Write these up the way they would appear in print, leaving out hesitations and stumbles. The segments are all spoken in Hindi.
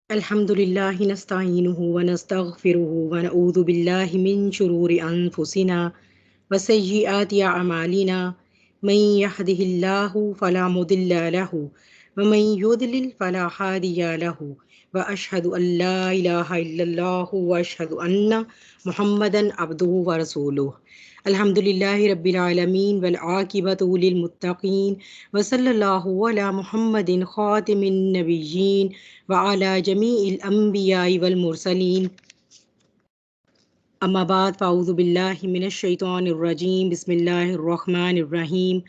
अल्हम्दुलिल्लाहि नस्तईनुहु व नस्तगफिरुहु व नऊज़ु बिल्लाहि मिन शुरूरि अनफुसिना व सय्यिआति अअमालिना मन यहदिहिल्लाहु फला मुदिल्ल लहु व मन युद्लिल फला हादिय लहु व अशहदु अल्ला इलाहा इल्लल्लाहु व अशहदु अन्ना मुहम्मदन अब्दुहु व रसूलुहु। अल्हम्दुलिल्लाहि रब्बिल आलमीन वल आकिबतु लिल मुत्तकीन व सल्लल्लाहु अला मुहम्मदिन खातिमिन नबिय्यीन व अला जमीइल अंबियाइ वल मुरसलीन। अम्मा बाद फ़ाऊज़ु बिल्लाहि मिनश शैतानिर रजीम बिस्मिल्लाहिर रहमानिर रहीम।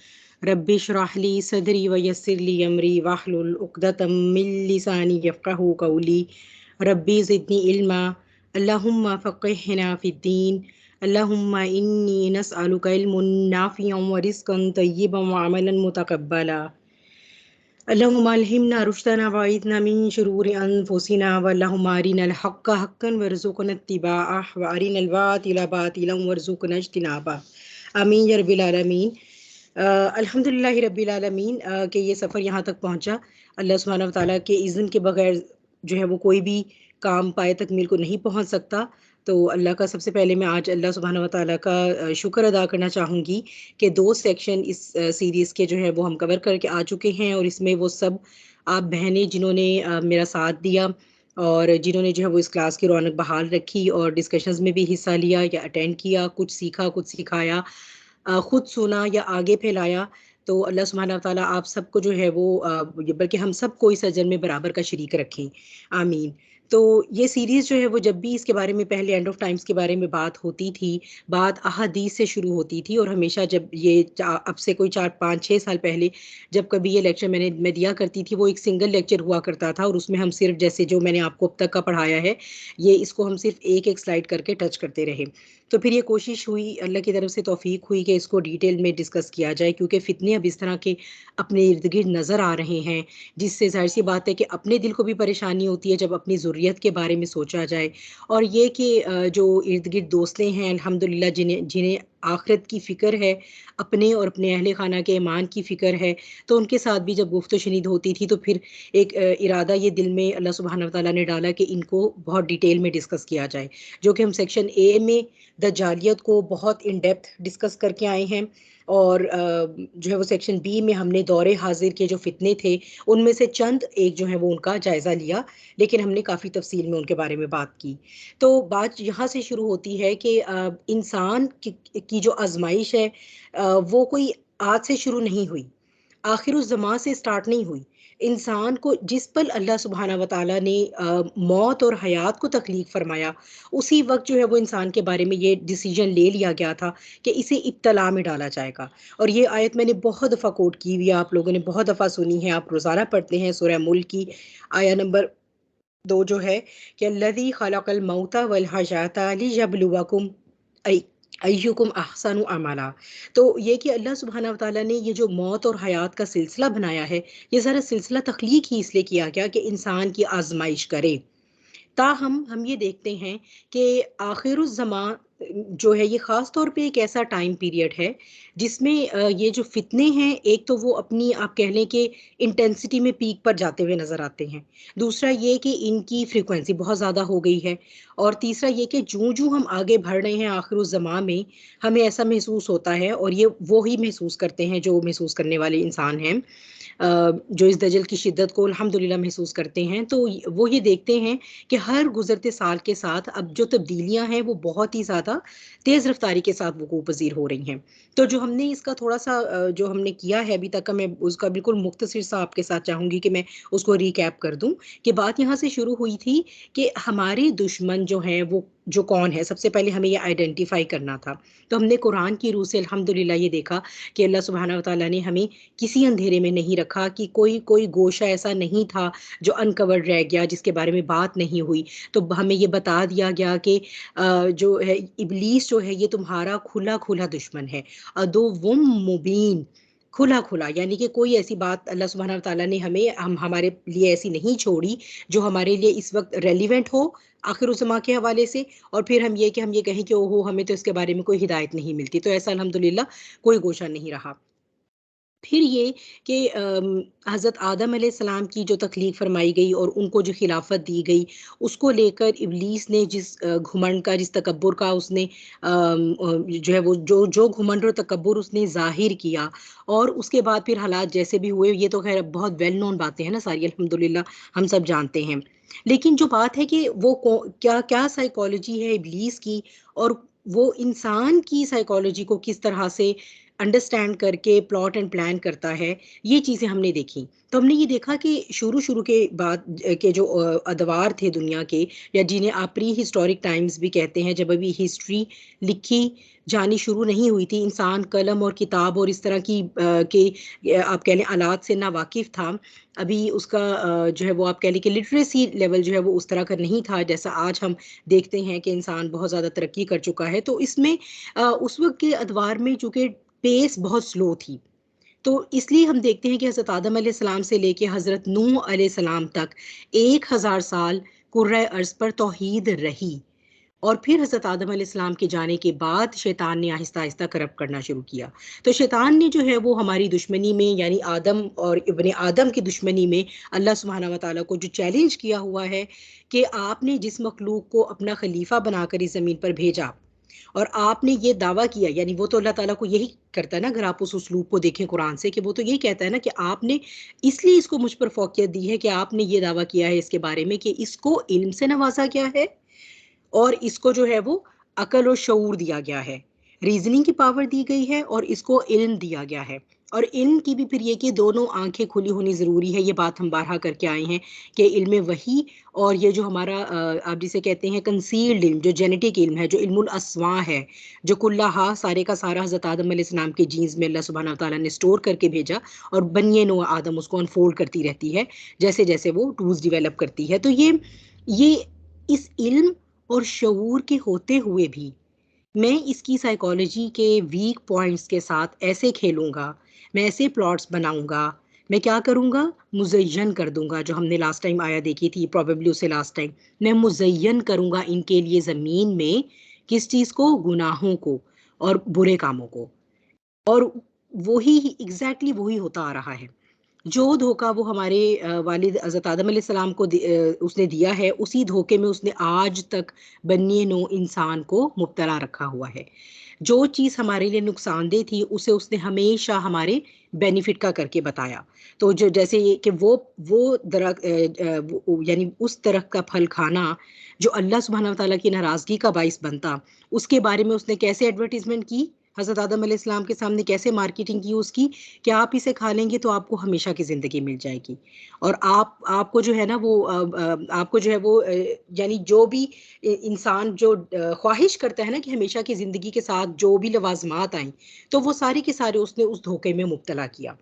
रब्बि इश्रह ली सदरी व यस्सिर ली अमरी वहलुल उक़दतम मिन लिसानी यफ़क़हू क़ौली। रब्बी ज़िदनी इल्मा अल्लाहुम्मा फ़क़्हिना फ़िद्दीन। अल्लाहुम्मा इन्नी नस्अलुका इल्मुन नाफ़िअन व रिज़्क़न तय्यिबन व अमलन मुतक़ब्बला। अल्लाहुम्मा अल्हिमना रुश्दना व अईदना मिन शुरूरि अनफुसिना व अल्लाहुम्मा अरिनल हक़्क़ हक़्क़न वरज़ुक़ना इत्तिबाअह व अरिनल बातिला बातिलन वरज़ुक़ना इज्तिनाबह। आमीन या रब्बिल आलमीन। अल्हम्दुलिल्लाहि रब्बिल आलमीन कि ये सफ़र यहाँ तक पहुँचा। अल्लाह सुब्हानहू व तआला के इज़्न के बगैर जो है वो कोई भी काम पाए तकमील को नहीं पहुँच सकता। तो अल्लाह का सबसे पहले मैं आज अल्लाह सुब्हानहू व तआला का शुक्र अदा करना चाहूँगी कि 2 सेक्शन इस सीरीज़ के जो है वो हम कवर करके आ चुके हैं और इसमें वो सब आप बहनें जिन्होंने मेरा साथ दिया और जिन्होंने जो है वो इस क्लास की रौनक बहाल रखी और डिस्कशंस में भी हिस्सा लिया या अटेंड किया, कुछ सीखा, कुछ सिखाया, खुद सुना या आगे फैलाया। तो अल्लाह सुब्हानहू व तआला आप सबको जो है वो बल्कि हम सबको इस अजर में बराबर का शरीक रखें। आमीन। तो ये सीरीज़ जो है वो जब भी इसके बारे में पहले एंड ऑफ टाइम्स के बारे में बात होती थी, बात अहादीस से शुरू होती थी और हमेशा जब ये अब से कोई 4 5 6 साल पहले जब कभी ये लेक्चर मैं दिया करती थी, वो एक सिंगल लेक्चर हुआ करता था और उसमें हम सिर्फ जैसे जो मैंने आपको अब तक का पढ़ाया है, ये इसको हम सिर्फ एक एक स्लाइड करके टच करते रहे। तो फिर ये कोशिश हुई, अल्लाह की तरफ से तौफीक हुई कि इसको डिटेल में डिस्कस किया जाए, क्योंकि फितने अब इस तरह के अपने इर्द गिर्द नज़र आ रहे हैं, जिससे जाहिर सी बात है कि अपने दिल को भी परेशानी होती है जब अपनी ज़ुर्रियत के बारे में सोचा जाए। और ये कि जो इर्द गिर्द दोस्तें हैं अल्हम्दुलिल्लाह जिन्हें जिन्हें आखिरत की फ़िक्र है, अपने और अपने अहले खाना के ईमान की फ़िक्र है, तो उनके साथ भी जब गुफ्त शनीद होती थी तो फिर एक इरादा ये दिल में अल्लाह सुब्हानहू व तआला ने डाला कि इनको बहुत डिटेल में डिस्कस किया जाए, जो कि हम सेक्शन ए में दज्जालियत को बहुत इन डेप्थ डिस्कस करके आए हैं और जो है वो सेक्शन बी में हमने दौरे हाजिर के जो फितने थे उनमें से चंद एक जो है वो उनका जायज़ा लिया, लेकिन हमने काफ़ी तफसील में उनके बारे में बात की। तो बात यहाँ से शुरू होती है कि इंसान की जो आजमाइश है वो कोई आज से शुरू नहीं हुई, आखिरुज़्ज़मा से स्टार्ट नहीं हुई। इंसान को जिस पल अल्लाह सुब्हानहू व तआला ने मौत और हयात को तख्लीक फ़रमाया, उसी वक़्त जो है वो इंसान के बारे में ये डिसीज़न ले लिया गया था कि इसे इब्तला में डाला जाएगा। और ये आयत मैंने बहुत दफ़ा कोट की हुई है, आप लोगों ने बहुत दफ़ा सुनी है, आप रोज़ाना पढ़ते हैं सूरह मुल्क की आया नंबर 2 जो है कि अल्लज़ी खलक़ल मौता वल हयाता लियब्लुवकुम अय अय्युकुम अहसनु अमला। तो ये कि अल्लाह सुब्हानहू व तआला ने ये जो मौत और हयात का सिलसिला बनाया है, ये सारा सिलसिला तख्लीक ही इसलिए किया गया कि इंसान की आज़माइश करे। ताहम हम ये देखते हैं कि आखिरुज़्ज़मा जो है ये ख़ास तौर पे एक ऐसा टाइम पीरियड है जिसमें ये जो फ़ितने हैं, एक तो वो अपनी आप कह लें कि इंटेंसिटी में पीक पर जाते हुए नज़र आते हैं। दूसरा ये कि इनकी फ्रीक्वेंसी बहुत ज़्यादा हो गई है और तीसरा ये कि जूँ-जूँ हम आगे बढ़ रहे हैं आखिरुज़्ज़मा में, हमें ऐसा महसूस होता है और ये वो ही महसूस करते हैं जो महसूस करने वाले इंसान हैं। जो इस दजल की शिद्दत को अल्हम्दुलिल्लाह महसूस करते हैं, तो वो ये देखते हैं कि हर गुज़रते साल के साथ अब जो तब्दीलियाँ हैं वो बहुत ही ज़्यादा तेज़ रफ़्तारी के साथ वक़ूअ पज़ीर हो रही हैं। तो जो हमने इसका थोड़ा-सा जो हमने किया है अभी तक का, मैं उसका बिल्कुल मुख्तसर सा आपके साथ चाहूँगी कि मैं उसको रिकैप कर दूँ कि बात यहाँ से शुरू हुई थी कि हमारे दुश्मन जो हैं वो जो कौन है, सबसे पहले हमें ये आइडेंटिफ़ाई करना था। तो हमने कुरान की रूह से अल्हम्दुलिल्लाह ये देखा कि अल्लाह सुब्हानहू व तआला ने हमें किसी अंधेरे में नहीं रखा, कि कोई कोई गोशा ऐसा नहीं था जो अनकवर्ड रह गया, जिसके बारे में बात नहीं हुई। तो हमें ये बता दिया गया कि जो है इब्लीस जो है ये तुम्हारा खुला-खुला दुश्मन है। अदुव्वुम मुबीन, खुला-खुला, यानी कि कोई ऐसी बात अल्लाह सुब्हानहू व तआला ने हम हमारे लिए ऐसी नहीं छोड़ी जो हमारे लिए इस वक़्त रेलेवेंट हो आखिरुज़्ज़मा के हवाले से, और फिर हम ये कहें कि ओहो! हमें तो इसके बारे में कोई हिदायत नहीं मिलती। तो ऐसा अल्हम्दुलिल्लाह कोई गोशा नहीं रहा। फिर ये कि हज़रत आदम अलैहिस्सलाम की जो तख्लीक फ़रमाई गई और उनको जो खिलाफत दी गई, उसको लेकर इब्लीस ने जिस घुमंड का, जिस तकब्बुर का उसने जो है वो जो घुमंड और तकब्बुर उसने ज़ाहिर किया, और उसके बाद फिर हालात जैसे भी हुए, ये तो ख़ैर बहुत वेल नोन बातें हैं ना सारी, अल्हम्दुलिल्लाह हम सब जानते हैं। लेकिन जो बात है कि वो क्या साइकोलॉजी है इब्लीस की, और वो इंसान की साइकोलॉजी को किस तरह से अंडरस्टैंड करके प्लॉट एंड प्लान करता है, ये चीज़ें हमने देखी। तो हमने ये देखा कि शुरू-शुरू के बाद के जो अदवार थे दुनिया के, या जिन्हें आप प्री हिस्टोरिक टाइम्स भी कहते हैं, जब अभी हिस्ट्री लिखी जानी शुरू नहीं हुई थी, इंसान कलम और किताब और इस तरह की आप कह लें आलात से ना वाकिफ़ था। अभी उसका जो है वो आप कह लें कि लिटरेसी लेवल जो है वो उस तरह का नहीं था, जैसा आज हम देखते हैं कि इंसान बहुत ज़्यादा तरक्की कर चुका है। तो इसमें उस वक़्त के अदवार में चूँकि पेस बहुत स्लो थी। तो इसलिए हम देखते हैं कि हज़रत आदम अलैहिस्सलाम से लेके हज़रत नूह अलैहिस्सलाम तक 1000 साल कुर्रा अर्ज़ पर तौहीद रही, और फिर हज़रत आदम अलैहिस्सलाम के जाने के बाद शैतान ने आहिस्ता-आहिस्ता करप्ट करना शुरू किया। तो शैतान ने जो है वो हमारी दुश्मनी में, यानी आदम और इब्ने आदम की दुश्मनी में, अल्लाह सुब्हानहू व तआला को जो चैलेंज किया हुआ है कि आपने जिस मखलूक को अपना खलीफा बनाकर इस ज़मीन पर भेजा, और आपने ये दावा किया, यानी वो तो अल्लाह ताला को यही करता है ना, अगर आप उस उसलूब को देखें कुरान से, कि वो तो यही कहता है ना कि आपने इसलिए इसको मुझ पर फ़ौक़ियत दी है कि आपने ये दावा किया है इसके बारे में कि इसको इल्म से नवाज़ा गया है, और इसको जो है वो अकल और शऊर दिया गया है, रीज़निंग की पावर दी गई है, और इसको इल्म दिया गया है। और इल्म की भी फिर ये कि दोनों आँखें खुली होनी ज़रूरी है, ये बात हम बारहा करके आए हैं कि इल्म वही और ये जो हमारा आप जिसे कहते हैं कंसील्ड इल्म, जो जेनेटिक इल्म है, जो इल्मुल अस्वा है, जो कुल्लाहा सारे का सारा हज़रत आदम अलैहिस्सलाम के जीन्स में अल्लाह सुब्हानहू व तआला ने स्टोर करके भेजा, और बनिए नौ आदम उसको अनफ़ोल्ड करती रहती है, जैसे-जैसे वो टूल्स डेवलप करती है। तो ये इस इल्म और शऊर के होते हुए भी मैं इसकी साइकोलॉजी के वीक पॉइंट्स के साथ ऐसे खेलूँगा, मैं ऐसे प्लॉट्स बनाऊँगा, मैं क्या करूँगा, मुज़य्यन कर दूँगा, जो हमने लास्ट टाइम आया देखी थी, प्रोबेबली उससे लास्ट टाइम, मैं मुज़य्यन करूँगा इनके लिए ज़मीन में, किस चीज़ को? गुनाहों को और बुरे कामों को। और वही एग्ज़ैक्टली वही होता आ रहा है। जो धोखा वो हमारे वालिद हज़रत आदम अलैहिस्सलाम को उसने दिया है, उसी धोखे में उसने आज तक बन्नी नौ इंसान को मुब्तला रखा हुआ है। जो चीज़ हमारे लिए नुकसानदेह थी, उसे उसने हमेशा हमारे बेनिफिट का करके बताया। तो जो जैसे ये कि वो यानी उस दरख़्त का फल खाना, जो अल्लाह सुब्हानहू व तआला की नाराज़गी का बाइस बनता, उसके बारे में उसने कैसे एडवर्टाइज़मेंट की? हज़रत आदम अलैहिस्सलाम के सामने कैसे मार्केटिंग की उसकी, कि आप इसे खा लेंगे तो आपको हमेशा की ज़िंदगी मिल जाएगी। और आपको जो है ना वो आपको जो है वो यानी जो भी इंसान जो ख्वाहिश करता है ना कि हमेशा की ज़िंदगी के साथ जो भी लवाज़मात आएँ, तो वो सारे के सारे उसने उस धोखे में मुब्तला किया।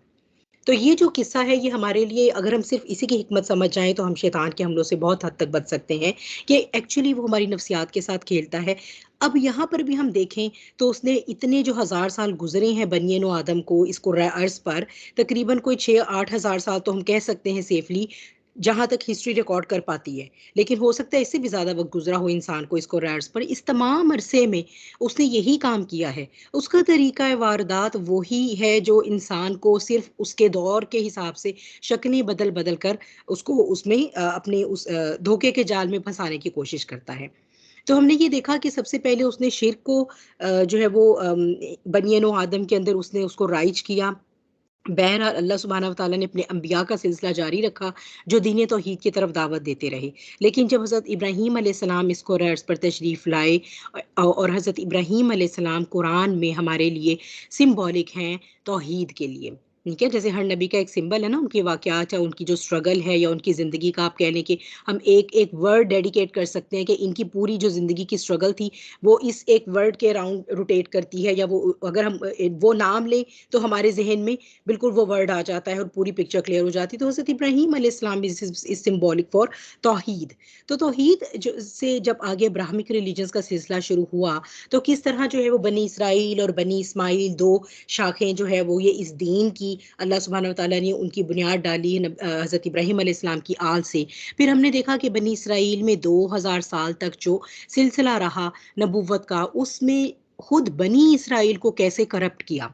तो ये जो किस्सा है, ये हमारे लिए, अगर हम सिर्फ़ इसी की हिकमत समझ जाएँ, तो हम शैतान के हमलों से बहुत हद तक बच सकते हैं, कि एक्चुअली वो हमारी नफ्सियात के साथ खेलता है। अब यहाँ पर भी हम देखें तो उसने इतने जो हज़ार साल गुज़रे हैं बनी नौ आदम को इस कुर्रा अर्ज़ पर, तकरीबन कोई 6-8 हज़ार साल तो हम कह सकते हैं सेफ़ली, जहाँ तक हिस्ट्री रिकॉर्ड कर पाती है। लेकिन हो सकता है इससे भी ज़्यादा वक़्त गुज़रा हो इंसान को इस कुर्रा अर्ज़ पर। इस तमाम अरसे में उसने यही काम किया है। उसका तरीक़ा वारदात वही है जो इंसान को सिर्फ़ उसके दौर के हिसाब से शक्लें बदल-बदल कर उसको उसमें अपने उस धोखे के जाल में फँसाने की कोशिश करता है। तो हमने ये देखा कि सबसे पहले उसने शिर्क को जो है वो बनी नौ आदम के अंदर उसने उसको राइज किया। बहरहाल अल्लाह सुब्हानहू व तआला ने अपने अंबिया का सिलसिला जारी रखा, जो दीन तौहीद की तरफ दावत देते रहे। लेकिन जब हज़रत इब्राहीम अलैहिस्सलाम इस कुर्रा अर्ज़ पर तशरीफ़ लाए, और हज़रत इब्राहीम अलैहिस्सलाम कुरान में हमारे लिए सिम्बॉलिक हैं तौहीद के लिए, ठीक है? जैसे हर नबी का एक सिंबल है ना, उनके वाक़यात या उनकी जो स्ट्रगल है या उनकी ज़िंदगी का, आप कह लें कि हम एक वर्ड डेडिकेट कर सकते हैं कि इनकी पूरी जो ज़िंदगी की स्ट्रगल थी, वो इस एक वर्ड के अराउंड रोटेट करती है, या वो अगर हम वो नाम लें, तो हमारे ज़हन में बिल्कुल वो वर्ड आ जाता है और पूरी पिक्चर क्लियर हो जाती है। तो हज़रत इब्राहीम अलैहिस्सलाम इज़ सिंबॉलिक फॉर तौहीद। तो तौहीद जो से जब आगे ब्राह्मिक रिलिजन्स का सिलसिला शुरू हुआ, तो किस तरह जो है वो बनी इसराइल और बनी इस्माइल 2 शाखें जो है वो ये इस दीन की अल्लाह सुब्हानहू व तआला ने उनकी बुनियाद डाली हज़रत इब्राहीम अलैहिस्सलाम की आल से। फिर हमने देखा कि बनी इसराइल में 2000 साल तक जो सिलसिला रहा नबुव्वत का, उसमें खुद बनी इसराइल को कैसे करप्ट किया।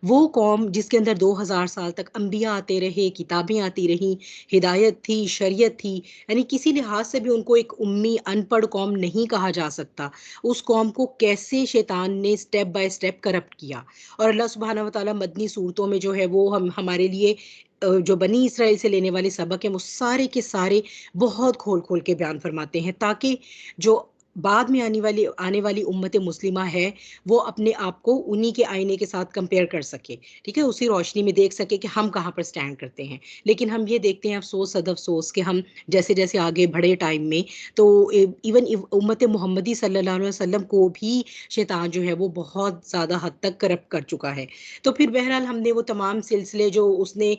वो कौम जिसके अंदर 2000 साल तक अंबिया आते रहे, किताबें आती रहीं, हिदायत थी, शरीयत थी, यानी किसी लिहाज से भी उनको एक उम्मी अनपढ़ कौम नहीं कहा जा सकता। उस कौम को कैसे शैतान ने स्टेप बाय स्टेप करप्ट किया। और अल्लाह सुब्हानहू व तआला मदनी सूरतों में जो है वो हम हमारे लिए जो बनी इसराइल से लेने वाले सबक हैं वो सारे के सारे बहुत खोल खोल के बयान फरमाते हैं, ताकि जो बाद में आने वाली उम्मत मुस्लिमा है वो अपने आप को उन्हीं के आईने के साथ कंपेयर कर सके, ठीक है, उसी रोशनी में देख सके कि हम कहाँ पर स्टैंड करते हैं। लेकिन हम ये देखते हैं अफसोस सद अफसोस कि हम जैसे जैसे आगे बढ़े टाइम में, तो इवन उम्मत मोहम्मदी सल्लल्लाहु अलैहि वसल्लम को भी शैतान जो है वो बहुत ज़्यादा हद तक करप्ट कर चुका है। तो फिर बहरहाल हमने वो तमाम सिलसिले जो उसने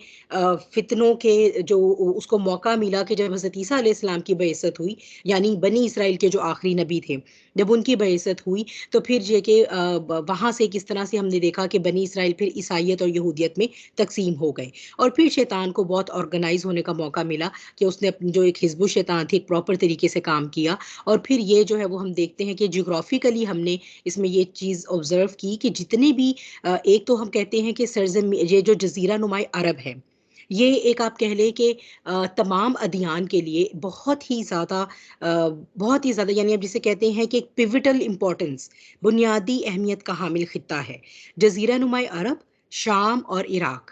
फितनों के जो उसको मौका मिला कि जब हज़रत ईसा अलैहिस्सलाम की बेइज्जत हुई, यानी बनी इसराइल के जो आखिरी नबी थे, जब उनकी बेइज्जत हुई, तो फिर जे के वहाँ से किस तरह से हमने देखा कि बनी इसराइल फिर ईसाइयत और यहूदियत में तकसीम हो गए। और फिर शैतान को बहुत ऑर्गेनाइज होने का मौका मिला कि उसने अपनी जो एक हिजबुल शैतान थी एक प्रॉपर तरीके से काम किया। और फिर ये जो है वो हम देखते हैं कि जियोग्राफिकली हमने इसमें ये चीज़ ऑब्जर्व की कि जितने भी एक तो हम कहते हैं कि सरजमी ये जो जजीरा नुमाई अरब है, ये एक आप कह लें कि तमाम अदियान के लिए बहुत ही ज़्यादा, यानी आप जिसे कहते हैं कि एक पिवटल इम्पोर्टेंस, बुनियादी अहमियत का हामिल खित्ता है। जज़ीरा नुमाई अरब, शाम और इराक,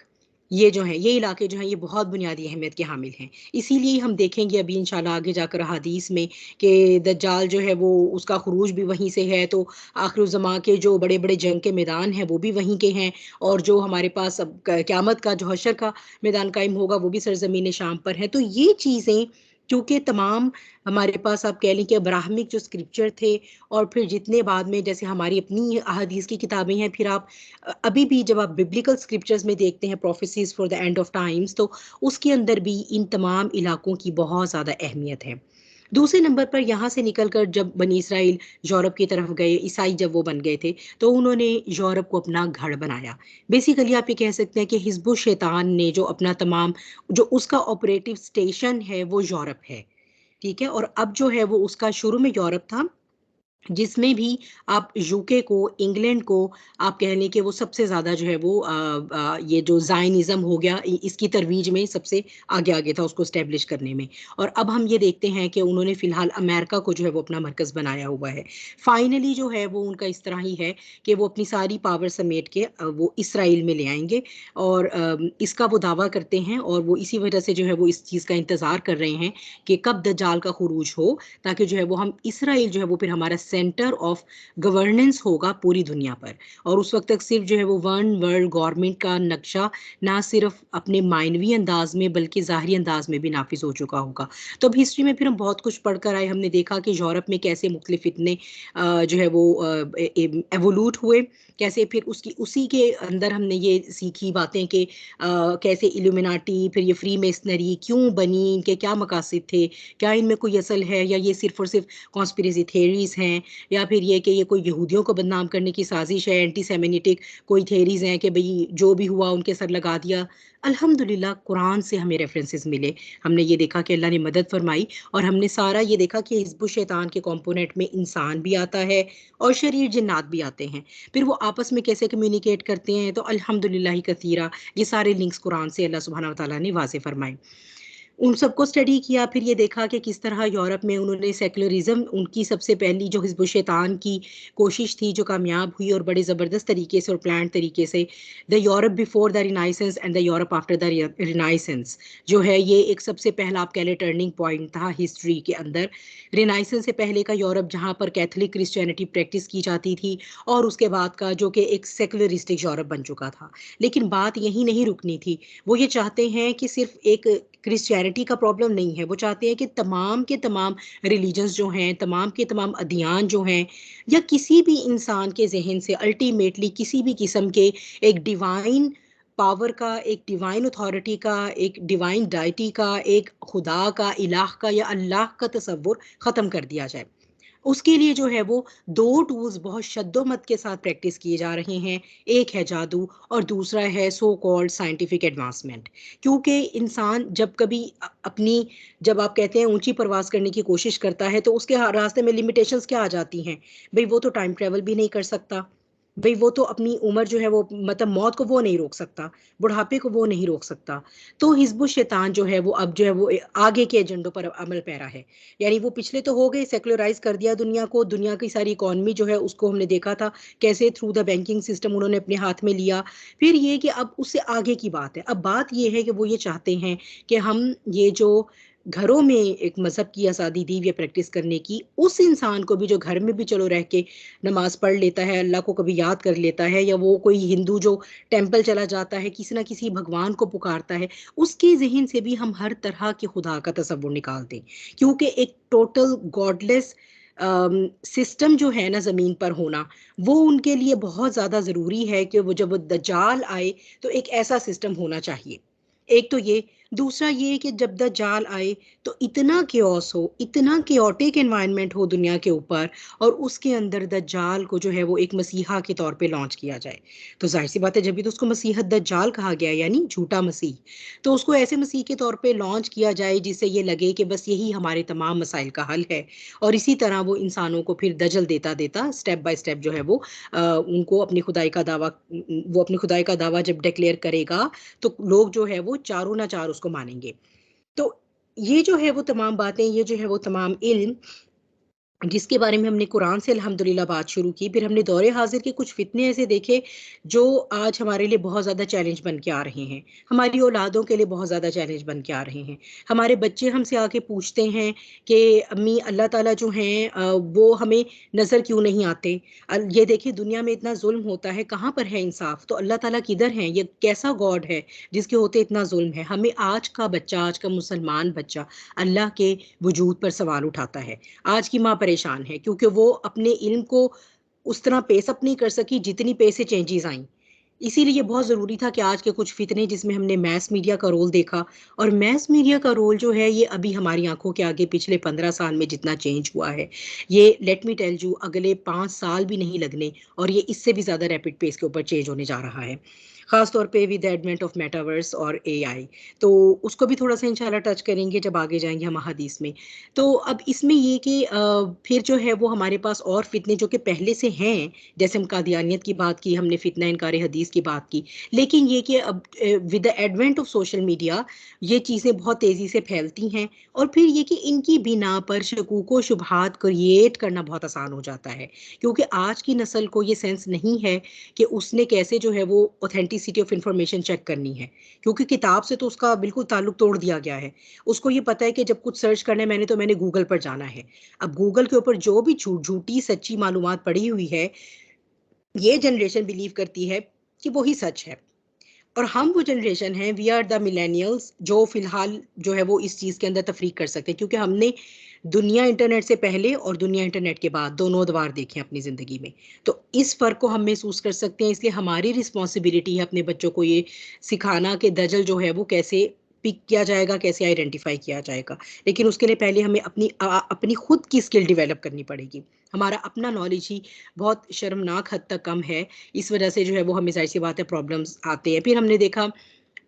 ये जो हैं, ये इलाके जो हैं, ये बहुत बुनियादी अहमियत के हामिल हैं। इसीलिए हम देखेंगे अभी इंशाल्लाह आगे जाकर हदीस में कि दज्जाल जो है वो उसका खुरूज भी वहीं से है, तो आखिर-उज़्ज़मा के जो बड़े-बड़े जंग के मैदान हैं वो भी वहीं के हैं, और जो हमारे पास अब क क़यामत का जो हशर का मैदान कायम होगा वो भी सरज़मीन शाम पर है। तो ये चीज़ें चूँकि तमाम हमारे पास आप कह लें कि ब्राह्मिक जो स्क्रिप्चर थे, और फिर जितने बाद में जैसे हमारी अपनी अहादीस की किताबें हैं, फिर आप अभी भी जब आप बिब्लिकल स्क्रिप्चर्स में देखते हैं prophecies for the end of times, तो उसके अंदर भी इन तमाम इलाकों की बहुत ज़्यादा अहमियत है। दूसरे नंबर पर यहाँ से निकल कर जब बनी इसराइल यूरोप की तरफ गए, ईसाई जब वो बन गए थे, तो उन्होंने यूरोप को अपना घर बनाया। बेसिकली आप ये कह सकते हैं कि हिज़्बुश शैतान ने जो अपना तमाम जो उसका ऑपरेटिव स्टेशन है वो यूरोप है, ठीक है? और अब जो है वो उसका शुरू में यूरोप था, जिसमें भी आप यूके को, इंग्लैंड को आप कह लें कि वो सबसे ज़्यादा जो है वो ये जो ज़ायनिज़्म हो गया, इसकी तरवीज में सबसे आगे-आगे था उसको एस्टेब्लिश करने में। और अब हम ये देखते हैं कि उन्होंने फ़िलहाल अमेरिका को जो है वो अपना मरकज़ बनाया हुआ है। फाइनली जो है वो उनका इस तरह ही है कि वो अपनी सारी पावर समेट के वो इसराइल में ले आएँगे, और इसका वो दावा करते हैं, और वो इसी वजह से जो है वो इस चीज़ का इंतज़ार कर रहे हैं कि कब दज्जाल का खुरूज हो, ताकि जो है वो हम इसराइल जो है वो फिर हमारा सेंटर ऑफ गवर्नेंस होगा पूरी दुनिया पर। और उस वक्त तक सिर्फ जो है वो वन वर्ल्ड गवर्नमेंट का नक्शा ना सिर्फ अपने मानवी अंदाज में बल्कि ज़ाहरी अंदाज में भी नाफिज हो चुका होगा। तो अब हिस्ट्री में फिर हम बहुत कुछ पढ़ कर आए, हमने देखा कि यूरोप में कैसे मुख्तलिफ इतने जो है वो एवोल्यूट हुए, कैसे फिर उसकी उसी के अंदर हमने ये सीखी बातें कि कैसे इल्यूमिनाटी, फिर ये फ्री मेसनरी क्यों बनी, इनके क्या मकासद थे, क्या इनमें कोई असल है, या ये सिर्फ और सिर्फ कॉन्स्पिरेसी थेरीज हैं, या फिर ये कि ये कोई यहूदियों को बदनाम करने की साजिश है, एंटी सेमिटिक कोई थेरीज हैं कि भई जो भी हुआ उनके सर लगा दिया। अल्हम्दुलिल्लाह कुरान से हमें रेफरेंसेस मिले, हमने ये देखा कि अल्लाह ने मदद फरमाई, और हमने सारा ये देखा कि हिज़्बुश शैतान के कंपोनेंट में इंसान भी आता है और शरीर जिन्नात भी आते हैं। फिर वो आपस में कैसे कम्युनिकेट करते हैं, तो अल्हम्दुलिल्लाह कसीरा ये सारे लिंक्स कुरान से अल्लाह सुब्हानहू व तआला ने वाज़ेह फरमाए। उन सबको स्टडी किया, फिर ये देखा कि किस तरह यूरोप में उन्होंने सेकुलरिज़्म, उनकी सबसे पहली जो हिज़्बुल शैतान की कोशिश थी जो कामयाब हुई और बड़े ज़बरदस्त तरीके से और प्लान्ड तरीके से, the Europe before the renaissance and the Europe after the renaissance जो है, ये एक सबसे पहला आप कह लें टर्निंग पॉइंट था हिस्ट्री के अंदर। रिनाइसेंस से पहले का यूरोप जहाँ पर कैथोलिक क्रिश्चियनिटी प्रैक्टिस की जाती थी, और उसके बाद का जो कि एक सेकुलरिस्टिक यूरोप बन चुका था। लेकिन बात यहीं नहीं रुकनी थी, वो ये चाहते हैं कि सिर्फ एक क्रिश्चियनिटी का प्रॉब्लम नहीं है, वो चाहते हैं कि तमाम के तमाम रिलीजन्स जो हैं, तमाम के तमाम अदियान जो हैं, या किसी भी इंसान के ज़हन से अल्टीमेटली किसी भी किस्म के एक डिवाइन पावर का, एक डिवाइन अथॉरिटी का, एक डिवाइन डाइटी का, एक खुदा का, इलाह का या अल्लाह का तसव्वुर ख़त्म कर दिया जाए। उसके लिए जो है वो 2 टूल्स बहुत शद्दोमत के साथ प्रैक्टिस किए जा रहे हैं। एक है जादू, और दूसरा है सो कॉल्ड साइंटिफिक एडवांसमेंट। क्योंकि इंसान जब कभी अपनी, जब आप कहते हैं ऊँची परवाज़ करने की कोशिश करता है, तो उसके रास्ते में लिमिटेशंस क्या आ जाती हैं? भई वो तो टाइम ट्रैवल भी नहीं कर सकता। भाई वो तो अपनी उम्र जो है वो मतलब मौत को वो नहीं रोक सकता, बुढ़ापे को वो नहीं रोक सकता। तो हिजबुल शैतान जो है वो अब जो है वो आगे के एजेंडों पर अमल पैरा है। यानी वो पिछले तो हो गए, सेकुलराइज कर दिया दुनिया को, दुनिया की सारी इकॉनमी जो है उसको हमने देखा था कैसे थ्रू द बैंकिंग सिस्टम उन्होंने अपने हाथ में लिया। फिर ये कि अब उससे आगे की बात है, अब बात ये है कि वो ये चाहते हैं कि हम ये जो घरों में एक मजहब की आज़ादी दी हुई है प्रैक्टिस करने की, उस इंसान को भी जो घर में भी चलो रह के नमाज पढ़ लेता है, अल्लाह को कभी याद कर लेता है, या वो कोई हिंदू जो टेंपल चला जाता है, किसी ना किसी भगवान को पुकारता है, उसके जहन से भी हम हर तरह के खुदा का तस्वुर निकाल दें। क्योंकि एक टोटल गॉडलेस सिस्टम जो है ना ज़मीन पर होना, वो उनके लिए बहुत ज़्यादा ज़रूरी है कि वो जब वो दज्जाल आए तो एक ऐसा सिस्टम होना चाहिए। एक तो ये, दूसरा ये कि जब दज्जाल आए तो इतना केओस हो, इतना केओटिक एनवायरनमेंट हो दुनिया के ऊपर, और उसके अंदर दज्जाल को जो है वो एक मसीहा के तौर पे लॉन्च किया जाए। तो जाहिर सी बात है, जब भी तो उसको मसीहत दज्जाल कहा गया, यानी झूठा मसीह, तो उसको ऐसे मसीह के तौर पे लॉन्च किया जाए जिससे ये लगे कि बस यही हमारे तमाम मसाइल का हल है। और इसी तरह वो इंसानों को फिर दजल देता देता स्टेप बाय स्टेप जो है वो उनको अपनी खुदाई का दावा, वो अपनी खुदाई का दावा जब डिक्लेयर करेगा तो लोग जो है वो चारों ना चार उसको मानेंगे। तो ये जो है वो तमाम बातें, ये जो है वो तमाम इल्म, जिसके बारे में हमने कुरान से अल्हम्दुलिल्लाह बात शुरू की, फिर हमने दौरे हाजिर के कुछ फितने ऐसे देखे जो आज हमारे लिए बहुत ज़्यादा चैलेंज बन के आ रहे हैं, हमारी औलादों के लिए बहुत ज़्यादा चैलेंज बन के आ रहे हैं। हमारे बच्चे हमसे आके पूछते हैं कि अम्मी अल्लाह ताला जो हैं वो हमें नज़र क्यों नहीं आते। ये देखिए दुनिया में इतना जुल्म होता है, कहाँ पर है इंसाफ? तो अल्लाह ताला किधर हैं? ये कैसा गॉड है जिसके होते इतना जुल्म है? हमें आज का बच्चा, आज का मुसलमान बच्चा अल्लाह के वजूद पर सवाल उठाता है। आज की माँ परेशान है क्योंकि वो अपने इल्म को उस तरह पेस अप नहीं कर सकी जितनी पेस से चेंजेस आई। इसीलिए बहुत ज़रूरी था कि आज के कुछ फितने जिसमें हमने मैस मीडिया का रोल देखा, और मैस मीडिया का रोल जो है ये अभी हमारी आंखों के आगे पिछले 15 साल में जितना चेंज हुआ है, ये लेट मी टेल यू अगले 5 साल भी नहीं लगने, और ये इससे भी ज़्यादा रैपिड पेस के ऊपर चेंज होने जा रहा है, खास तौर पे विद एडवेंट ऑफ मेटावर्स और एआई। तो उसको भी थोड़ा सा इंशाल्लाह टच करेंगे जब आगे जाएंगे हम हदीस में। तो अब इसमें ये कि फिर जो है वो हमारे पास और फितने जो कि पहले से हैं, जैसे हम कादियानियत की बात की, हमने फितना इनकार हदीस की बात की, लेकिन ये कि अब with the advent of social media ये चीज़ें बहुत तेज़ी से फैलती हैं, और फिर ये कि इनकी बिना पर शकूक व शुबहात क्रिएट करना बहुत आसान हो जाता है, क्योंकि आज की नस्ल को ये सेंस नहीं है कि उसने कैसे जो है वो ऑथेंटिसिटी ऑफ इंफॉर्मेशन चेक करनी है, क्योंकि किताब से तो उसका बिल्कुल ताल्लुक तोड़ दिया गया है। उसको ये पता है कि जब कुछ सर्च करना है मैंने, तो मैंने गूगल पर जाना है। अब गूगल के ऊपर जो भी झूठी सच्ची मालूमात पड़ी हुई है, ये जनरेशन बिलीव करती है कि वही सच है। और हम वो जनरेशन हैं, वी आर द मिलेनियल्स, जो फिलहाल जो है वो इस चीज़ के अंदर तफरीक कर सकते हैं, क्योंकि हमने दुनिया इंटरनेट से पहले और दुनिया इंटरनेट के बाद दोनों दवार देखे हैं अपनी ज़िंदगी में। तो इस फ़र्क को हम महसूस कर सकते हैं, इसलिए हमारी रिस्पॉन्सिबिलिटी है अपने बच्चों को ये सिखाना कि दजल जो है वो कैसे पिक किया जाएगा, कैसे आइडेंटिफाई किया जाएगा। लेकिन उसके लिए पहले हमें अपनी खुद की स्किल डेवलप करनी पड़ेगी। हमारा अपना नॉलेज ही बहुत शर्मनाक हद तक कम है, इस वजह से जो है वो हमें ज़ाहिर सी बात है प्रॉब्लम्स आते हैं। फिर हमने देखा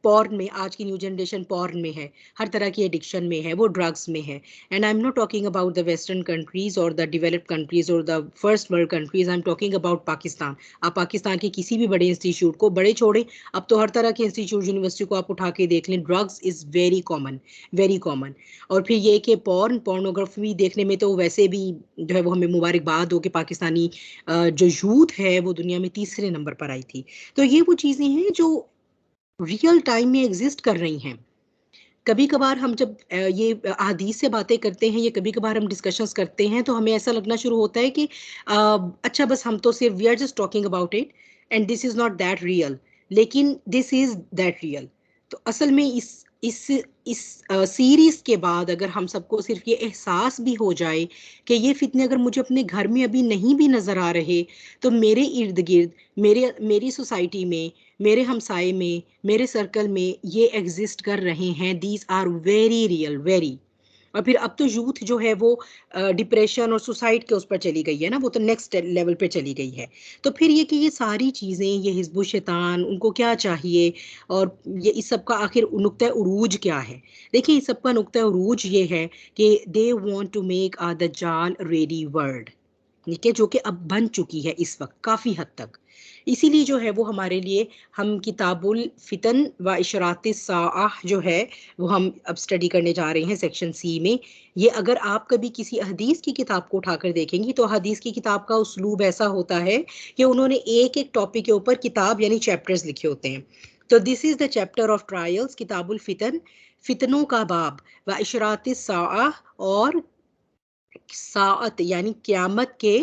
पॉर्न में, आज की न्यू जनरेशन पॉर्न में है, हर तरह की एडिक्शन में है, वो ड्रग्स में है। And I am not talking about the western countries और द डेवलप्ड कंट्रीज और the first world countries, I am talking about Pakistan. आप पाकिस्तान के किसी भी बड़े इंस्टीट्यूट को, बड़े छोड़े, अब तो हर तरह के इंस्टीट्यूट यूनिवर्सिटी को आप उठा के देख लें, drugs is very common, very common. और फिर ये कि पोर्नोग्राफी देखने में तो वैसे भी जो है वो हमें मुबारकबाद हो कि पाकिस्तानी जो यूथ है वो दुनिया में तीसरे नंबर पर आई थी। तो ये वो चीज़ें हैं जो रियल टाइम में एग्जिस्ट कर रही हैं। कभी कभार हम जब ये अहादीस से बातें करते हैं, ये कभी कभार हम डिस्कशंस करते हैं, तो हमें ऐसा लगना शुरू होता है कि अच्छा बस हम तो सिर्फ we are just talking about it and this is not that real, लेकिन दिस इज दैट रियल। तो असल में इस सीरीज के बाद अगर हम सबको सिर्फ ये एहसास भी हो जाए कि ये फितने अगर मुझे अपने घर में अभी नहीं भी नजर आ रहे, तो मेरे इर्द गिर्द, मेरी सोसाइटी में, मेरे हमसाए में, मेरे सर्कल में ये एग्जिस्ट कर रहे हैं, these are very real, very. और फिर अब तो यूथ जो है वो डिप्रेशन और सुसाइड के उस पर चली गई है ना, वो तो नेक्स्ट लेवल पे चली गई है। तो फिर ये कि ये सारी चीज़ें, ये हिजबुल शैतान उनको क्या चाहिए, और ये इस सब का आखिर नुक्ता उरूज क्या है? देखिए इस सब का नुक्ता उरूज ये है कि they want to make a दज्जाल रेडी वर्ल्ड, ठीक है, जो कि अब बन चुकी है इस वक्त काफ़ी हद तक। इसीलिए जो है वो हमारे लिए हम किताबुल फितन व इशरात साआह जो है वो हम अब स्टडी करने जा रहे हैं सेक्शन सी में। ये अगर आप कभी किसी हदीस की किताब को उठाकर देखेंगी तो हदीस की किताब का उसलूब ऐसा होता है कि उन्होंने एक एक टॉपिक के ऊपर किताब यानी चैप्टर्स लिखे होते हैं। तो this is the chapter of trials, किताबुल फितन, फितनों का बाब, व इशरात साआह, और साअत यानी क्यामत के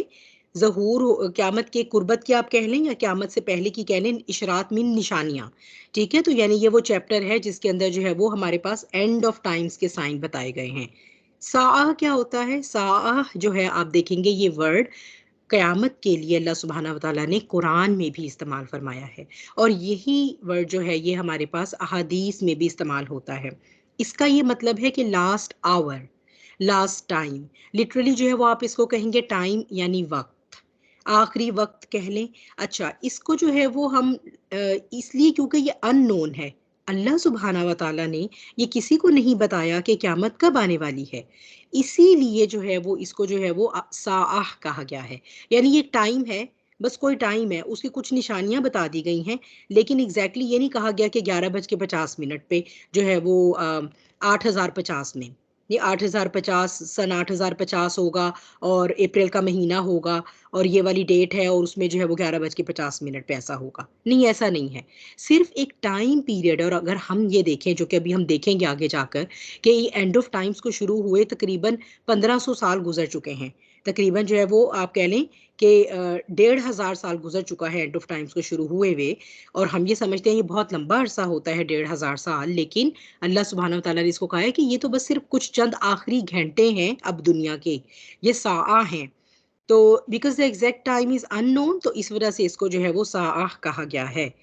ज़हूर, क्यामत के कुर्बत की आप कह लें या क्यामत से पहले की कह लें, इशरात मीन निशानियां। ठीक है, तो यानी ये वो चैप्टर है जिसके अंदर जो है वो हमारे पास एंड ऑफ टाइम्स के साइन बताए गए हैं। साआ क्या होता है? साआ जो है आप देखेंगे ये वर्ड क़यामत के लिए अल्लाह सुब्हानहू व तआला ने कुरान में भी इस्तेमाल फरमाया है, और यही वर्ड जो है ये हमारे पास अहादीस में भी इस्तेमाल होता है। इसका ये मतलब है कि last hour, last time, literally जो है वो आप इसको कहेंगे टाइम यानी वक्त, आखिरी वक्त कह लें। अच्छा, इसको जो है वो हम इसलिए क्योंकि ये अननोन है, अल्लाह सुब्हाना व ताला ने ये किसी को नहीं बताया कि क़यामत कब आने वाली है, इसीलिए जो है वो इसको जो है वो साआह कहा गया है। यानी ये टाइम है, बस कोई टाइम है, उसकी कुछ निशानियां बता दी गई हैं, लेकिन एग्जैक्टली ये नहीं कहा गया कि 11:50 पे जो है वो 8050 में, ये 8050 सन 8050 होगा और अप्रैल का महीना होगा और ये वाली डेट है और उसमें जो है वो 11:50 पे ऐसा होगा। नहीं, ऐसा नहीं है, सिर्फ एक टाइम पीरियड। और अगर हम ये देखें, जो कि अभी हम देखेंगे आगे जाकर, कि एंड ऑफ टाइम्स को शुरू हुए तकरीबन 1500 साल गुजर चुके हैं, तकरीबन जो है वो आप कह लें कि 1500 साल गुजर चुका है एंड ऑफ टाइम्स को शुरू हुए हुए। और हम ये समझते हैं ये बहुत लंबा अरसा होता है 1500 साल, लेकिन अल्लाह सुब्हानहू व तआला ने इसको कहा है कि ये तो बस सिर्फ कुछ चंद आखिरी घंटे हैं अब दुनिया के, ये साआ हैं। तो because the exact time is unknown, तो इस वजह से इसको जो है वो साआह कहा गया है।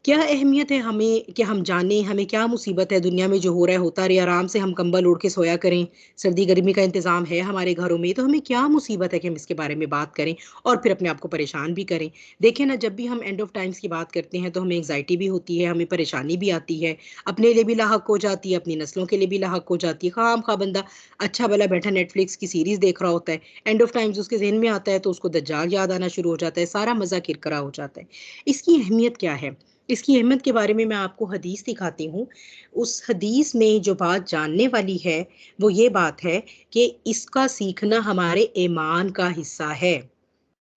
क्या अहमियत है हमें कि हम जानें हमें क्या मुसीबत है दुनिया में, जो हो रहा है होता रहे, आराम से हम कंबल ओढ़ के सोया करें, सर्दी गर्मी का इंतज़ाम है हमारे घरों में, तो हमें क्या मुसीबत है कि हम इसके बारे में बात करें और फिर अपने आप को परेशान भी करें। देखें ना, जब भी हम एंड ऑफ टाइम्स की बात करते हैं तो हमें एंग्जाइटी भी होती है, हमें परेशानी भी आती है, अपने लिए भी लाहक हो जाती है, अपनी नस्लों के लिए भी लाहक हो जाती है। खाम खा बंदा अच्छा भला बैठा नेटफ्लिक्स की सीरीज़ देख रहा होता है, एंड ऑफ टाइम्स उसके जहन में आता है तो उसको दज्जाल याद आना शुरू हो जाता है, सारा मज़ा किरकिरा हो जाता है। इसकी अहमियत क्या है? इसकी अहमियत के बारे में मैं आपको हदीस दिखाती हूँ। उस हदीस में जो बात जानने वाली है वो ये बात है कि इसका सीखना हमारे ईमान का हिस्सा है,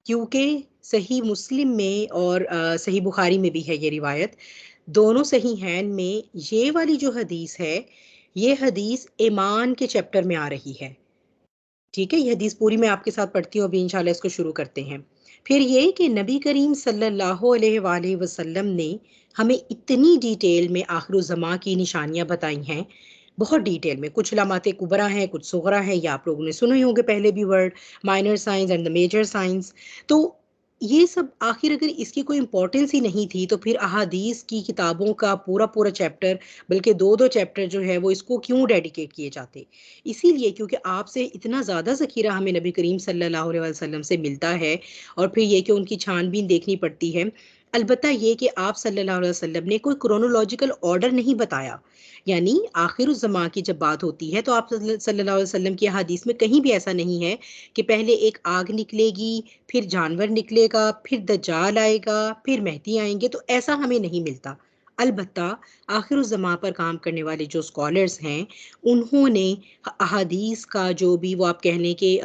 क्योंकि सही मुस्लिम में और सही बुखारी में भी है ये रिवायत, दोनों सही हैं में ये वाली जो हदीस है, ये हदीस ईमान के चैप्टर में आ रही है। ठीक है, ये हदीस पूरी मैं आपके साथ पढ़ती हूँ, अभी इंशाल्लाह इसको शुरू करते हैं। फिर ये कि नबी करीम सल्लल्लाहु अलैहि वसल्लम ने हमें इतनी डिटेल में आखिर-उज़्ज़मा की निशानियाँ बताई हैं, बहुत डिटेल में, कुछ अलामात कुबरा हैं, कुछ सुगरा हैं, या आप लोगों ने सुने ही होंगे पहले भी word, minor science and the major science. तो ये सब आखिर अगर इसकी कोई इम्पोर्टेंस ही नहीं थी तो फिर अहादीस की किताबों का पूरा पूरा चैप्टर, बल्कि दो दो चैप्टर जो है वो इसको क्यों डेडिकेट किए जाते? इसीलिए क्योंकि आपसे इतना ज़्यादा ज़ख़ीरा हमें नबी करीम सल्लल्लाहु अलैहि वसल्लम से मिलता है, और फिर ये कि उनकी छानबीन देखनी पड़ती है। अलबत्ता ये कि आप सल्लल्लाहु अलैहि वसल्लम ने कोई क्रोनोलॉजिकल ऑर्डर नहीं बताया, यानी आखिरुज़्ज़मा की जब बात होती है तो आप सल्लल्लाहु अलैहि वसल्लम की हदीस में कहीं भी ऐसा नहीं है कि पहले एक आग निकलेगी, फिर जानवर निकलेगा, फिर दज्जाल आएगा, फिर मेहदी आएँगे, तो ऐसा हमें नहीं मिलता। अलबत्ता आखिरुज़्ज़मा पर काम करने वाले जो स्कॉलर्स हैं, उन्होंने अहादीस का जो भी वो आप कह लें कि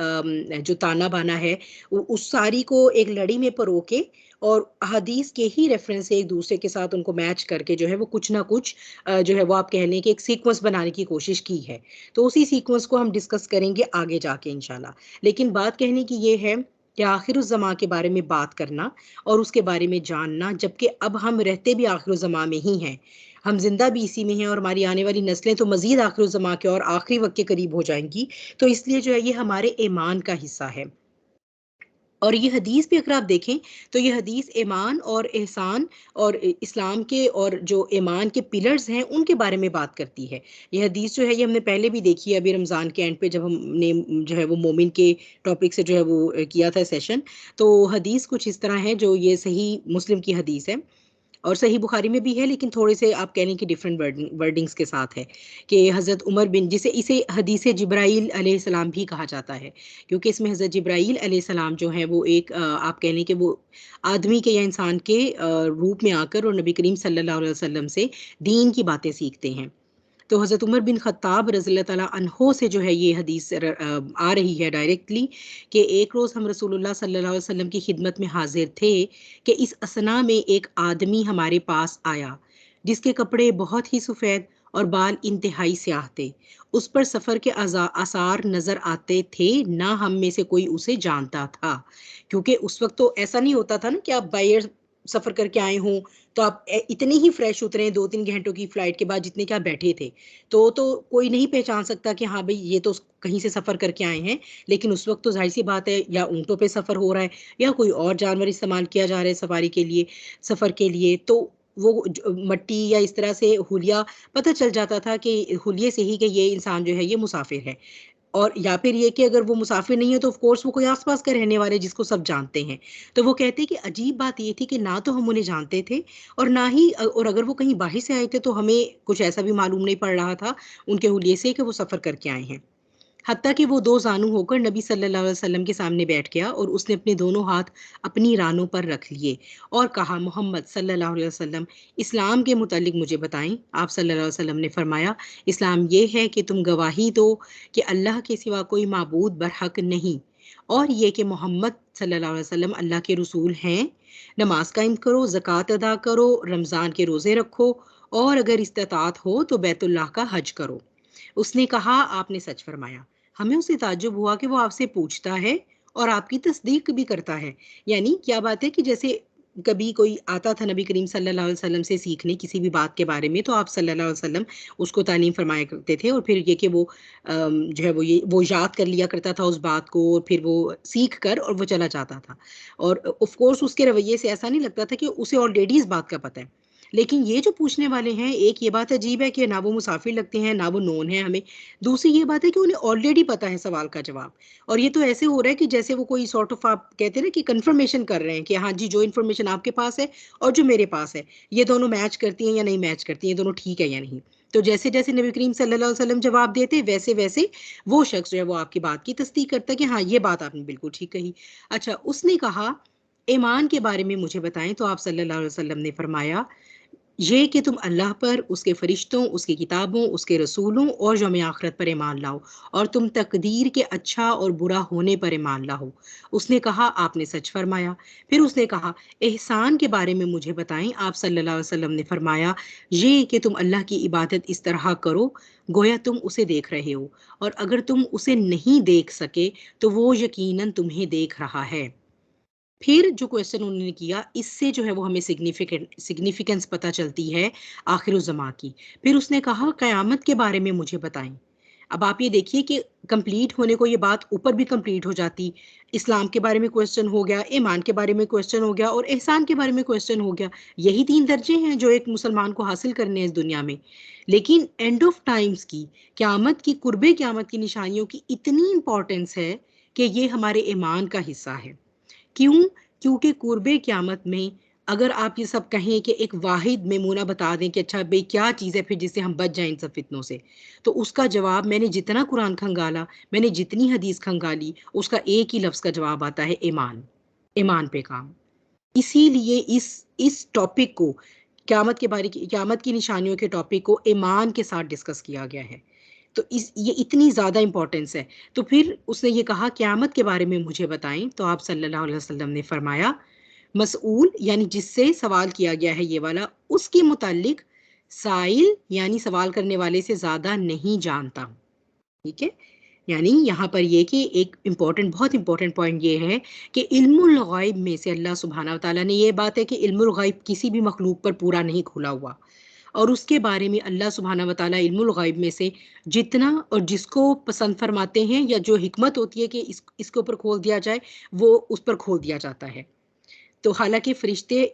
जो ताना-बाना है, उस सारी को एक लड़ी में परो के और अहादीस के ही रेफ़रेंस से एक-दूसरे के साथ उनको मैच करके जो है वो कुछ ना कुछ जो है वो आप कह लें कि एक सीक्वेंस बनाने की कोशिश की है। तो उसी सीक्वेंस को हम डिस्कस करेंगे आगे जाके इंशाल्लाह। लेकिन बात कहने की ये है कि आखिरुज़्ज़मा के बारे में बात करना और उसके बारे में जानना, जबकि अब हम रहते भी आखिरुज़्ज़मा में ही हैं। हम ज़िंदा भी इसी में हैं और हमारी आने वाली नस्लें तो मज़ीद आखिरुज़्ज़मा के और आखिरी वक़्त के करीब हो जाएँगी। तो इसलिए जो है ये हमारे ईमान का हिस्सा है। और ये हदीस भी अगर आप देखें तो ये हदीस ईमान और एहसान और इस्लाम के और जो ईमान के पिलर्स हैं उनके बारे में बात करती है। ये हदीस जो है ये हमने पहले भी देखी है, अभी रमज़ान के एंड पे जब हमने जो है वो मोमिन के टॉपिक से जो है वो किया था सेशन। तो हदीस कुछ इस तरह है, जो ये सही मुस्लिम की हदीस है। और सही बुखारी में भी है, लेकिन थोड़े से आप कहने की डिफरेंट वर्डिंग्स के साथ है कि हज़रत उमर बिन, जिसे इसे हदीस जिब्राईल अलैहिस्सलाम भी कहा जाता है, क्योंकि इसमें हज़रत जिब्राईल अलैहिस्सलाम जो है वो एक आप कह लें कि वो आदमी के या इंसान के रूप में आकर और नबी करीम सल्लल्लाहु अलैहि वसल्लम से दीन की बातें सीखते हैं। तो हज़रत उमर बिन ख़त्ताब रज़ियल्लाहु ताला अन्हो से जो है ये हदीस आ रही है डायरेक्टली कि एक रोज़ हम रसूलुल्लाह सल्लल्लाहु अलैहि वसल्लम की खिदमत में हाजिर थे कि इस असना में एक आदमी हमारे पास आया जिसके कपड़े बहुत ही सफ़ेद और बाल इंतहाई स्याह थे। उस पर सफ़र के आसार नज़र आते थे, ना हम में से कोई उसे जानता था, क्योंकि उस वक्त तो ऐसा नहीं होता था ना कि आप बाहर सफ़र करके आए हों तो आप इतने ही फ्रेश उतरे 2-3 घंटों की फ्लाइट के बाद जितने कि आप बैठे थे। तो कोई नहीं पहचान सकता कि हाँ, भई ये तो कहीं से सफ़र करके आए हैं। लेकिन उस वक़्त तो ज़ाहिर-सी बात है या ऊँटों पे सफ़र हो रहा है या कोई और जानवर इस्तेमाल किया जा रहा है सवारी के लिए, सफ़र के लिए। तो वो मट्टी या इस तरह से हुलिया पता चल जाता था कि हुलिये से ही कि ये इंसान जो है ये मुसाफ़िर है। और या फिर ये कि अगर वो मुसाफ़िर नहीं है तो ऑफ़ कोर्स वो कोई आस-पास का रहने वाला है जिसको सब जानते हैं। तो वो कहते हैं कि अजीब बात ये थी कि ना तो हम उन्हें जानते थे और ना ही और अगर वो कहीं बाहर से आए थे तो हमें कुछ ऐसा भी मालूम नहीं पड़ रहा था उनके हुलिये से कि वो सफ़र करके आए हैं। हत्ता कि वो दो ज़ानू होकर नबी सल्लल्लाहु अलैहि वसल्लम के सामने बैठ गया और उसने अपने दोनों हाथ अपनी रानों पर रख लिए और कहा, मोहम्मद सल्लल्लाहु अलैहि वसल्लम, इस्लाम के मुतालिक मुझे बताएं। आप सल्लल्लाहु अलैहि वसल्लम ने फरमाया, इस्लाम ये है कि तुम गवाही दो कि अल्लाह के सिवा कोई माबूद बरहक नहीं और ये कि मोहम्मद सल्लल्लाहु अलैहि वसल्लम अल्लाह के रसूल हैं। नमाज कायम करो, ज़कात अदा करो, रमज़ान के रोज़े रखो और अगर इस्तिताअत हो तो बैतुल्लाह का हज करो। उसने कहा, आपने सच फरमाया। हमें उससे ताज्जुब हुआ कि वो आपसे पूछता है और आपकी तस्दीक भी करता है। यानी क्या बात है कि जैसे कभी कोई आता था नबी करीम सल्लल्लाहु अलैहि वसल्लम से सीखने किसी भी बात के बारे में, तो आप सल्लल्लाहु अलैहि वसल्लम उसको तालीम फरमाया करते थे और फिर ये कि वो जो है वो याद कर लिया करता था उस बात को और फिर वो सीख कर और वो चला जाता था। और ऑफ कोर्स उसके रवैये से ऐसा नहीं लगता था कि उसे ऑलरेडी इस बात का पता है। लेकिन ये जो पूछने वाले हैं, एक ये बात अजीब है कि ना वो मुसाफिर लगते हैं, ना वो नोन है हमें। दूसरी ये बात है कि उन्हें ऑलरेडी पता है सवाल का जवाब और ये तो ऐसे हो रहा है कि जैसे वो कोई सॉर्ट ऑफ आप कहते हैं ना कि कन्फर्मेशन कर रहे हैं कि हाँ जी, जो इन्फॉर्मेशन आपके पास है और जो मेरे पास है, ये दोनों मैच करती हैं या नहीं मैच करती हैं, ये दोनों ठीक है या नहीं। तो जैसे-जैसे नबी करीम सल्लल्लाहु अलैहि वसल्लम जवाब देते, वैसे-वैसे वो शख्स जो है वो आपकी बात की तस्दीक करता है कि हाँ, ये बात आपने बिल्कुल ठीक कही। अच्छा, उसने कहा, ईमान के बारे में मुझे बताएँ, तो आप सल्लल्लाहु अलैहि वसल्लम ने फरमाया, ये कि तुम अल्लाह पर, उसके फरिश्तों, उसकी किताबों, उसके रसूलों और यौम आखिरत पर ईमान लाओ और तुम तकदीर के अच्छा और बुरा होने पर ईमान लाओ। उसने कहा, आपने सच फरमाया। फिर उसने कहा, एहसान के बारे में मुझे बताएं। आप सल्लल्लाहु अलैहि वसल्लम ने फरमाया, ये कि तुम अल्लाह की इबादत इस तरह करो गोया तुम उसे देख रहे हो और अगर तुम उसे नहीं देख सके तो वो यकीनन तुम्हें देख रहा है। फिर जो क्वेश्चन उन्होंने किया, इससे जो है वो हमें सिग्निफिकेंस पता चलती है आखिरुज़्ज़मा की। फिर उसने कहा, क़यामत के बारे में मुझे बताएँ। अब आप ये देखिए कि कंप्लीट होने को ये बात ऊपर भी कंप्लीट हो जाती। इस्लाम के बारे में क्वेश्चन हो गया, ईमान के बारे में क्वेश्चन हो गया और एहसान के बारे में क्वेश्चन हो गया। यही 3 दर्जे हैं जो एक मुसलमान को हासिल करने हैं इस दुनिया में। लेकिन एंड ऑफ टाइम्स की, क़यामत की, कुर्बे क़यामत की निशानियों की इतनी इम्पोर्टेंस है कि ये हमारे ईमान का हिस्सा है। क्यों? क्योंकि कुर्बे क़यामत में अगर आप ये सब कहें कि एक वाहिद नमूना बता दें कि अच्छा भई क्या चीज़ है फिर जिससे हम बच जाएँ इन सब फ़ितनों से, तो उसका जवाब मैंने जितना कुरान खंगाला, मैंने जितनी हदीस खंगाली, उसका एक ही लफ़्ज़ का जवाब आता है, ईमान। ईमान पे काम। इसीलिए इस टॉपिक को क़यामत की निशानियों के टॉपिक को ईमान के साथ डिस्कस किया गया है। तो इस ये इतनी ज़्यादा इम्पोर्टेंस है। तो फिर उसने ये कहा, क़यामत के बारे में मुझे बताएँ, तो आप सल्लल्लाहु अलैहि वसल्लम ने फरमाया, मसऊल यानी जिससे सवाल किया गया है ये वाला, उसके मुताल्लिक साइल यानी सवाल करने वाले से ज़्यादा नहीं जानता। ठीक है? यानी यहाँ पर ये कि एक इम्पोर्टेंट बहुत इम्पोर्टेंट पॉइंट ये है कि इल्मुल गायब में से अल्लाह सुब्हानहू व तआला ने, ये बात है कि इल्मुल गायब किसी भी मखलूक पर पूरा नहीं खोला हुआ और उसके बारे में अल्लाह सुब्हानहू व तआला इल्मुल गायब में से जितना और जिसको पसंद फरमाते हैं या जो हिकमत होती है कि इसके ऊपर खोल दिया जाए, वो उस पर खोल दिया जाता है। तो हालाँकि फ़रिश्ते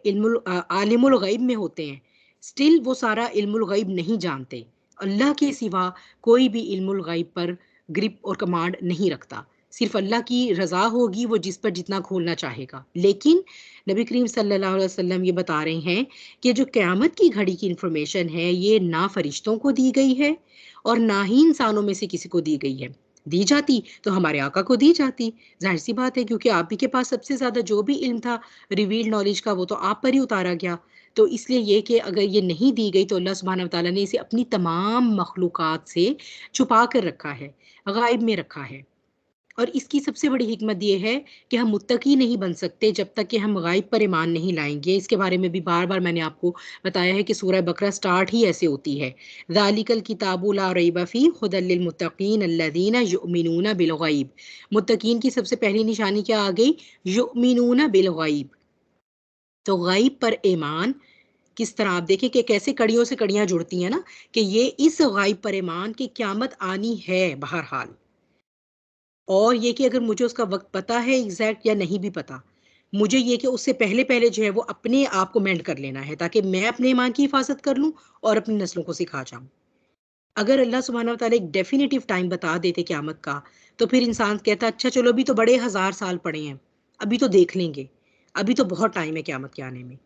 आलिमुल गैब में होते हैं, स्टिल वो सारा इल्मुल गैब नहीं जानते। अल्लाह के सिवा कोई भी इल्मुल गैब पर ग्रिप और कमांड नहीं रखता। सिर्फ अल्लाह की रज़ा होगी, वो जिस पर जितना खोलना चाहेगा। लेकिन नबी करीम सल्लल्लाहु अलैहि वसल्लम ये बता रहे हैं कि जो क़यामत की घड़ी की इन्फॉर्मेशन है, ये ना फ़रिश्तों को दी गई है और ना ही इंसानों में से किसी को दी गई है। दी जाती तो हमारे आका को दी जाती। ज़ाहिर-सी बात है, क्योंकि आप ही के पास सबसे ज़्यादा जो भी इल्म था रिवील्ड नॉलेज का, वो तो आप पर ही उतारा गया। तो इसलिए ये कि अगर ये नहीं दी गई तो अल्लाह सुब्हानहू व तआला ने इसे अपनी तमाम मखलूक़ात से छुपा कर रखा है, गायब में रखा है। और इसकी सबसे बड़ी हिकमत ये है कि हम मुत्तकी नहीं बन सकते जब तक कि हम गायब पर ईमान नहीं लाएँगे। इसके बारे में भी बार-बार मैंने आपको बताया है कि सूरह बकरा स्टार्ट ही ऐसे होती है। ज़ालिकल किताबु ला रैब फ़ीह हुदल लिल मुत्तकीन अल्लज़ीना युमिनूना बिल गैब। मुत्तकीन की सबसे पहली निशानी क्या आ गई? युमिनूना बिल गैब। तो गैब पर ईमान किस तरह, आप देखें कि कैसे कड़ियों से कड़ियाँ जुड़ती हैं ना, कि ये इस गायब पर ईमान कि क़यामत आनी है बहरहाल। और ये कि अगर मुझे उसका वक़्त पता है एग्ज़ैक्ट या नहीं भी पता, मुझे ये कि उससे पहले-पहले जो है वो अपने आप को मेंड कर लेना है, ताकि मैं अपने ईमान की हिफ़ाज़त कर लूँ और अपनी नस्लों को सिखा जाऊँ। अगर अल्लाह सुब्हानहू व तआला एक डेफ़िनिटिव टाइम बता देते क़यामत का, तो फिर इंसान कहता अच्छा चलो अभी तो बड़े हज़ार साल पड़े हैं, अभी तो देख लेंगे, अभी तो बहुत टाइम है क़यामत के आने में।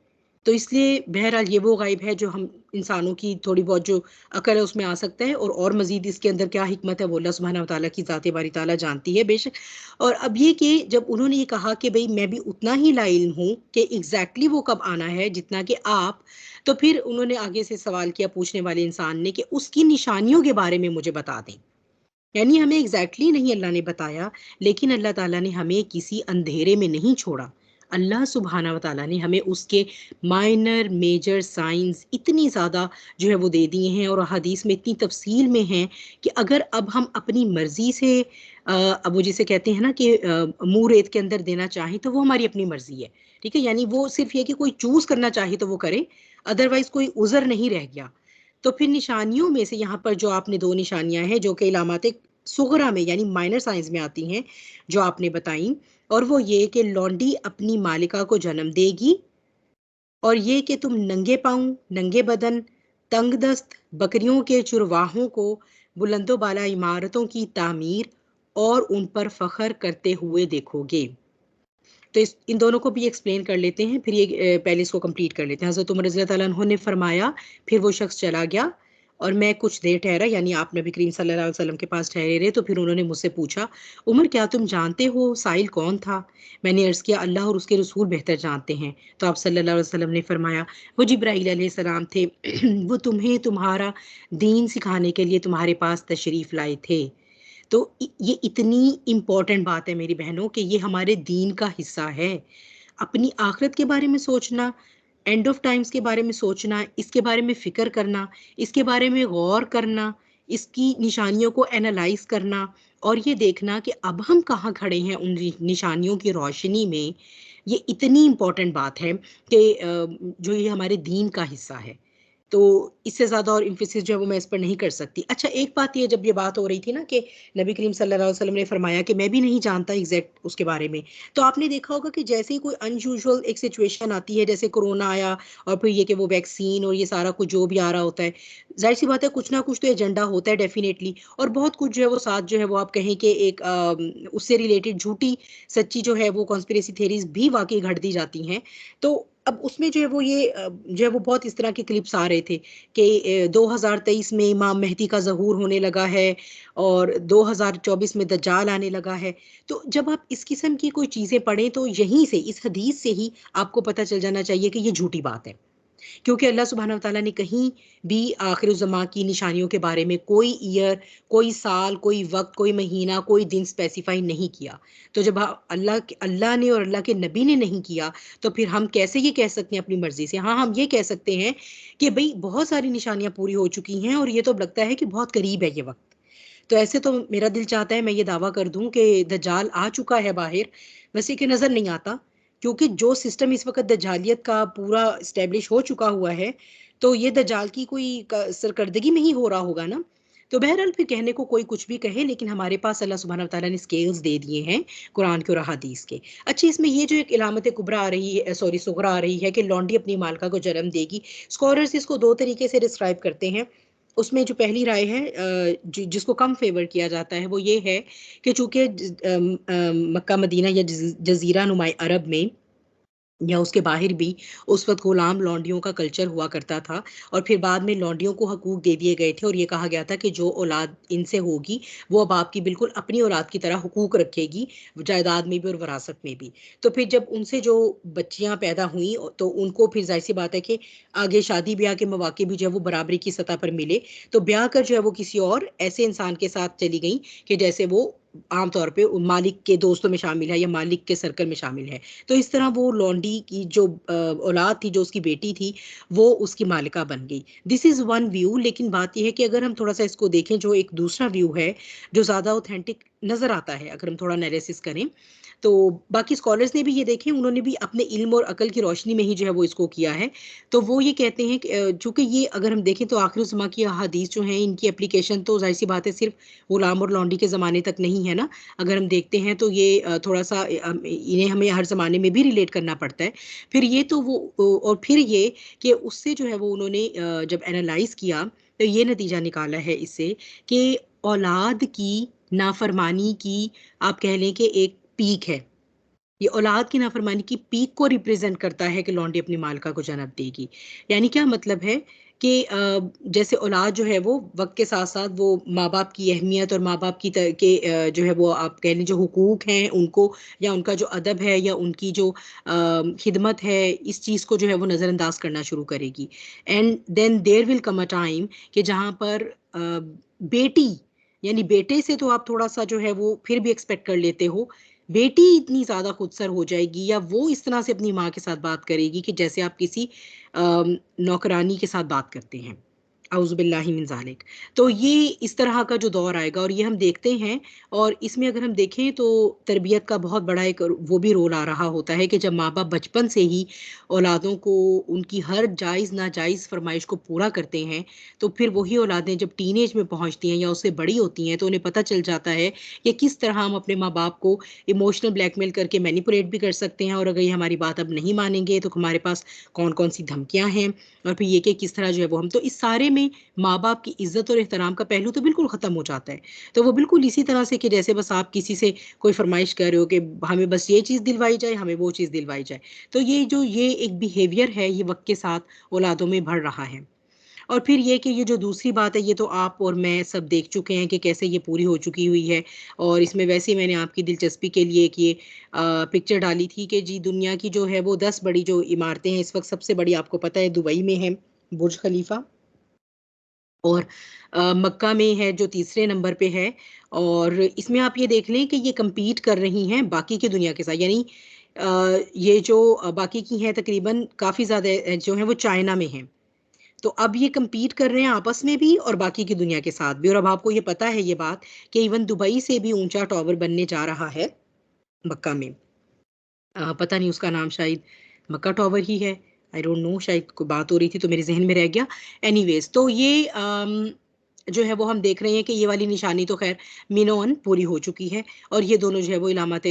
तो इसलिए बहरहाल ये वो गायब है जो हम इंसानों की थोड़ी बहुत जो अकल है उसमें आ सकता है, और मज़ीद इसके अंदर क्या हिकमत है वो अल्लाह सुब्हानहू व तआला की ज़ात बारी तआला जानती है बेशक। और अब ये कि जब उन्होंने ये कहा कि भई मैं भी उतना ही लाइल्म हूँ कि एग्ज़ैक्टली वो कब आना है जितना कि आप, तो फिर उन्होंने आगे से सवाल किया पूछने वाले इंसान ने कि उसकी निशानियों के बारे में मुझे बता दें। यानी हमें एग्ज़ैक्टली नहीं अल्लाह ने बताया, लेकिन अल्लाह ताला ने हमें किसी अंधेरे में नहीं छोड़ा। अल्लाह सुब्हाना व तआला ने हमें उसके माइनर, मेजर साइंस इतनी ज़्यादा जो है वो दे दिए हैं, और हदीस में इतनी तफ़सील में हैं कि अगर अब हम अपनी मर्ज़ी से अब वो जिसे कहते हैं ना कि मुँह रेत के अंदर देना चाहें, तो वो हमारी अपनी मर्ज़ी है। ठीक है? यानी वो सिर्फ़ ये कि कोई चूज़ करना चाहे तो वो करे, अदरवाइज़ कोई उज़र नहीं रह गया। तो फिर निशानियों में से यहाँ पर जो आपने 2 निशानियाँ हैं जो कि इलामात सुगरा में यानी माइनर साइंस में आती हैं, जो आपने बताई, और वो ये कि लौंडी अपनी मालिका को जन्म देगी, और ये कि तुम नंगे पाँव, नंगे बदन, तंग-दस्त बकरियों के चरवाहों को बुलंदो-बाला इमारतों की तामीर और उन पर फ़ख्र करते हुए देखोगे। तो इन दोनों को भी एक्सप्लेन कर लेते हैं, फिर ये पहले इसको कंप्लीट कर लेते हैं। हज़रत उमर रज़ी अल्लाह तआला अन्हु ने फरमाया, फिर वो शख्स चला गया और मैं कुछ देर ठहरा, यानी आप नबी करीम सल्लल्लाहु अलैहि वसल्लम के पास ठहरे रहे, तो फिर उन्होंने मुझसे पूछा, उमर क्या तुम जानते हो साइल कौन था? मैंने अर्ज़ किया अल्लाह और उसके रसूल बेहतर जानते हैं। तो आप सल्लल्लाहु अलैहि वसल्लम ने फरमाया, वो जिब्राईल अलैहिस्सलाम थे वो तुम्हें तुम्हारा दीन सिखाने के लिए तुम्हारे पास तशरीफ़ लाए थे। तो ये इतनी इम्पोर्टेंट बात है मेरी बहनों कि ये हमारे दीन का हिस्सा है। अपनी आखिरत के बारे में सोचना, एंड ऑफ टाइम्स के बारे में सोचना, इसके बारे में फ़िक्र करना, इसके बारे में गौर करना, इसकी निशानियों को एनालाइज़ करना, और ये देखना कि अब हम कहाँ खड़े हैं उन निशानियों की रोशनी में, ये इतनी इम्पोर्टेंट बात है कि जो ये हमारे दीन का हिस्सा है। तो इससे ज़्यादा और एम्फेसिस जो है वो मैं इस पर नहीं कर सकती। अच्छा, एक बात ये, जब ये बात हो रही थी ना कि नबी करीम सल्लल्लाहु अलैहि वसल्लम ने फरमाया कि मैं भी नहीं जानता एग्ज़ैक्ट उसके बारे में। तो आपने देखा होगा कि जैसे ही कोई अनयूजुअल एक सिचुएशन आती है, जैसे कोरोना आया और फिर ये कि वो वैक्सीन और ये सारा कुछ जो भी आ रहा होता है, ज़ाहिर-सी बात है कुछ ना कुछ तो एजेंडा होता है डेफ़िनेटली, और बहुत कुछ जो है वो साथ जो है वो आप कहें कि एक उससे रिलेटेड झूठी सच्ची जो है वो कॉन्स्पिरेसी थ्योरीज़ भी वाक़ई घड़ दी जाती हैं। तो अब उसमें जो है वो ये जो है वो बहुत इस तरह के क्लिप्स आ रहे थे कि 2023 में इमाम मेहदी का ज़हूर होने लगा है और 2024 में दज्जाल आने लगा है। तो जब आप इस किस्म की कोई चीज़ें पढ़ें तो यहीं से, इस हदीस से ही आपको पता चल जाना चाहिए कि ये झूठी बात है। क्योंकि अल्लाह सुब्हानहू व तआला ने कहीं भी आखिर-उज़्ज़मा की निशानियों के बारे में कोई ईयर, कोई साल, कोई वक़्त, कोई महीना, कोई दिन स्पेसिफ़ाई नहीं किया। तो जब अल्लाह ने और अल्लाह के नबी ने नहीं किया, तो फिर हम कैसे ये कह सकते हैं अपनी मर्ज़ी से? हाँ, हम ये कह सकते हैं कि भई बहुत सारी निशानियाँ पूरी हो चुकी हैं और ये तो अब लगता है कि बहुत करीब है ये वक़्त। तो ऐसे तो मेरा दिल चाहता है मैं ये दावा कर दूँ कि दज्जाल आ चुका है बाहिर, वैसे कि नज़र नहीं आता, क्योंकि जो सिस्टम इस वक़्त दज्जालियत का पूरा एस्टेब्लिश हो चुका हुआ है, तो ये दज्जाल की कोई सरकर्दगी में ही हो रहा होगा ना। तो बहरहाल फिर कहने को कोई कुछ भी कहे, लेकिन हमारे पास अल्लाह सुब्हानहू व तआला ने स्केल्स दे दिए हैं कुरान के और अहादीस के। अच्छा, इसमें ये जो एक इलामत कुबरा आ रही है, सॉरी सुगरा आ रही है कि लौंडी अपनी मालका को जन्म देगी। स्कॉलर्स इसको 2 तरीके से डिस्क्राइब करते हैं। उसमें जो पहली राय है जिसको कम फेवर किया जाता है वो ये है कि चूंकि मक्का मदीना या जजीरा नुमा अरब में या उसके बाहर भी उस वक्त गुलाम लौंडियों का कल्चर हुआ करता था, और फिर बाद में लौंडियों को हकूक दे दिए गए थे और ये कहा गया था कि जो औलाद इनसे होगी वो अब आपकी बिल्कुल अपनी औलाद की तरह हुकूक रखेगी, जायदाद में भी और विरासत में भी। तो फिर जब उनसे जो बच्चियां पैदा हुई तो उनको फिर जाहिर सी बात है कि आगे शादी ब्याह के मौके भी जो है वो बराबरी की सतह पर मिले, तो ब्याह कर जो है वो किसी और ऐसे इंसान के साथ चली गई कि जैसे वो आमतौर पे मालिक के दोस्तों में शामिल है या मालिक के सर्कल में शामिल है। तो इस तरह वो लौंडी की जो औलाद थी, जो उसकी बेटी थी, वो उसकी मालिका बन गई। This is one view. लेकिन बात यह है कि अगर हम थोड़ा सा इसको देखें, जो एक दूसरा व्यू है जो ज़्यादा ऑथेंटिक नज़र आता है अगर हम थोड़ा एनालिसिस करें, तो बाकी स्कॉलर्स ने भी ये देखे, उन्होंने भी अपने इल्म और अकल की रोशनी में ही जो है वो इसको किया है। तो वो ये कहते हैं कि चूंकि ये अगर हम देखें तो आखिर ज़मा की अहादीस जो हैं इनकी एप्लीकेशन तो जाहिर सी बात है सिर्फ गुलाम और लौंडी के ज़माने तक नहीं है ना। अगर हम देखते हैं तो ये थोड़ा सा इन्हें हमें हर ज़माने में भी रिलेट करना पड़ता है। फिर ये तो वो और फिर ये कि उससे जो है वो उन्होंने जब एनालाइज किया तो ये नतीजा निकाला है इससे कि औलाद की नाफरमानी की आप कह लें कि एक पीक है। ये औलाद की नाफरमानी की पीक को रिप्रेजेंट करता है कि लौंडी अपनी मालका को जन्म देगी। यानी क्या मतलब है कि जैसे औलाद जो है वो वक्त के साथ साथ वो माँ बाप की अहमियत और माँ बाप की जो है वो आप कह लीजिए जो हुकूक हैं उनको, या उनका जो अदब है या उनकी जो खिदमत है, इस चीज़ को जो है वो नज़रअंदाज करना शुरू करेगी। And then there will come a time कि जहाँ पर बेटी, यानी बेटे से तो आप थोड़ा सा जो है वो फिर भी एक्सपेक्ट कर लेते हो, बेटी इतनी ज़्यादा खुदसर हो जाएगी या वो इस तरह से अपनी माँ के साथ बात करेगी कि जैसे आप किसी नौकरानी के साथ बात करते हैं। औज़ुबिल्लाहि मिन ज़ालिक। तो ये इस तरह का जो दौर आएगा और ये हम देखते हैं, और इसमें अगर हम देखें तो तरबियत का बहुत बड़ा एक वो भी रोल आ रहा होता है कि जब माँ बाप बचपन से ही औलादों को उनकी हर जायज़ नाजायज़ फरमाइश को पूरा करते हैं, तो फिर वही औलादें जब टीनेज में पहुँचती हैं या उससे बड़ी होती हैं तो उन्हें पता चल जाता है कि किस तरह हम अपने माँ बाप को इमोशनल ब्लैकमेल करके मैनिपुलेट भी कर सकते हैं, और अगर ये हमारी बात अब नहीं मानेंगे तो हमारे पास कौन कौन सी धमकियां हैं, और फिर ये कि किस तरह जो है वो हम, तो इस सारे में माँ बाप की इज्जत और एहतराम का पहलू तो बिल्कुल ख़त्म हो जाता है। तो वो बिल्कुल इसी तरह से कि जैसे बस आप किसी से कोई फरमाइश कर रहे हो कि हमें बस ये चीज़ दिलवाई जाए, हमें वो चीज़ दिलवाई जाए। तो ये एक बिहेवियर है, ये वक्त के साथ औलादों में बढ़ रहा है। और फिर ये कि ये जो दूसरी बात है ये तो आप और मैं सब देख चुके हैं कि कैसे ये पूरी हो चुकी हुई है। और इसमें वैसे ही मैंने आपकी दिलचस्पी के लिए एक ये पिक्चर डाली थी कि जी दुनिया की जो है वो 10 बड़ी जो इमारतें हैं इस वक्त, सबसे बड़ी आपको पता है दुबई में है बुर्ज खलीफा, और मक्का में है जो तीसरे नंबर पे है। और इसमें आप ये देख लें कि ये compete कर रही हैं बाकी की दुनिया के साथ, यानी ये जो बाकी की हैं तकरीबन काफ़ी ज़्यादा जो हैं वो चाइना में हैं। तो अब ये compete कर रहे हैं आपस में भी और बाकी की दुनिया के साथ भी, और अब आपको ये पता है ये बात कि इवन दुबई से भी ऊंचा टावर बनने जा रहा है मक्का में। पता नहीं उसका नाम शायद मक्का टॉवर ही है। आई डोंट नो, शायद कोई बात हो रही थी तो मेरे ज़हन में रह गया। एनीवेज़ तो ये जो है वो हम देख रहे हैं कि ये वाली निशानी तो ख़ैर मिनोअन पूरी हो चुकी है, और ये दोनों जो है वो इलामत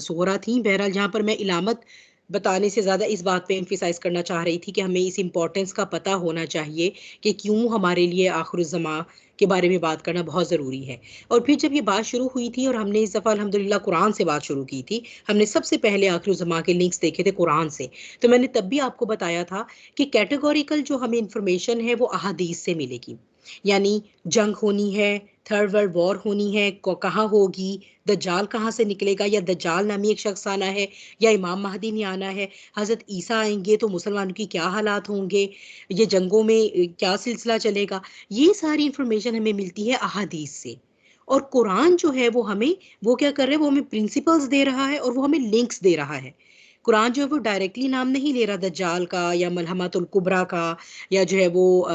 सुगरा थी। बहरहाल जहाँ पर मैं इलामत बताने से ज़्यादा इस बात पे एम्फसाइज़ करना चाह रही थी कि हमें इस इम्पोर्टेंस का पता होना चाहिए कि क्यों हमारे लिए आखिरुज़्ज़मा के बारे में बात करना बहुत ज़रूरी है। और फिर जब ये बात शुरू हुई थी और हमने इस दफ़ा अल्हम्दुलिल्लाह कुरान से बात शुरू की थी, हमने सबसे पहले आखिरुज़्ज़मा के लिंक्स देखे थे कुरान से। तो मैंने तब भी आपको बताया था कि कैटेगोरिकल जो हमें इन्फॉर्मेशन है वो अहादीस से मिलेगी। यानी जंग होनी है, थर्ड वर्ल्ड वॉर होनी है, कहाँ होगी, दज्जाल कहाँ से निकलेगा, या दज्जाल नामी एक शख्स आना है, या इमाम महदी ने आना है, हज़रत ईसा आएंगे तो मुसलमानों की क्या हालात होंगे, ये जंगों में क्या सिलसिला चलेगा, ये सारी इन्फॉर्मेशन हमें मिलती है अहादीस से। और कुरान जो है वो क्या कर रहे हैं, वो हमें प्रिंसिपल्स दे रहा है और वो हमें लिंक्स दे रहा है। कुरान जो है वो डायरेक्टली नाम नहीं ले रहा दज्जाल का या मलहमतुल कुबरा का, या जो है वो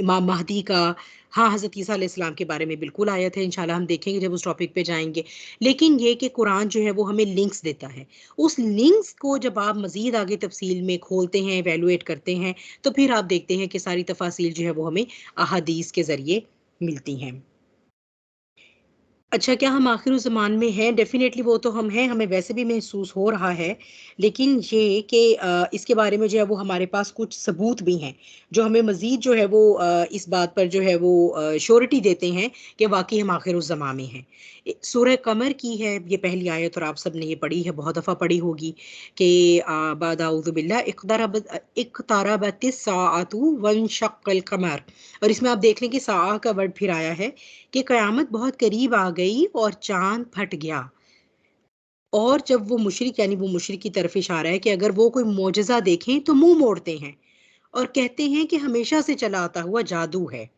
इमाम महदी का। हाँ, हज़रत ईसा अलैहिस्सलाम के बारे में बिल्कुल आयत है, इंशाल्लाह हम देखेंगे जब उस टॉपिक पे जाएँगे। लेकिन ये कि कुरान जो है वो हमें लिंक्स देता है। उस लिंक्स को जब आप मज़ीद आगे तफ़सील में खोलते हैं, इवैल्यूएट करते हैं, तो फिर आप देखते हैं कि सारी तफ़ासील जो है वो हमें अहादीस के ज़रिए मिलती हैं। अच्छा, क्या हम आखिर-उज़-ज़मान में हैं? डेफ़िनेटली वो तो हम हैं, हमें वैसे भी महसूस हो रहा है। लेकिन ये कि इसके बारे में जो है वो हमारे पास कुछ सबूत भी हैं, जो हमें मज़ीद जो है वो इस बात पर जो है वो श्योरिटी देते हैं कि वाक़ई हम आखिर-उज़-ज़मान में हैं। सूरह कमर की है ये पहली आयत और आप सबने ये पढ़ी है, बहुत दफ़ा पढ़ी होगी कि बाद अऊज़ु बिल्लाह इक़्तरबतिस साअतु वंशक़्क़ल क़मर। और इसमें आप देख लें कि साआ का वर्ड फिर आया है कि क़यामत बहुत करीब आ गई और चाँद फट गया। और जब वो मुशरिक यानी वो मुशरिक की तरफ इशारा है कि अगर वो कोई मोजज़ा देखें तो मुँह मोड़ते हैं और कहते हैं कि हमेशा से चला आता हुआ जादू है।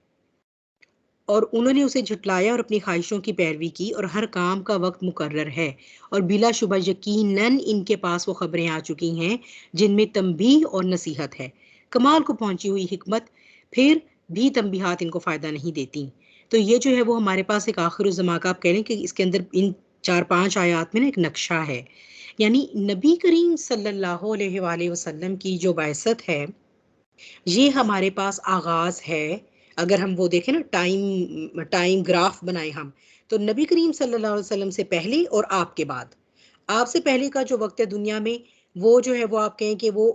और उन्होंने उसे झुठलाया और अपनी ख़्वाहिशों की पैरवी की और हर काम का वक़्त मुकर्रर है और बिलाशुबा यकीनन इनके पास वो ख़बरें आ चुकी हैं जिनमें तंबीह और नसीहत है। कमाल को पहुँची हुई हिकमत फिर भी तंबीहात इनको फ़ायदा नहीं देती। तो ये जो है वो हमारे पास एक आखिर-उज़्ज़मा का आप कह लें कि इसके अंदर इन 4-5 आयात में ना एक नक्शा है। यानी नबी करीम सल्लल्लाहु अलैहि वसल्लम की जो बाइसत है ये हमारे पास आगाज़ है। अगर हम वो देखें ना टाइम टाइम ग्राफ बनाएँ हम, तो नबी करीम सल्लल्लाहु अलैहि वसल्लम से पहले और आपके बाद। आपसे पहले का जो वक़्त है दुनिया में, वो जो है वो आप कहें कि वो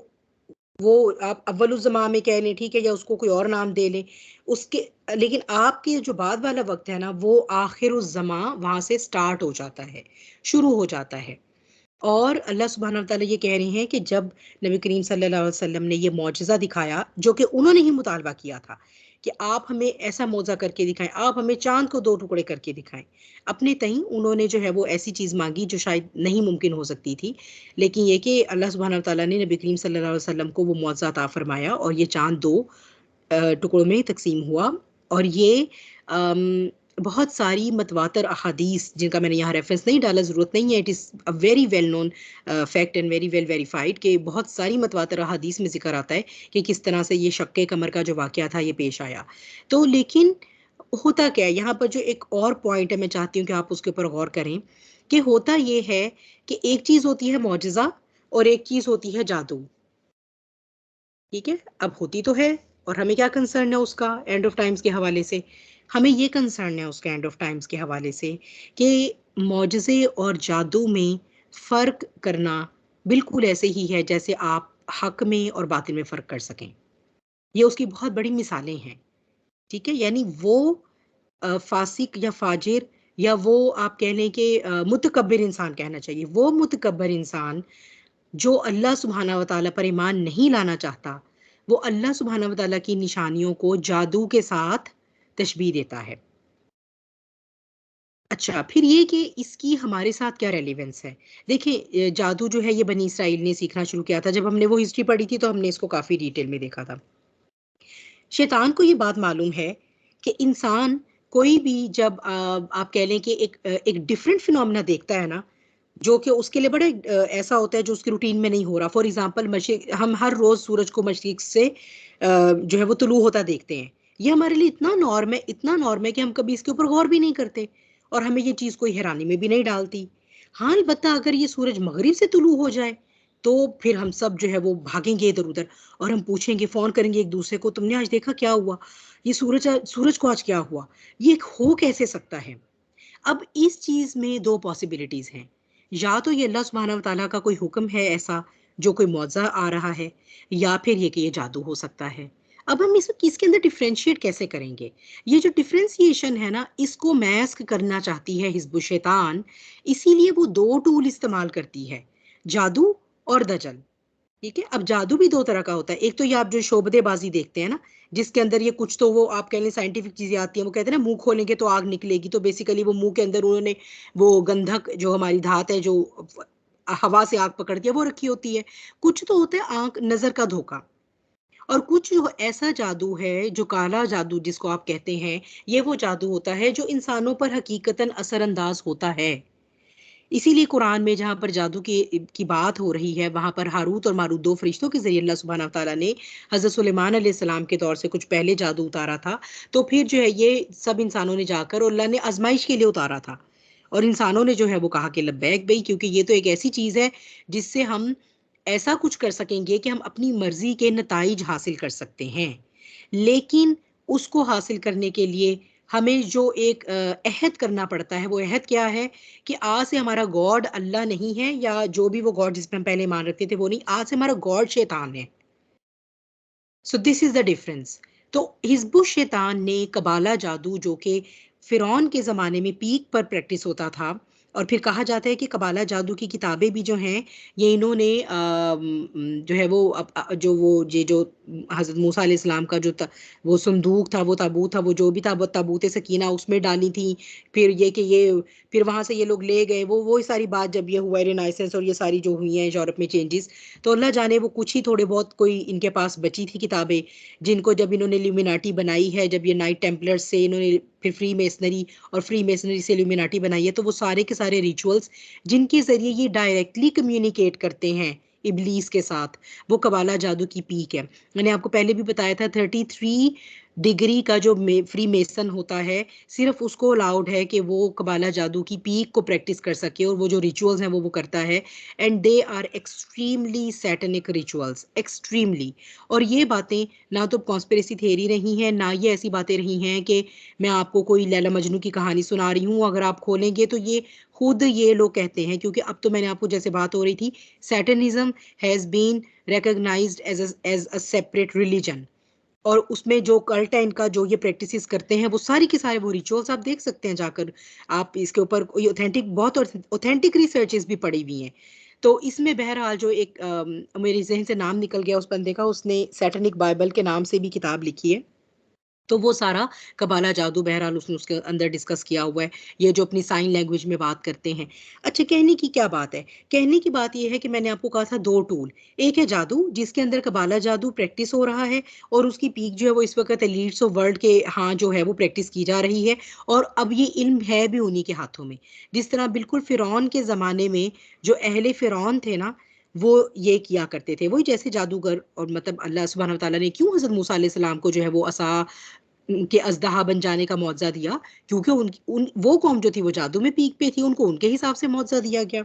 आप अव्वलुज़्ज़मा में कह लें, ठीक है? या उसको कोई और नाम दे लें। उसके लेकिन आपके जो बाद वाला वक़्त है ना, वो आखिरुज़्ज़मा वहाँ से स्टार्ट हो जाता है, शुरू हो जाता है। और अल्लाह सुब्हानहू व तआला ये कह रहे हैं कि जब नबी करीम सल्लल्लाहु अलैहि वसल्लम ने ये मौजज़ा दिखाया, जो कि उन्होंने ही मुतालबा किया था कि आप हमें ऐसा मौज़ा करके दिखाएँ, आप हमें चाँद को 2 टुकड़े करके दिखाएँ। अपने तईं उन्होंने जो है वो ऐसी चीज़ माँगी जो शायद नहीं मुमकिन हो सकती थी। लेकिन ये कि अल्लाह सुब्हानहू व तआला ने नबी करीम सल्लल्लाहु अलैहि वसल्लम को वो मौज़ा अता फ़रमाया और ये चाँद 2 टुकड़ों में तक़सीम हुआ और ये अम, बहुत सारी मतवातर अहादीस जिनका मैंने यहाँ रेफ़रेंस नहीं डाला, ज़रूरत नहीं है, it is a very well known fact and very well verified कि बहुत सारी मतवातर अहादीस में ज़िक्र आता है कि किस तरह से ये शक्के कमर का जो वाक़या था ये पेश आया। तो लेकिन होता क्या है, यहाँ पर जो एक और पॉइंट है मैं चाहती हूँ कि आप उसके ऊपर गौर करें कि होता ये है कि एक चीज़ होती है मौजज़ा और एक चीज़ होती है जादू। ठीक है? अब होती तो है और हमें क्या कंसर्न है उसका एंड ऑफ टाइम्स के हवाले से? हमें ये कंसर्न है उसके एंड ऑफ टाइम्स के हवाले से कि मौजज़े और जादू में फ़र्क करना बिल्कुल ऐसे ही है जैसे आप हक़ में और बातिल में फ़र्क कर सकें। ये उसकी बहुत बड़ी मिसालें हैं, ठीक है? यानी वो फ़ासिक या फ़ाजिर या वो आप कह लें कि मुतकब्बिर इंसान कहना चाहिए। वो मुतकब्बिर इंसान जो अल्लाह सुब्हाना व तआला पर ईमान नहीं लाना चाहता, वो अल्लाह सुब्हाना व तआला की निशानियों को जादू के साथ तशबीह देता है। अच्छा, फिर ये कि इसकी हमारे साथ क्या रेलेवेंस है? देखिए जादू जो है ये बनी इसराइल ने सीखना शुरू किया था। जब हमने वो हिस्ट्री पढ़ी थी तो हमने इसको काफ़ी डिटेल में देखा था। शैतान को ये बात मालूम है कि इंसान कोई भी जब आप कह लें कि एक डिफरेंट फिनोमेना देखता है ना, जो कि उसके लिए बड़े ऐसा होता है जो उसकी रूटीन में नहीं हो रहा। फॉर एग्ज़ाम्पल मशरिक हम हर रोज़ सूरज को मशरिक से जो है वो तुलू होता देखते हैं। ये हमारे लिए इतना नॉर्म है कि हम कभी इसके ऊपर गौर भी नहीं करते और हमें ये चीज़ कोई हैरानी में भी नहीं डालती। हाँ, अलबत्ता अगर ये सूरज मग़रिब से तुलू हो जाए, तो फिर हम सब जो है वो भागेंगे इधर-उधर और हम पूछेंगे, फ़ोन करेंगे एक-दूसरे को, "तुमने आज देखा क्या हुआ? ये सूरज को आज क्या हुआ? ये हो कैसे सकता है?" अब इस चीज़ में 2 पॉसिबिलिटीज़ हैं। या तो ये अल्लाह सुब्हानहू व तआला का कोई हुक्म है ऐसा, जो कोई मौज़ा आ रहा है या फिर ये कि ये जादू हो सकता है। अब हम इसके अंदर डिफरेंशिएट कैसे करेंगे? ये जो डिफरेंशिएशन है ना, इसको मैस्क करना चाहती है हिज़्ब शैतान, इसीलिए वो 2 टूल इस्तेमाल करती है, जादू और दजल। ठीक है? अब जादू भी 2 तरह का होता है। एक तो ये आप जो शोबदेबाज़ी देखते हैं ना, जिसके अंदर ये कुछ तो वो आप कह लें साइंटिफिक चीज़ें आती हैं, वो कहते हैं ना मुँह खोलेंगे तो आग निकलेगी, तो बेसिकली वो मुँह के अंदर उन्होंने वो गंधक जो हमारी धात है जो हवा से आग पकड़ती है वो रखी होती है। कुछ तो होता है आँख नज़र का धोखा और कुछ जो ऐसा जादू है, जो काला जादू जिसको आप कहते हैं, ये वो जादू होता है जो इंसानों पर हकीकतन असर-अंदाज़ होता है। इसीलिए कुरान में जहाँ पर जादू की बात हो रही है, वहाँ पर हारूत और मारूत 2 फरिश्तों के ज़रिए अल्लाह सुब्हानहू व तआला ने हज़रत सुलेमान अलैहिस्सलाम के दौर से कुछ पहले जादू उतारा था। तो फिर जो है ये सब इंसानों ने जाकर और अल्लाह ने आज़माइश के लिए उतारा था। और इंसानों ने जो है वो कहा कि लब्बैक भई क्योंकि ये तो एक ऐसी चीज़ है जिससे हम ऐसा कुछ कर सकेंगे कि हम अपनी मर्ज़ी के नताइज हासिल कर सकते हैं। लेकिन उसको हासिल करने के लिए हमें जो एक अहद करना पड़ता है, वो अहद क्या है कि आज से हमारा गॉड अल्लाह नहीं है, या जो भी वो गॉड जिस पे हम पहले मान रखते थे वो नहीं, आज से हमारा गॉड शैतान है। So this is the difference. तो हिजबुल शैतान ने कबाला जादू, जो कि फिरौन के ज़माने में पीक पर प्रैक्टिस होता था, और फिर कहा जाता है कि कबाला जादू की किताबें भी जो हैं ये इन्होंने जो है वो जो वो ये जो हज़रत मूसा अलैहिस्सलाम का जो वो संदूक था, वो ताबूत था, वो जो भी था, वो ताबूत सकीना उसमें डाली थी। फिर ये कि ये फिर वहाँ से ये लोग ले गए, वो सारी बात जब ये हुआ रेनाइसेंस और ये सारी जो हुई हैं यूरोप में चेंजेस, तो अल्लाह जाने वो कुछ ही थोड़े बहुत कोई इनके पास बची थी किताबें, जिनको जब इन्होंने ल्यूमिनाटी बनाई है, जब ये नाइट टेम्पलर्स से इन्होंने फिर फ्री मेसनरी और फ्री मेसनरी से ल्यूमिनाटी बनाई है, तो वो सारे के सारे रिचुअल्स जिनके ज़रिए ये डायरेक्टली कम्युनिकेट करते हैं इबलीस के साथ, वो कबाला जादू की पीक है। मैंने आपको पहले भी बताया था 33 डिग्री का जो फ्री मेसन होता है, सिर्फ उसको अलाउड है कि वो कबाला जादू की पीक को प्रैक्टिस कर सके, और वो जो रिचुअल्स हैं वो करता है। And they are extremely satanic rituals, extremely. और ये बातें ना तो कॉन्स्पिरेसी थ्योरी रही हैं, ना ये ऐसी बातें रही हैं कि मैं आपको कोई लैला मजनू की कहानी सुना रही हूँ। अगर आप खोलेंगे तो ये खुद ये लोग कहते हैं, क्योंकि अब तो मैंने आपको जैसे बात हो रही थी, satanism has been recognised as a separate religion, और उसमें जो कल्ट है इनका, जो ये प्रैक्टिसेस करते हैं, वो सारी के सारे वो रिचुअल्स आप देख सकते हैं जाकर। आप इसके ऊपर कोई ऑथेंटिक, बहुत ऑथेंटिक रिसर्चेस भी पड़ी हुई हैं। तो इसमें बहरहाल जो एक मेरे जहन से नाम निकल गया उस बंदे का, उसने सैटनिक बाइबल के नाम से भी किताब लिखी है। तो वो सारा कबाला जादू बहरहाल उसने उसके अंदर डिस्कस किया हुआ है, ये जो अपनी साइन लैंग्वेज में बात करते हैं। अच्छा, कहने की क्या बात है? कहने की बात ये है कि मैंने आपको कहा था 2 टूल। एक है जादू, जिसके अंदर कबाला जादू प्रैक्टिस हो रहा है, और उसकी पीक जो है वो इस वक़्त एलीट्स ऑफ वर्ल्ड के यहाँ जो है वो प्रैक्टिस की जा रही है, और अब ये इल्म है भी उन्हीं के हाथों में। जिस तरह बिल्कुल फ़िरौन के ज़माने में जो अहले फ़िरौन थे ना, वो ये किया करते थे। वही जैसे जादूगर, और मतलब अल्लाह सुब्हानहू व तआला ने क्यों हज़रत मूसा अलैहि सलाम को जो है वो असा के अज़दहा बन जाने का मुआवज़ा दिया, क्योंकि वो कौम जो थी वो जादू में पीक पे थी, उनको उनके हिसाब से मुआवज़ा दिया गया।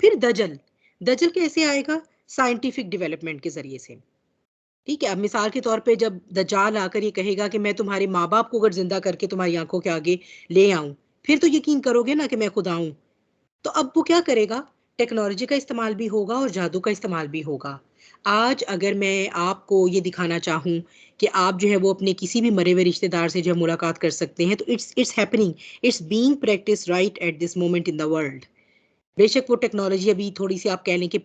फिर दजल, दजल कैसे आएगा? साइंटिफिक डेवलपमेंट के ज़रिए से। ठीक है? अब मिसाल के तौर पे जब दज्जाल आकर ये कहेगा कि मैं तुम्हारे माँ-बाप को अगर ज़िंदा करके तुम्हारी आँखों के आगे ले आऊँ, फिर तो यकीन करोगे ना कि मैं खुदा हूँ। तो अब वो क्या करेगा? टेक्नोलॉजी का इस्तेमाल भी होगा और जादू का इस्तेमाल भी होगा। आज अगर मैं आपको ये दिखाना चाहूँ कि आप जो है वो अपने किसी भी मरे हुए रिश्तेदार से जो है मुलाकात कर सकते हैं, तो it's happening, it's being practised right at this moment in the world. बेशक वो टेक्नोलॉजी अभी थोड़ी-सी आप कह लें कि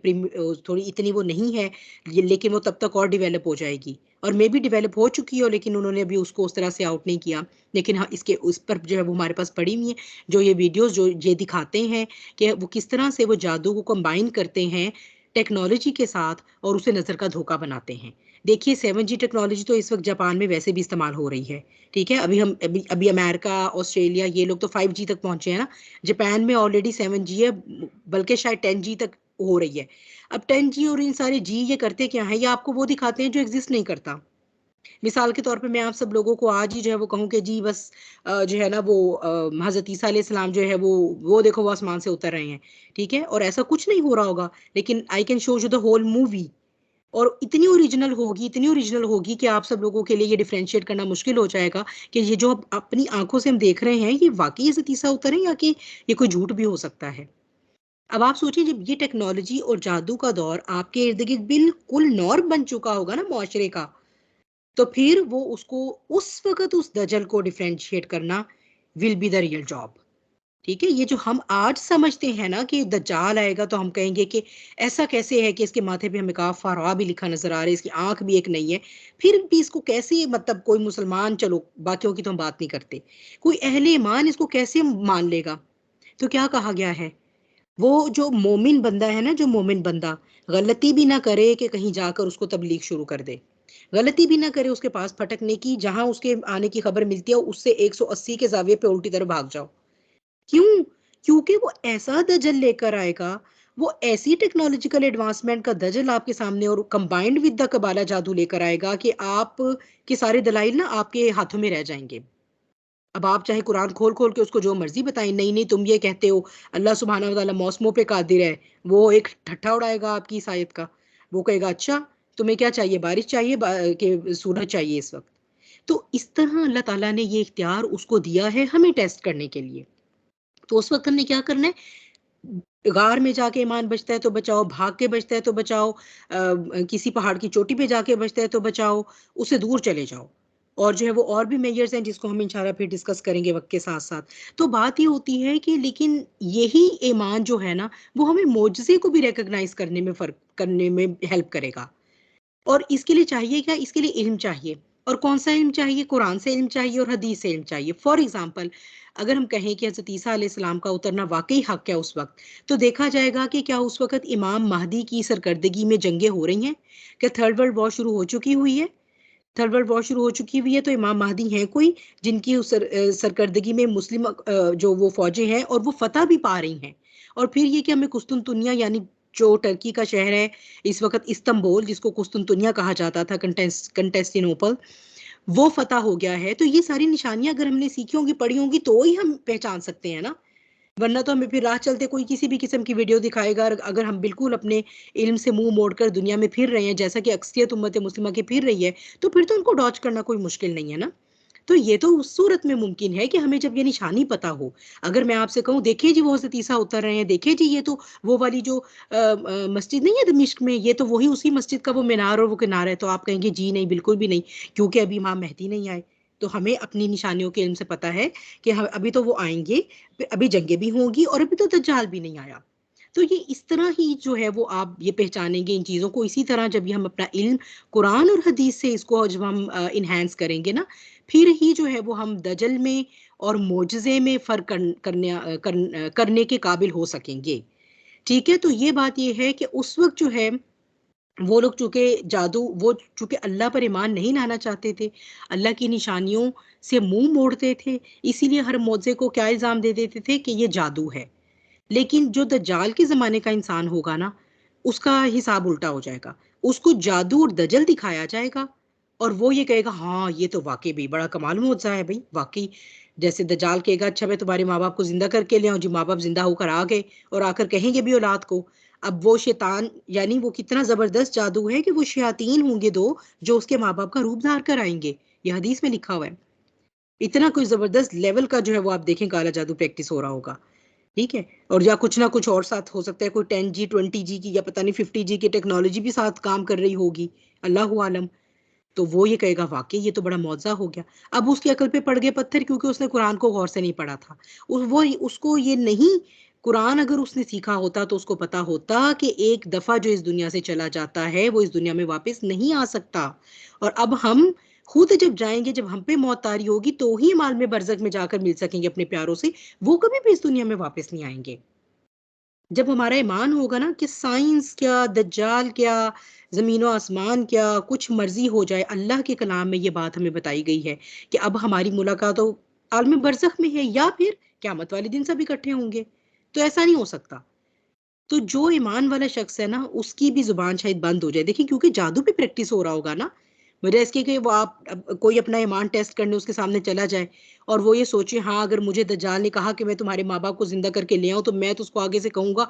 थोड़ी इतनी वो नहीं है, लेकिन वो तब तक और डेवलप हो जाएगी, और मे बी डेवलप हो चुकी हो, लेकिन उन्होंने अभी उसको उस तरह से आउट नहीं किया। लेकिन हाँ, इसके उस पर जो है वो हमारे पास पड़ी हुई हैं, जो ये वीडियोज़ जो ये दिखाते हैं कि वो किस तरह से वो जादू को कंबाइन करते हैं टेक्नोलॉजी के साथ, और उसे नज़र का धोखा बनाते हैं। देखिए 7G टेक्नोलॉजी तो इस वक़्त जापान में वैसे भी इस्तेमाल हो रही है, ठीक है? अभी अमेरिका, ऑस्ट्रेलिया, ये लोग तो 5G तक पहुँचे हैं ना। जापान में ऑलरेडी 7G है, बल्कि शायद 10G तक हो रही है। अब 10G और इन सारे जी ये करते क्या हैं? ये आपको वो दिखाते हैं जो एग्ज़िस्ट नहीं करता। मिसाल के तौर पे मैं आप सब लोगों को आज ही जो है वो कहूँ कि जी बस जो है ना वो हज़रत ईसा अलैहिस्सलाम जो है वो देखो वो आसमान से उतर रहे हैं, ठीक है? और ऐसा कुछ नहीं हो रहा होगा, लेकिन I can show you the whole movie, और इतनी ओरिजिनल होगी कि आप सब लोगों के लिए ये डिफरेंशिएट करना मुश्किल हो जाएगा कि ये जो अपनी आँखों से हम देख रहे हैं, ये वाक़ई हज़रत ईसा उतरे हैं, या कि ये कोई झूठ भी हो सकता है। अब आप सोचिए, जब ये टेक्नोलॉजी और जादू का दौर आपके इर्द-गिर्द बिल्कुल नॉर्म बन चुका होगा ना मुआशरे का, तो फिर वो उसको उस वक़्त उस दजल को डिफरेंशिएट करना will be the real job. ठीक है? ये जो हम आज समझते हैं ना कि दज्जाल आएगा, तो हम कहेंगे कि ऐसा कैसे है कि इसके माथे पे हमें काफ़ फ़ारा भी लिखा नज़र आ रहा है, इसकी आँख भी एक नहीं है। फिर भी इसको कैसे, मतलब कोई मुसलमान, चलो बाकियों की तो हम बात नहीं करते, कोई अहले ईमान इसको कैसे मान लेगा? तो क्या कहा गया है? वो जो मोमिन बंदा है ना, जो मोमिन बंदा गलती भी ना करे कि कहीं जाकर उसको तबलीग शुरू कर दे, गलती भी ना करे उसके पास फटकने की, जहां उसके आने की खबर मिलती है उससे 180 के जाविये पे उल्टी तरफ भाग जाओ। क्यों? क्योंकि वो ऐसा दजल लेकर आएगा, वो ऐसी टेक्नोलॉजिकल एडवांसमेंट का दजल आपके सामने और कंबाइंड विद द कबाला जादू लेकर आएगा कि आप के सारे दलाइल ना आपके हाथों में रह जाएंगे। अब आप चाहे कुरान खोल-खोल के उसको जो मर्ज़ी बताएँ, नहीं-नहीं तुम ये कहते हो अल्लाह सुब्हानहू व तआला मौसमों पे कादिर है, वो एक ठट्ठा उड़ाएगा आपकी इस आयत का। वो कहेगा अच्छा, तुम्हें क्या चाहिए, बारिश चाहिए कि सूरज चाहिए इस वक़्त? तो इस तरह अल्लाह ताला ने ये इख्तियार उसको दिया है हमें टेस्ट करने के लिए। तो उस वक्त हमने क्या करना है, गार में जाके ईमान बचता है तो बचाओ, भाग के बचता है तो बचाओ, किसी पहाड़ की चोटी पे जाके बचता है तो बचाओ, उससे दूर चले जाओ। और जो है वो और भी मेजर्स हैं जिसको हम इंशाल्लाह फिर डिस्कस करेंगे वक्त के साथ साथ। तो बात ये होती है कि लेकिन यही ईमान जो है ना, वो हमें मोजज़े को भी रिकॉग्नाइज करने में फर्क करने में हेल्प करेगा। और इसके लिए चाहिए क्या, इसके लिए इल्म चाहिए। और कौन सा इल्म चाहिए, कुरान से इल्म चाहिए और हदीस से इल्म चाहिए। फॉर एग्जाम्पल, अगर हम कहें कि हज़रत ईसा अलैहिस्सलाम का उतरना वाकई हक है उस वक्त, तो देखा जाएगा कि क्या उस वक्त इमाम महदी की सरकर्दगी में जंगें हो रही हैं, क्या थर्ड वर्ल्ड वॉर शुरू हो चुकी हुई है। थर्ड वर्ल्ड वॉर शुरू हो चुकी हुई है तो इमाम महदी हैं कोई जिनकी उस सरकर्दगी में मुस्लिम जो वो फौजें हैं और वो फतह भी पा रही हैं। और फिर ये कि हमें कुस्तुनतुनिया यानी जो टर्की का शहर है इस वक्त, इस्तांबुल जिसको कुस्तुनतुनिया कहा जाता था, कंटेस्टिनोपल, वो फतह हो गया है। तो ये सारी निशानियां अगर हमने सीखी होंगी, पढ़ी होंगी, तो ही हम पहचान सकते हैं ना। वरना तो हमें फिर राह चलते कोई किसी भी किस्म की वीडियो दिखाएगा, और अगर हम बिल्कुल अपने इल्म से मुंह मोड़कर दुनिया में फिर रहे हैं जैसा कि अक्सरियत उम्मत मुस्लिमा की फिर रही है, तो फिर तो उनको डॉज करना कोई मुश्किल नहीं है ना। तो ये तो उस सूरत में मुमकिन है कि हमें जब ये निशानी पता हो। अगर मैं आपसे कहूँ देखिए जी वो हज़रत ईसा उतर रहे हैं, देखिए जी ये तो वो वाली जो मस्जिद नहीं है दमिश्क में, ये तो वही उसी मस्जिद का वो मीनार और वो किनारा है, तो आप कहेंगे जी नहीं, बिल्कुल भी नहीं, क्योंकि अभी इमाम मेहदी नहीं आए। तो हमें अपनी निशानियों के इल्म से पता है कि हम अभी तो वो आएंगे, अभी जंगें भी होंगी और अभी तो दज्जाल भी नहीं आया। तो ये इस तरह ही जो है वो आप ये पहचानेंगे इन चीज़ों को। इसी तरह जब ये हम अपना इल्म कुरान और हदीस से इसको जब हम इन्हेंस करेंगे ना, फिर ही जो है वो हम दजल में और मोजज़े में फ़र्क करने के काबिल हो सकेंगे। ठीक है? तो ये बात ये है कि उस वक़्त जो है वो लोग चूँकि अल्लाह पर ईमान नहीं लाना चाहते थे, अल्लाह की निशानियों से मुँह मोड़ते थे, इसीलिए हर मौज़े को क्या इल्ज़ाम दे देते थे कि ये जादू है। लेकिन जो दज्जाल के ज़माने का इंसान होगा ना, उसका हिसाब उल्टा हो जाएगा। उसको जादू और दजल दिखाया जाएगा और वो ये कहेगा हाँ, ये तो वाक़ई भी बड़ा कमाल मुअज़्ज़ा है भई, वाक़ई। जैसे दज्जाल कहेगा अच्छा मैं तुम्हारे माँ-बाप को ज़िंदा करके ले आऊँ, जी माँ-बाप ज़िंदा होकर आ गए और आकर कहेंगे भी औलाद को। अब वो शैतान यानी वो कितना ज़बरदस्त जादू है कि वो शयातीन होंगे 2 जो उसके माँ-बाप का रूप धार कर आएँगे। ये हदीस में लिखा हुआ है। इतना कोई ज़बरदस्त लेवल का जो है वो आप देखें काला जादू प्रैक्टिस हो रहा होगा। ठीक है? और या कुछ ना कुछ और साथ हो सकता है, कोई 10G, 20G की या पता नहीं 50G की टेक्नोलॉजी भी साथ काम कर रही होगी, अल्लाहु आलम। तो वो ये कहेगा वाक़ई ये तो बड़ा मौज़ा हो गया। अब उसकी अकल पे पड़ गए पत्थर क्योंकि उसने कुरान को गौर से नहीं पढ़ा था। उसको ये नहीं, कुरान अगर उसने सीखा होता तो उसको पता होता कि एक दफ़ा जो इस दुनिया से चला जाता है, वो इस दुनिया में वापस नहीं आ सकता। और अब हम खुद जब जाएँगे, जब हम पे मौत तारी होगी, तो ही हम आलम बरज़ख में जाकर मिल सकेंगे अपने प्यारों से, वो कभी भी इस दुनिया में वापस नहीं आएँगे। जब हमारा ईमान होगा ना कि साइंस क्या, दज्जाल क्या, ज़मीन व आसमान क्या, कुछ मर्ज़ी हो जाए, अल्लाह के कलाम में ये बात हमें बताई गई है कि अब हमारी मुलाकात तो आलम बरज़ख में है या फिर क़यामत वाले दिन सब इकट्ठे होंगे। तो ऐसा नहीं हो सकता। तो जो ईमान वाला शख्स है ना, उसकी भी ज़ुबान शायद बंद हो जाए। देखिए क्योंकि जादू भी प्रैक्टिस हो रहा होगा ना, वजह इसकी कि वो आप अब कोई अपना ईमान टेस्ट करने उसके सामने चला जाए और वो ये सोचे हाँ, अगर मुझे दज्जाल ने कहा कि मैं तुम्हारे माँ-बाप को ज़िंदा करके ले आऊँ, तो मैं तो उसको आगे से कहूँगा,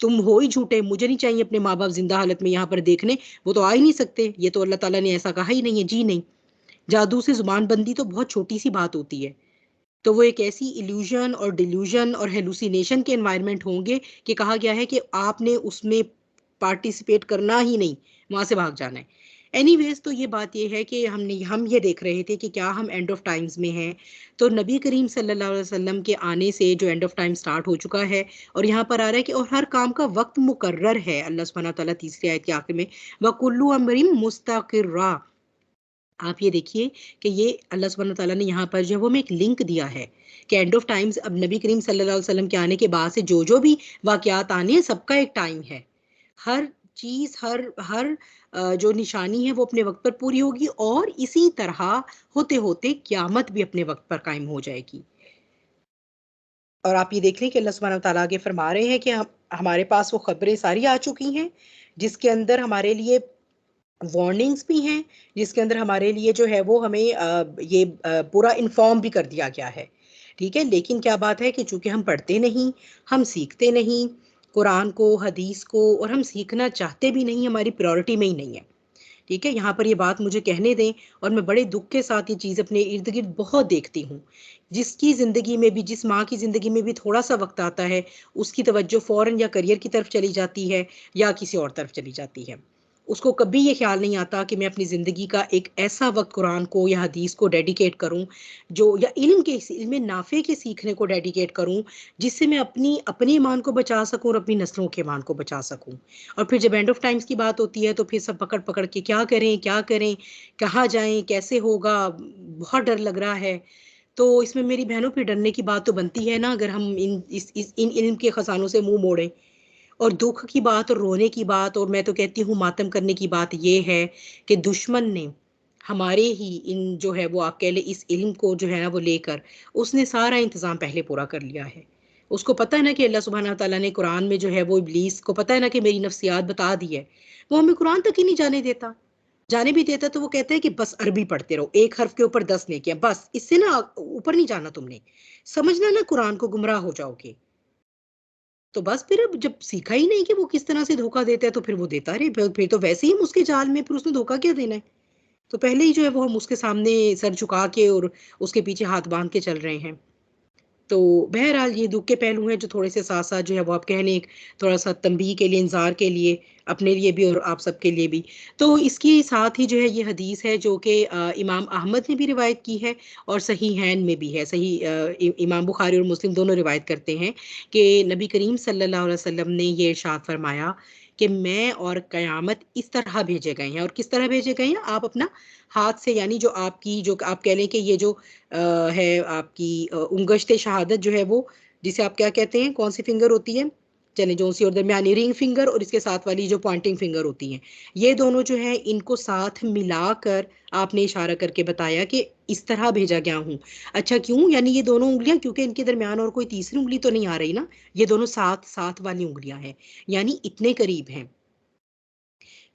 तुम हो ही झूठे, मुझे नहीं चाहिए अपने माँ-बाप ज़िंदा हालत में यहाँ पर देखने, वो तो आ ही नहीं सकते, ये तो अल्लाह ताला ने ऐसा कहा ही नहीं है, जी नहीं। जादू से ज़ुबान बंदी तो बहुत छोटी-सी बात होती है। तो वो एक ऐसी इल्यूजन और डिल्यूजन और हेलुसिनेशन के एनवायरनमेंट होंगे कि कहा गया है कि आपने उसमें पार्टिसिपेट करना ही नहीं, वहाँ से भाग जाना है। एनीवेज़ तो ये बात ये है कि हम ये देख रहे थे कि क्या हम एंड ऑफ टाइम्स में हैं। तो नबी करीम सल्लल्लाहु अलैहि वसल्लम के आने से जो एंड ऑफ टाइम स्टार्ट हो चुका है और यहाँ पर आ रहा है कि और हर काम का वक़्त मुकर्रर है। अल्लाह सुब्हानहू व तआला तीसरी आयत के आखिर में वकुल्लु अम्रिन मुस्तकिर्रा। आप ये देखिए कि ये अल्लाह सुब्हानहू व तआला ने यहाँ पर जो है वो हमें एक लिंक दिया है कि एंड ऑफ टाइम्स अब नबी करीम सल्लल्लाहु अलैहि वसल्लम के आने के बाद से जो-जो भी वाक़यात आने हैं, सबका एक टाइम है। हर चीज़, हर हर जो निशानी है वो अपने वक़्त पर पूरी होगी और इसी तरह होते-होते क़यामत भी अपने वक़्त पर कायम हो जाएगी। और आप ये देख लें कि अल्लाह सुब्हानहू व तआला आगे फरमा रहे हैं कि हमारे पास वो ख़बरें सारी आ चुकी हैं, जिसके अंदर हमारे लिए वार्निंग्स भी हैं, जिसके अंदर हमारे लिए जो है वो हमें पूरा इन्फॉर्म भी कर दिया गया है। ठीक है? लेकिन क्या बात है कि चूँकि हम पढ़ते नहीं, हम सीखते नहीं, कुरान को, हदीस को, और हम सीखना चाहते भी नहीं, हमारी प्रायोरिटी में ही नहीं है। ठीक है, यहाँ पर ये बात मुझे कहने दें। और मैं बड़े दुख के साथ ये चीज़ अपने इर्द गिर्द बहुत देखती हूँ, जिसकी ज़िंदगी में भी, जिस माँ की ज़िंदगी में भी थोड़ा सा वक्त आता है, उसकी तवज्जो फ़ौरन या करियर की तरफ चली जाती है या किसी और तरफ चली जाती है। उसको कभी ये ख्याल नहीं आता कि मैं अपनी ज़िंदगी का एक ऐसा वक्त कुरान को या हदीस को डेडिकेट करूँ, जो या इल्म नाफ़े के सीखने को डेडिकेट करूँ, जिससे मैं अपने ईमान को बचा सकूँ और अपनी नस्लों के ईमान को बचा सकूँ। और फिर जब एंड ऑफ टाइम्स की बात होती है तो फिर सब पकड़ पकड़ के क्या करें, क्या करें, कहाँ जाएं, कैसे होगा, बहुत डर लग रहा है। तो इसमें मेरी बहनों फिर डरने की बात तो बनती है ना, अगर हम इन इल्म के खजानों से मुंह मोड़ें। और दुख की बात और रोने की बात, और मैं तो कहती हूँ मातम करने की बात ये है कि दुश्मन ने हमारे ही इन जो है वो आप कह ले इस इल्म को जो है ना वो लेकर उसने सारा इंतजाम पहले पूरा कर लिया है। उसको पता है ना कि अल्लाह सुब्हाना ताला ने कुरान में जो है वो इब्लीस को पता है ना कि मेरी नफ्सियात बता दी है, वो हमें कुरान तक ही नहीं जाने देता। जाने भी देता तो वो कहता है कि बस अरबी पढ़ते रहो, एक हर्फ के ऊपर 10 नेकियां, बस इससे ना ऊपर नहीं जाना तुमने, समझना ना कुरान को, गुमराह हो जाओगे। तो बस फिर अब जब सीखा ही नहीं कि वो किस तरह से धोखा देता है तो फिर वो देता रहे, फिर तो वैसे ही हम उसके जाल में, फिर उसने धोखा क्या देना है। तो पहले ही जो है वो हम उसके सामने सर झुका के और उसके पीछे हाथ बांध के चल रहे हैं। तो बहरहाल ये दुख के पहलू हैं जो थोड़े से साथ साथ जो है वो आप कह लें एक थोड़ा सा तंबीह के लिए, इंजार के लिए, अपने लिए भी और आप सबके लिए भी। तो इसके साथ ही जो है ये हदीस है जो कि इमाम अहमद ने भी रिवायत की है और सहीहैन में भी है। इमाम बुखारी और मुस्लिम दोनों रिवायत करते हैं कि नबी करीम सल्लल्लाहु अलैहि वसल्लम ने ये इरशाद फरमाया कि मैं और क़यामत इस तरह भेजे गए हैं। और किस तरह भेजे गए हैं? आप अपना हाथ से, यानी जो आपकी, जो आप कह लें कि ये जो है आपकी उंगश्त शहादत जो है वो, जिसे आप क्या कहते हैं, कौन सी फिंगर होती है, चले जो सी, और दरमियानी रिंग फिंगर और इसके साथ वाली जो पॉइंटिंग फिंगर होती हैं, ये दोनों जो है इनको साथ मिलाकर आपने इशारा करके बताया कि इस तरह भेजा गया हूँ। अच्छा, क्यों? यानी ये दोनों उंगलियां, क्योंकि इनके दरमियान और कोई तीसरी उंगली तो नहीं आ रही ना, ये दोनों साथ साथ वाली उंगलियां हैं, यानी इतने करीब हैं।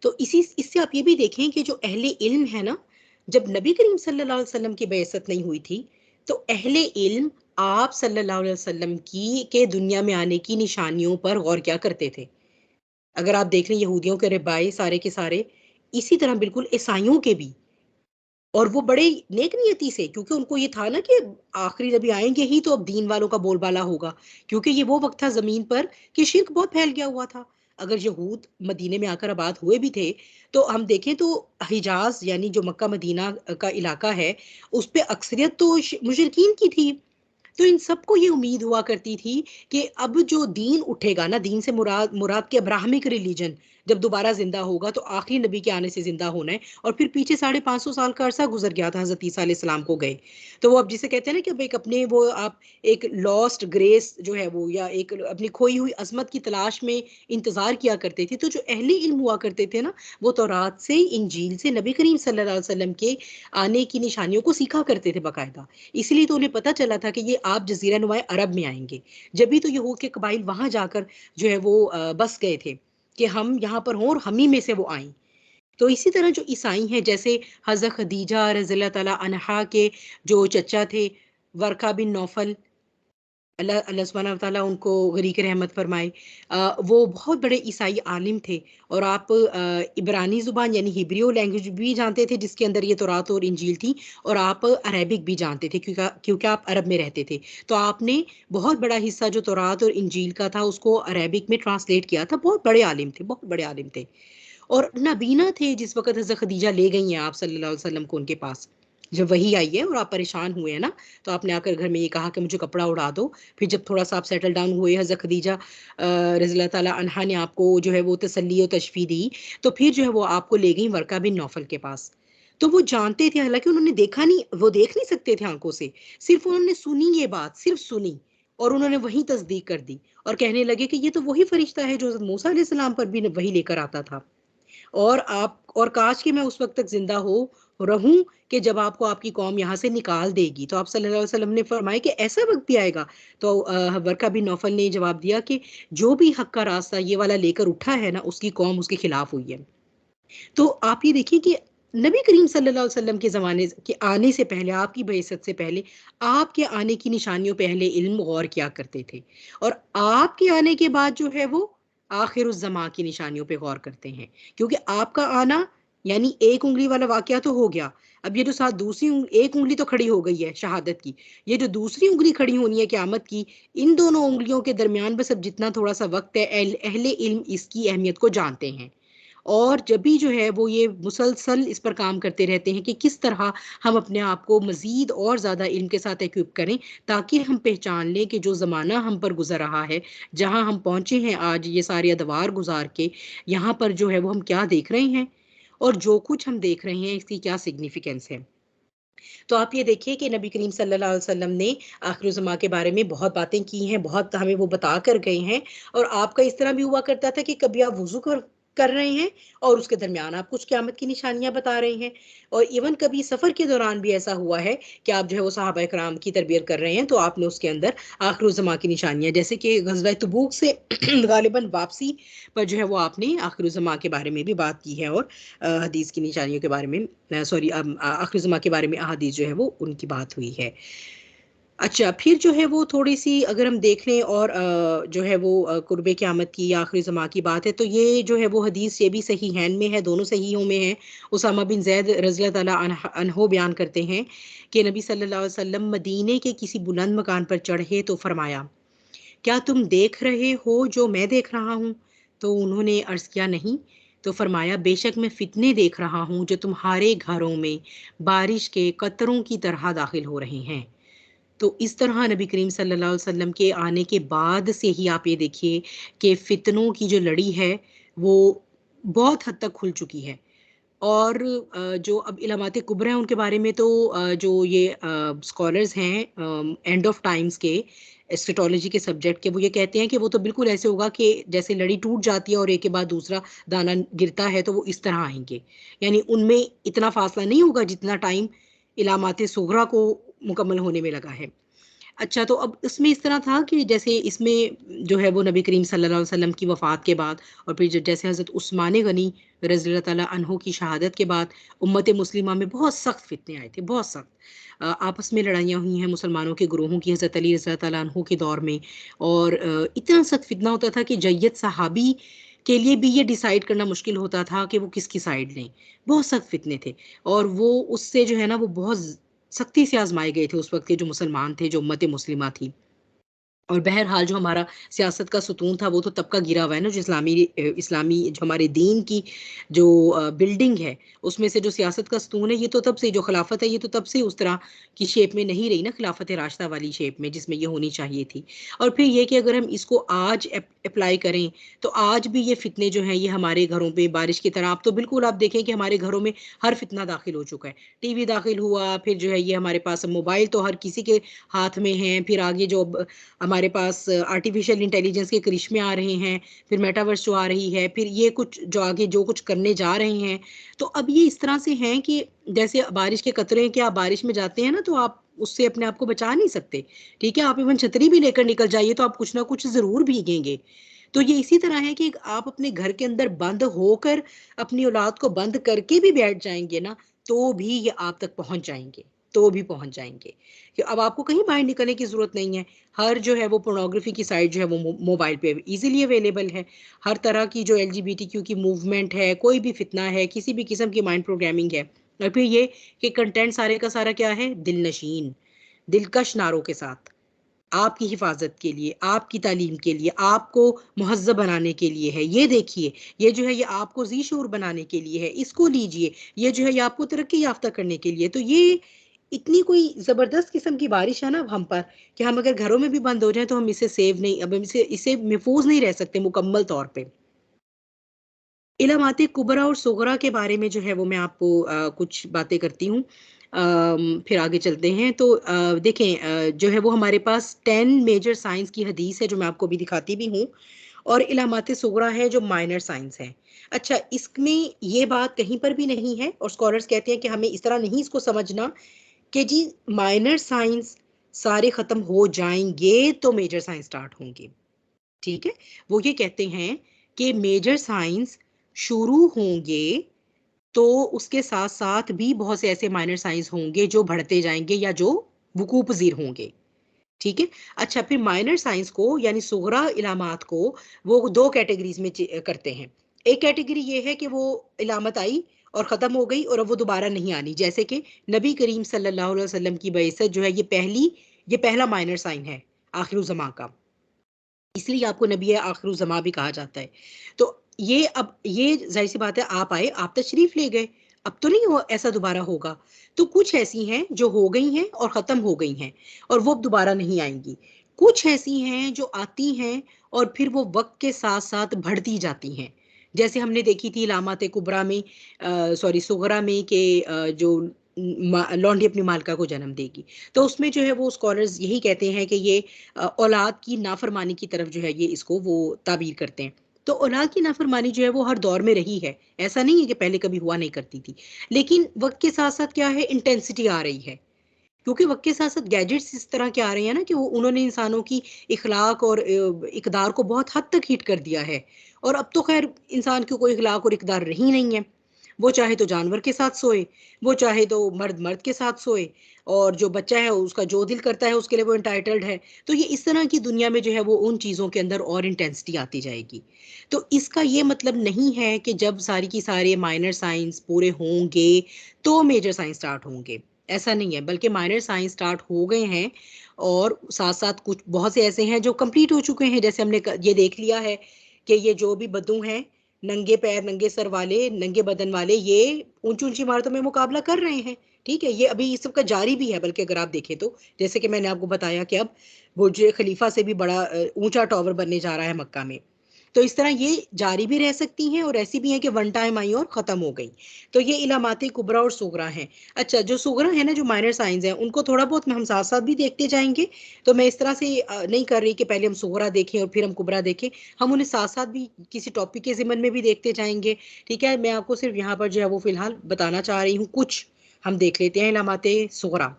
तो इसी इससे आप ये भी देखें कि जो अहले इल्म है ना, जब नबी करीम सल्लल्लाहु अलैहि वसल्लम की बेइज्जत नहीं हुई थी, तो अहले इल्म आप सल्लल्लाहु अलैहि वसल्लम की के दुनिया में आने की निशानियों पर गौर क्या करते थे। अगर आप देख लें यहूदियों के रिबाई सारे के सारे, इसी तरह बिल्कुल ईसाइयों के भी, और वो बड़े नेक नियति से, क्योंकि उनको ये था ना कि आखिरी नबी आएंगे ही तो अब दीन वालों का बोलबाला होगा, क्योंकि ये वो वक्त था जमीन पर कि शिर्क बहुत फैल गया हुआ था। अगर यहूद मदीने में आकर आबाद हुए भी थे, तो हम देखें तो हिजाज यानी जो मक्का मदीना का इलाका है, उस पे अक्सरियत तो मुशरिकीन की थी। तो इन सबको ये उम्मीद हुआ करती थी कि अब जो दीन उठेगा ना, दीन से मुराद मुराद के अब्राहमिक रिलीजन जब दोबारा जिंदा होगा तो आखिरी नबी के आने से जिंदा होना है। और फिर पीछे 550 साल का अरसा गुजर गया था, हजरत ईसा अलैहिस्सलाम को गए। तो वो अब जिसे कहते हैं ना कि अब एक अपने वो आप एक लॉस्ट ग्रेस जो है वो, या एक अपनी खोई हुई अजमत की तलाश में इंतजार किया करते थे। तो जो अहले इल्म हुआ करते थे ना, वो तौरात से, इंजील से, नबी करीम सल्लल्लाहु अलैहि वसल्लम के आने की निशानियों को सीखा करते थे बाकायदा। इसलिए तो उन्हें पता चला था कि ये आप जजीरा नुमा अरब में आएंगे। जब भी तो यहूद के कबाइल वहां जाकर जो है वो बस गए थे कि हम यहाँ पर हों और हम ही में से वो आए। तो इसी तरह जो ईसाई हैं, जैसे हज़रत खदीजा रज़ी अल्लाह ताला अन्हा के जो चचा थे, वर्का बिन नौफल, अल्लाह अल्लाह सुब्हानहू व तआला उनको गरीक रहमत फरमाए, वो बहुत बड़े ईसाई आलिम थे। और आप इब्रानी ज़ुबान यानी हिब्रियो लैंग्वेज भी जानते थे जिसके अंदर ये तौरात और इंजील थी, और आप अरेबिक भी जानते थे क्योंकि क्योंकि आप अरब में रहते थे। तो आपने बहुत बड़ा हिस्सा जो तौरात और इंजील का था उसको अरेबिक में ट्रांसलेट किया था। बहुत बड़े आलिम थे, बहुत बड़े आलिम थे। और नबीना थे जिस वक़्त हज़रत खदीजा ले गई हैं आप सल्लल्लाहु अलैहि वसल्लम को उनके पास। जब वही आई है और आप परेशान हुए हैं ना, तो आपने आकर घर में ये कहा कि मुझे कपड़ा उड़ा दो। फिर जब थोड़ा-सा आप सेटल डाउन हुए, हज़रत खदीजा रज़ी अल्लाह ताला अन्हा ने आपको जो है वो तसल्ली और तशफ़ी दी, तो फिर जो है वो आपको ले गईं वर्का बिन नौफल के पास। तो वो जानते थे, हालाँकि उन्होंने देखा नहीं, वो देख नहीं सकते थे आँखों से, सिर्फ़ उन्होंने सुनी ये बात, सिर्फ़ सुनी, और उन्होंने वही तस्दीक कर दी और कहने लगे कि ये तो वही फ़रिश्ता है जो हज़रत मूसा अलैहि सलाम पर भी वही लेकर आता था। और काश कि मैं उस वक़्त तक ज़िंदा हो रहूँ कि जब आपको आपकी कौम यहाँ से निकाल देगी। तो आप सल्लल्लाहु अलैहि वसल्लम ने फरमाया कि ऐसा वक़्त भी आएगा। तो वर्का बिन नौफल ने जवाब दिया कि जो भी हक़ का रास्ता ये वाला लेकर उठा है ना, उसकी कौम उसके खिलाफ हुई है। तो आप ये देखिए कि नबी करीम सल्लल्लाहु अलैहि वसल्लम के ज़माने के आने से पहले, आपकी बइसत से पहले, आपके आने की निशानियों पे अहले इल्म गौर किया करते थे। और आपके आने के बाद जो है वो आखिरुज़्ज़मा की निशानियों पे गौर करते हैं। क्योंकि आपका आना यानी एक उंगली वाला वाकया तो हो गया, अब ये जो साथ दूसरी एक उंगली तो खड़ी हो गई है शहादत की, ये जो दूसरी उंगली खड़ी होनी है क़यामत की, इन दोनों उंगलियों के दरमियान बस अब जितना थोड़ा सा वक्त है, अहले इल्म इसकी अहमियत को जानते हैं। और जब भी जो है वो ये मुसलसल इस पर काम करते रहते हैं कि किस तरह हम अपने आप को मज़ीद और ज़्यादा इल्म के साथ इक्विप करें, ताकि हम पहचान लें कि जो ज़माना हम पर गुज़र रहा है, जहाँ हम पहुँचे हैं आज ये सारे अदवार गुज़ार के, यहाँ पर जो है वो हम क्या देख रहे हैं और जो कुछ हम देख रहे हैं इसकी क्या सिग्निफिकेंस है। तो आप ये देखिए कि नबी करीम सल्लल्लाहु अलैहि वसल्लम ने आखिर ज़मा के बारे में बहुत बातें की हैं, बहुत हमें वो बता कर गए हैं। और आपका इस तरह भी हुआ करता था कि कभी आप वुज़ू कर रहे हैं और उसके दरमियान आप कुछ क़यामत की निशानियाँ बता रहे हैं। और इवन कभी सफ़र के दौरान भी ऐसा हुआ है कि आप जो है वो सहाबा इकराम की तरबियत कर रहे हैं, तो आपने उसके अंदर आखिर ज़मा की निशानियाँ, जैसे कि ग़ज़वा तबूक से गालिबन वापसी पर जो है वो आपने आखिर ज़मा के बारे में भी बात की है, और हदीस की निशानियों के बारे में सॉरी आखिर ज़मा के बारे में अहादीस जो है वो उनकी बात हुई है। अच्छा, फिर जो है वो थोड़ी-सी अगर हम देख लें और जो है वो कुर्बे क़यामत की या आखिरी ज़मा की बात है, तो ये जो है वो हदीस ये भी सहीहैन में है, दोनों सहीहों में है। उसामा बिन ज़ैद रज़ियल्लाहु ताला अन्हो बयान करते हैं कि नबी सल्लल्लाहु अलैहि वसल्लम मदीने के किसी बुलंद मकान पर चढ़े तो फरमाया, क्या तुम देख रहे हो जो मैं देख रहा हूँ? तो उन्होंने अर्ज़ किया, नहीं। तो फरमाया, बेशक मैं फ़ितने देख रहा हूँ जो तुम्हारे घरों में बारिश के कतरों की तरह दाखिल हो रहे हैं। तो इस तरह नबी करीम सल्लल्लाहु अलैहि वसल्लम के आने के बाद से ही आप ये देखिए कि फ़ितनों की जो लड़ी है वो बहुत हद तक खुल चुकी है। और जो अब इलामात कुबरा हैं उनके बारे में तो जो ये स्कॉलर्स हैं एंड ऑफ टाइम्स के एस्ट्रोलॉजी के सब्जेक्ट के, वो ये कहते हैं कि वो तो बिल्कुल ऐसे होगा कि जैसे लड़ी टूट जाती है और एक के बाद दूसरा दाना गिरता है, तो वो इस तरह आएंगे। यानी उनमें इतना फासला नहीं होगा जितना टाइम इलामात सुगरा को मुकम्मल होने में लगा है। अच्छा, तो अब इसमें इस तरह था कि जैसे इसमें जो है वो नबी करीम सल्लल्लाहु अलैहि वसल्लम की वफ़ात के बाद और फिर जैसे हज़रत उस्मान गनी रज़ियल्लाहु ताला अन्हो की शहादत के बाद उम्मत मुस्लिमा में बहुत सख्त फितने आए थे, बहुत सख्त। आपस में लड़ाइयाँ हुई हैं मुसलमानों के ग्रोहों की हज़रत अली रज़ियल्लाहु ताला अन्हो के दौर में। और इतना सख्त फितना होता था कि जय्यद सहाबी के लिए भी ये डिसाइड करना मुश्किल होता था कि वो किसकी साइड लें। बहुत सख्त फितने थे और वो उससे जो है ना वो बहुत सख्ती से आज़माए गए थे उस वक़्त के जो मुसलमान थे, जो उम्मत मुस्लिमा थी। और बहरहाल जो हमारा सियासत का सुतून था वो तो तब का गिरा हुआ है ना, जो इस्लामी जो हमारे दीन की जो बिल्डिंग है, उसमें से जो सियासत का सुतून है, ये तो तब से जो खिलाफत है, ये तो तब से उस तरह की शेप में नहीं रही ना, खिलाफत राशिदा वाली शेप में जिसमें ये होनी चाहिए थी। और फिर ये कि अगर हम इसको आज अप्लाई करें, तो आज भी ये फितने जो हैं ये हमारे घरों पे बारिश की तरह, अब तो बिल्कुल आप देखें कि हमारे घरों में हर फितना दाखिल हो चुका है। टीवी दाखिल हुआ, फिर जो है ये हमारे पास मोबाइल तो हर किसी के हाथ में हैं, फिर आगे जो हमारे पास आर्टिफिशियल इंटेलिजेंस के करिश्मे आ रहे हैं, फिर मेटावर्स जो आ रही है, फिर ये कुछ जो आगे जो कुछ करने जा रहे हैं। तो अब ये इस तरह से हैं कि जैसे बारिश के कतरे हैं कि आप बारिश में जाते हैं ना, तो आप उससे अपने आप को बचा नहीं सकते। ठीक है? आप इवन छतरी भी लेकर निकल जाइए तो आप कुछ ना कुछ ज़रूर भीगेंगे। तो ये इसी तरह है कि आप अपने घर के अंदर बंद होकर अपनी औलाद को बंद करके भी बैठ जाएँगे ना, तो भी ये आप तक पहुँच जाएँगे, तो भी पहुँच जाएँगे। कि अब आपको कहीं बाहर निकलने की ज़रूरत नहीं है। हर जो है वो पोर्नोग्राफ़ी की साइट जो है वो मोबाइल पे ईज़िली अवेलेबल है। हर तरह की जो एलजीबीटीक्यू की मूवमेंट है, कोई भी फ़ितना है, किसी भी किस्म की माइंड प्रोग्रामिंग है। और फिर ये कि कंटेंट सारे का सारा क्या है? दिलनशीन, दिलकश नारों के साथ। आपकी हिफ़ाज़त के लिए, आपकी तालीम के लिए, आपको मुहज़्ज़ब बनाने के लिए है। ये देखिए, ये जो है ये आपको ज़ी-शऊर बनाने के लिए है, इसको लीजिए। ये जो है ये आपको तरक्की याफ़्ता करने के लिए। तो ये इतनी कोई ज़बरदस्त किस्म की बारिश है ना अब हम पर, कि हम अगर घरों में भी बंद हो जाएँ तो हम इससे सेव नहीं, अब हम इससे महफ़ूज़ नहीं रह सकते मुकम्मल तौर पे। इलामात कुबरा और सुगरा के बारे में जो है वो मैं आपको कुछ बातें करती हूँ। फिर आगे चलते हैं तो देखें, जो है वो हमारे पास 10 मेजर साइंस की हदीस है जो मैं आपको अभी दिखाती भी हूँ, और इलामात सुगरा है जो माइनर साइंस है। अच्छा, इसमें ये बात कहीं पर भी नहीं है और स्कॉलर्स कहते हैं कि हमें इस तरह नहीं इसको समझना कि जी माइनर साइंस सारे ख़त्म हो जाएँगे तो मेजर साइंस स्टार्ट होंगे। ठीक है? वो ये कहते हैं कि मेजर साइंस शुरू होंगे, तो उसके साथ-साथ भी बहुत से ऐसे माइनर साइंस होंगे जो बढ़ते जाएँगे या जो वुकूअ पज़ीर होंगे। ठीक है? अच्छा, फिर माइनर साइंस को यानी सुगरा इलामात को वो 2 कैटेगरीज़ में करते हैं। एक कैटेगरी ये है कि वो इलामत आई और ख़त्म हो गई और अब वो दोबारा नहीं आनी। जैसे कि नबी करीम सल्लल्लाहु अलैहि वसल्लम की बइसत जो है ये पहला माइनर साइन है आखिरुज़्ज़मा का, इसलिए आपको नबी आखिरुज़्ज़मा भी कहा जाता है। तो ये ज़ाहिर सी बात है, आप आए, आप तशरीफ़ ले गए, अब तो नहीं हो ऐसा दोबारा होगा। तो कुछ ऐसी हैं जो हो गई हैं और ख़त्म हो गई हैं और वो अब दोबारा नहीं आएँगी। कुछ ऐसी हैं जो आती हैं और फिर वो वक़्त के साथ-साथ बढ़ती जाती हैं। जैसे हमने देखी थी इलामात कुबरा में सॉरी सुगरा में कि जो लौंडी अपनी मालिका को जन्म देगी। तो उसमें जो है वो स्कॉलर्स यही कहते हैं कि ये औलाद की नाफरमानी की तरफ जो है ये इसको वो ताबीर करते हैं। तो औलाद की नाफरमानी जो है वो हर दौर में रही है। ऐसा नहीं है कि पहले कभी हुआ नहीं करती थी। लेकिन वक़्त के साथ-साथ क्या है, इंटेंसिटी आ रही है। क्योंकि वक़्त के साथ-साथ गैजेट्स इस तरह के आ रहे हैं ना कि वो उन्होंने इंसानों की इख़लाक़ और इक़दार को बहुत हद तक हिट कर दिया है। और अब तो ख़ैर इंसान की कोई इख़लाक़ और इक़दार रही नहीं है। वो चाहे तो जानवर के साथ सोए, वो चाहे तो मर्द के साथ सोए, और जो बच्चा है उसका जो दिल करता है उसके लिए वो एंटाइटल्ड है। तो ये इस तरह की दुनिया में जो है वो उन चीज़ों के अंदर और इंटेंसिटी आती जाएगी। तो इसका ये मतलब नहीं है कि जब सारी की सारे माइनर साइंस पूरे होंगे, तो मेजर साइंस स्टार्ट होंगे। ऐसा नहीं है, बल्कि माइनर साइंस स्टार्ट हो गए हैं और साथ-साथ कुछ बहुत से ऐसे हैं जो कंप्लीट हो चुके हैं। जैसे हमने ये देख लिया है कि ये जो भी बद्दू हैं, नंगे पैर, नंगे सर वाले, नंगे बदन वाले, ये ऊँची-ऊँची इमारतों में मुकाबला कर रहे हैं, ठीक है? ये अभी इस सब का जारी भी है, बल्कि अगर आप देखें तो। जैसे कि मैंने आपको बताया कि अब बुर्ज खलीफा से भी बड़ा ऊँचा टॉवर बनने जा रहा है मक्का में। तो इस तरह ये जारी भी रह सकती हैं और ऐसी भी हैं कि वन टाइम आई और ख़त्म हो गई। तो ये इलामात कुबरा और सुगरा हैं। अच्छा, जो सुगरा है ना, जो माइनर साइंस हैं, उनको थोड़ा बहुत हम साथ-साथ भी देखते जाएँगे। तो मैं इस तरह से नहीं कर रही कि पहले हम सुगरा देखें और फिर हम कुबरा देखें। हम उन्हें साथ-साथ भी किसी टॉपिक के ज़िमन में भी देखते जाएँगे, ठीक है? मैं आपको सिर्फ़ यहाँ पर जो है वो फ़िलहाल बताना चाह रही हूँ कुछ। हम देख लेते हैं इलामात सुगरा।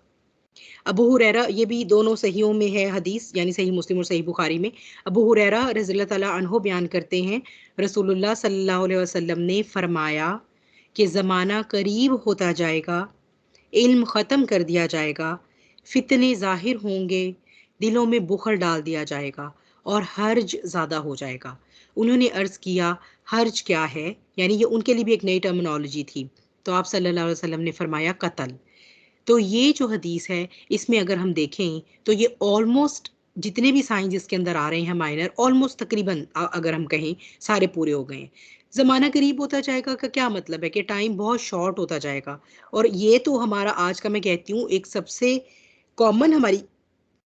अबू हुरैरा, ये भी दोनों सहीहों में है हदीस, यानी सही मुस्लिम और सही बुखारी में। अबू हुरैरा रज़ियल्लाहु तआला अन्हु बयान करते हैं, रसूलुल्लाह सल्लल्लाहु अलैहि वसल्लम ने फरमाया कि ज़माना करीब होता जाएगा, इल्म ख़त्म कर दिया जाएगा, फ़ितने ज़ाहिर होंगे, दिलों में बुख़ल डाल दिया जाएगा और हर्ज ज़्यादा हो जाएगा। उन्होंने अर्ज़ किया, हर्ज क्या है? यानी ये उनके लिए भी एक नई टर्मिनोलॉजी थी। तो आप सल्लल्लाहु अलैहि वसल्लम ने फरमाया कत्ल। तो ये जो हदीस है, इसमें अगर हम देखें तो ये ऑलमोस्ट जितने भी साइंस इसके अंदर आ रहे हैं माइनर, ऑलमोस्ट तकरीबन अगर हम कहें सारे पूरे हो गए हैं। ज़माना करीब होता जाएगा का क्या मतलब है कि टाइम बहुत शॉर्ट होता जाएगा। और ये तो हमारा आज का, मैं कहती हूँ, एक सबसे कॉमन हमारी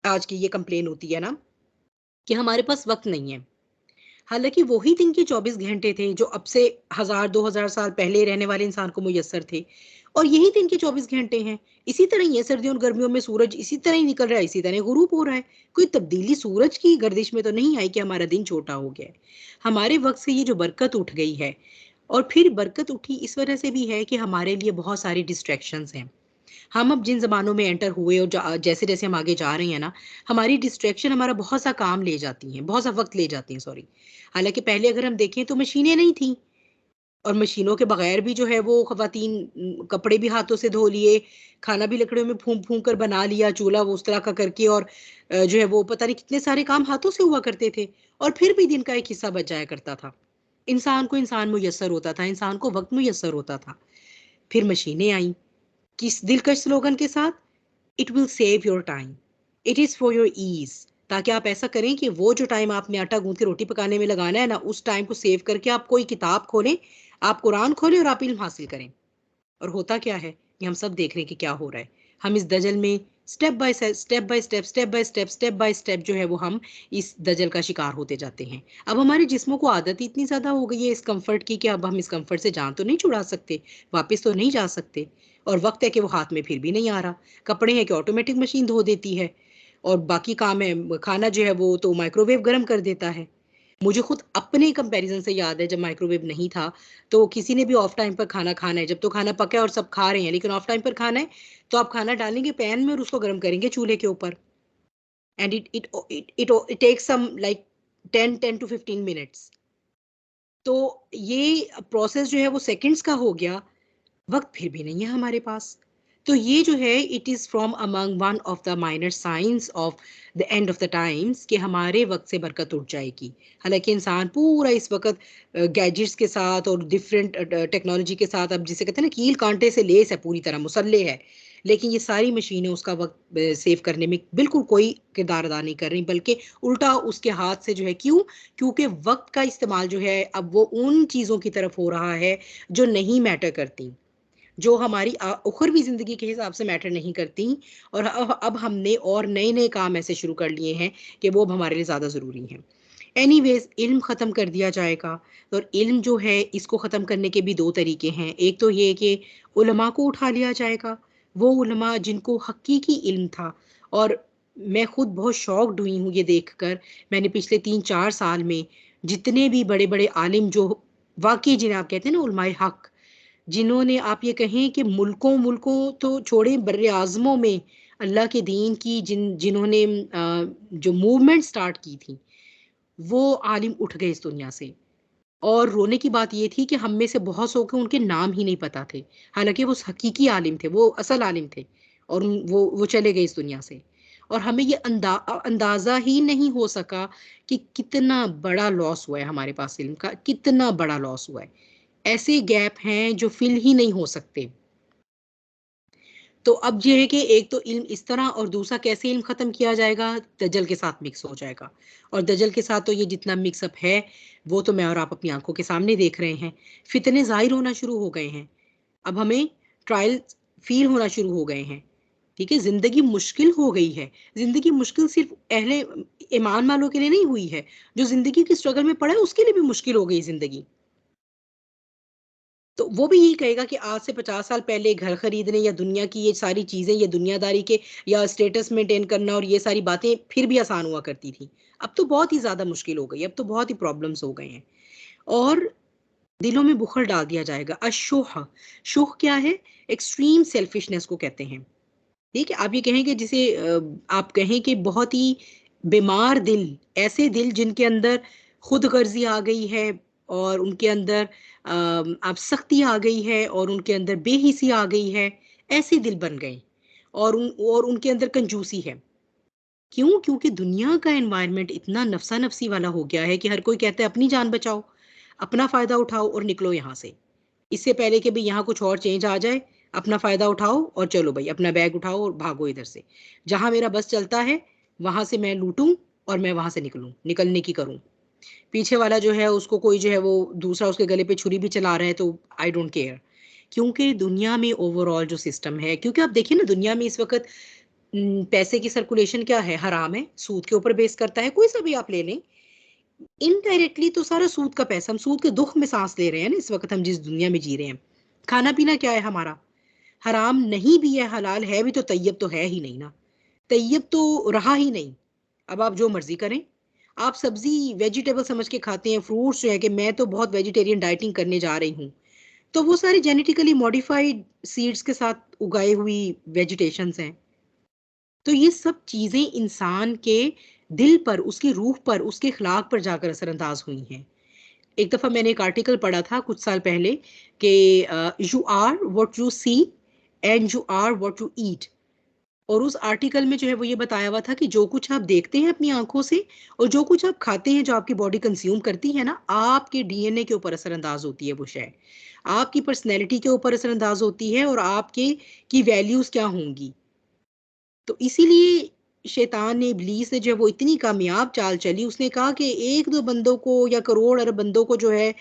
आज की ये कंप्लेन होती है ना कि हमारे पास वक़्त नहीं है। हालाँकि वही दिन के 24 घंटे थे जो अब से 1000-2000 साल पहले रहने वाले इंसान को मुयस्सर थे, और यही दिन के 24 घंटे हैं। इसी तरह ही है, सर्दियों और गर्मियों में सूरज इसी तरह ही निकल रहा है, इसी तरह गुरूब हो रहा है। कोई तब्दीली सूरज की गर्दिश में तो नहीं आई कि हमारा दिन छोटा हो गया है। हमारे वक़्त से ये जो बरकत उठ गई है, और फिर बरकत उठी इस वजह से भी है कि हमारे लिए बहुत सारी डिस्ट्रैक्शंस हैं। हम अब जिन ज़मानों में एंटर हुए और जैसे-जैसे हम आगे जा रहे हैं ना, हमारी डिस्ट्रैक्शन हमारा बहुत सा काम ले जाती हैं, बहुत सा वक़्त ले जाती हैं, सॉरी। हालाँकि पहले अगर हम देखें तो मशीनें नहीं थीं, और मशीनों के बगैर भी जो है वो ख़वातीन कपड़े भी हाथों से धो लिए, खाना भी लकड़ियों में फूँक-फूँक कर बना लिया, चूल्हा वो उस तरह का करके, और जो है वो पता नहीं कितने सारे काम हाथों से हुआ करते थे, और फिर भी दिन का एक हिस्सा बच जाया करता था। इंसान को इंसान मुयस्सर होता था, इंसान को वक़्त मुयस्सर होता था। फिर मशीनें आईं, किस दिलकश स्लोगन के साथ, it will save your time, it is for your ease, ताकि आप ऐसा करें कि वो जो टाइम आपने आटा गूँथ के रोटी पकाने में लगाना है ना, उस टाइम को सेव करके आप कोई किताब खोलें, आप कुरान खोलें और आप इल्म हासिल करें। और होता क्या है, ये हम सब देख रहे हैं कि क्या हो रहा है। हम इस दजल में स्टेप बाय स्टेप जो है वो हम इस दजल का शिकार होते जाते हैं। अब हमारे जिस्मों को आदत ही इतनी ज़्यादा हो गई है इस कम्फ़र्ट की कि अब हम इस कम्फ़र्ट से जान तो नहीं छुड़ा सकते, वापस तो नहीं जा सकते, और वक़्त है कि वो हाथ में फिर भी नहीं आ रहा। कपड़े हैं कि ऑटोमेटिक मशीन धो देती है, और बाकी काम है, खाना जो है वो तो माइक्रोवेव गरम कर देता है। मुझे खुद अपने कंपैरिज़न से याद है, जब माइक्रोवेव नहीं था, तो किसी ने भी ऑफ टाइम पर खाना खाना है, जब तो खाना पका है और सब खा रहे हैं, लेकिन ऑफ टाइम पर खाना है, तो आप खाना डालेंगे पैन में और उसको गरम करेंगे चूल्हे के ऊपर, and it takes some like 10 to 15 minutes. तो ये प्रोसेस जो है वो सेकंड्स का हो गया, वक़्त फिर भी नहीं है हमारे पास। तो ये जो है it is from among one of the minor science of the end of the times कि हमारे वक्त से बरकत उठ जाएगी। हालांकि इंसान पूरा इस वक्त गैजेट्स के साथ और डिफरेंट टेक्नोलॉजी के साथ, अब जिसे कहते हैं ना कील कांटे से लेस है, पूरी तरह मुसल्ले है, लेकिन ये सारी मशीनें उसका वक्त सेव करने में बिल्कुल कोई किरदार अदा नहीं कर रही, बल्कि उल्टा उसके हाथ से जो है, क्यों? क्योंकि वक्त का इस्तेमाल जो है अब वो उन चीज़ों की तरफ हो रहा है जो नहीं मैटर करती, जो हमारी उखरवी ज़िंदगी के हिसाब से मैटर नहीं करती। और अब हमने और नए नए काम ऐसे शुरू कर लिए हैं कि वो अब हमारे लिए ज़्यादा ज़रूरी हैं। एनीवेज, इल्म ख़त्म कर दिया जाएगा। और इल्म जो है इसको ख़त्म करने के भी दो तरीके हैं। एक तो ये कि उलमा को उठा लिया जाएगा, वो उलमा जिनको हकीकी इल्म था। और मैं खुद बहुत शॉक्ड हुई हूँ ये देखकर। मैंने पिछले 3-4 साल में जितने भी बड़े बड़े आलिम जो वाकई जिन्हें आप कहते हैं ना उलमाए हक, जिन्होंने आप ये कहें कि मुल्कों मुल्कों तो छोड़े, बर्रे आज़मों में अल्लाह के दीन की जिन्होंने जो मूवमेंट स्टार्ट की थी, वो आलिम उठ गए इस दुनिया से। और रोने की बात ये थी कि हम में से बहुत सौ को उनके नाम ही नहीं पता थे, हालांकि वो हकीकी आलिम थे, वो असल आलिम थे। और वो चले गए इस दुनिया से। और हमें ये अंदाज़ा ही नहीं हो सका कि कितना बड़ा लॉस हुआ है हमारे पास इल्म का, कितना बड़ा लॉस हुआ है। ऐसे गैप हैं जो फिल ही नहीं हो सकते। तो अब ये है कि एक तो इल्म इस तरह, और दूसरा कैसे इल्म खत्म किया जाएगा? दज्जल के साथ मिक्स हो जाएगा। और दज्जल के साथ तो ये जितना मिक्सअप है वो तो मैं और आप अपनी आंखों के सामने देख रहे हैं। फितने जाहिर होना शुरू हो गए हैं। अब हमें ट्रायल फील होना शुरू हो गए हैं। ठीक है, जिंदगी मुश्किल हो गई है। जिंदगी मुश्किल सिर्फ अहले ईमान वालों के लिए नहीं हुई है, जो जिंदगी की स्ट्रगल में पड़ा है उसके लिए भी मुश्किल हो गई जिंदगी। तो वो भी यही कहेगा कि आज से 50 साल पहले घर खरीदने या दुनिया की ये सारी चीजें, ये दुनियादारी के या स्टेटस मेंटेन करना और ये सारी बातें फिर भी आसान हुआ करती थी। अब तो बहुत ही ज्यादा मुश्किल हो गई, अब तो बहुत ही प्रॉब्लम्स हो गए हैं। और दिलों में बुखर डाल दिया जाएगा। अशोह, शोह क्या है? एक्सट्रीम सेल्फिशनेस को कहते हैं। ठीक है, आप ये कहें कि जिसे आप कहें कि बहुत ही बीमार दिल, ऐसे दिल जिनके अंदर खुद गर्जी आ गई है, और उनके अंदर आप सख्ती आ गई है, और उनके अंदर बेहिसी आ गई है, ऐसे दिल बन गए। और उनके अंदर कंजूसी है। क्यों? क्योंकि दुनिया का एनवायरनमेंट इतना नफसा नफसी वाला हो गया है कि हर कोई कहता है अपनी जान बचाओ, अपना फायदा उठाओ और निकलो यहाँ से। इससे पहले कि भाई यहाँ कुछ और चेंज आ जाए, अपना फायदा उठाओ और चलो भाई, अपना बैग उठाओ और भागो इधर से। जहां मेरा बस चलता है वहां से मैं लूटूं और मैं वहां से निकलूं, निकलने की करूं। पीछे वाला जो है उसको कोई जो है वो दूसरा उसके गले पे छुरी भी चला रहा है तो आई डोंट केयर। क्योंकि दुनिया में ओवरऑल जो सिस्टम है, क्योंकि आप देखिए ना दुनिया में इस वक्त पैसे की सर्कुलेशन क्या है? हराम है, सूद के ऊपर बेस करता है। कोई सा भी आप ले लें, इनडायरेक्टली तो सारा सूद का पैसा, हम सूद के दुख में सांस ले रहे हैं ना इस वक्त, हम जिस दुनिया में जी रहे हैं। खाना पीना क्या है हमारा? हराम नहीं भी है, हलाल है भी तो तैयब तो है ही नहीं ना। तैयब तो रहा ही नहीं। अब आप जो मर्जी करें, आप सब्जी वेजिटेबल समझ के खाते हैं, फ्रूट्स जो है कि मैं तो बहुत वेजिटेरियन डाइटिंग करने जा रही हूँ, तो वो सारी जेनेटिकली मॉडिफाइड सीड्स के साथ उगाई हुई वेजिटेशंस हैं। तो ये सब चीजें इंसान के दिल पर, उसकी रूह पर, उसके अखलाक पर जाकर असरअंदाज हुई हैं। एक दफा मैंने एक आर्टिकल पढ़ा था कुछ साल पहले कि you are what you see and you are what you eat. और उस आर्टिकल में जो है वो ये बताया हुआ था कि जो कुछ आप देखते हैं अपनी आंखों से और जो कुछ आप खाते हैं, जो आपकी बॉडी कंज्यूम करती है ना, आपके डीएनए के ऊपर असरअंदाज होती है वो शय। आपकी पर्सनैलिटी के ऊपर असरअंदाज होती है, और आपके की वैल्यूज क्या होंगी। तो इसीलिए शैतान ने, इब्लीस ने जो है वो इतनी कामयाब चाल चली, उसने कहा कि एक दो बंदों को या करोड़ अरब बंदों को जो है,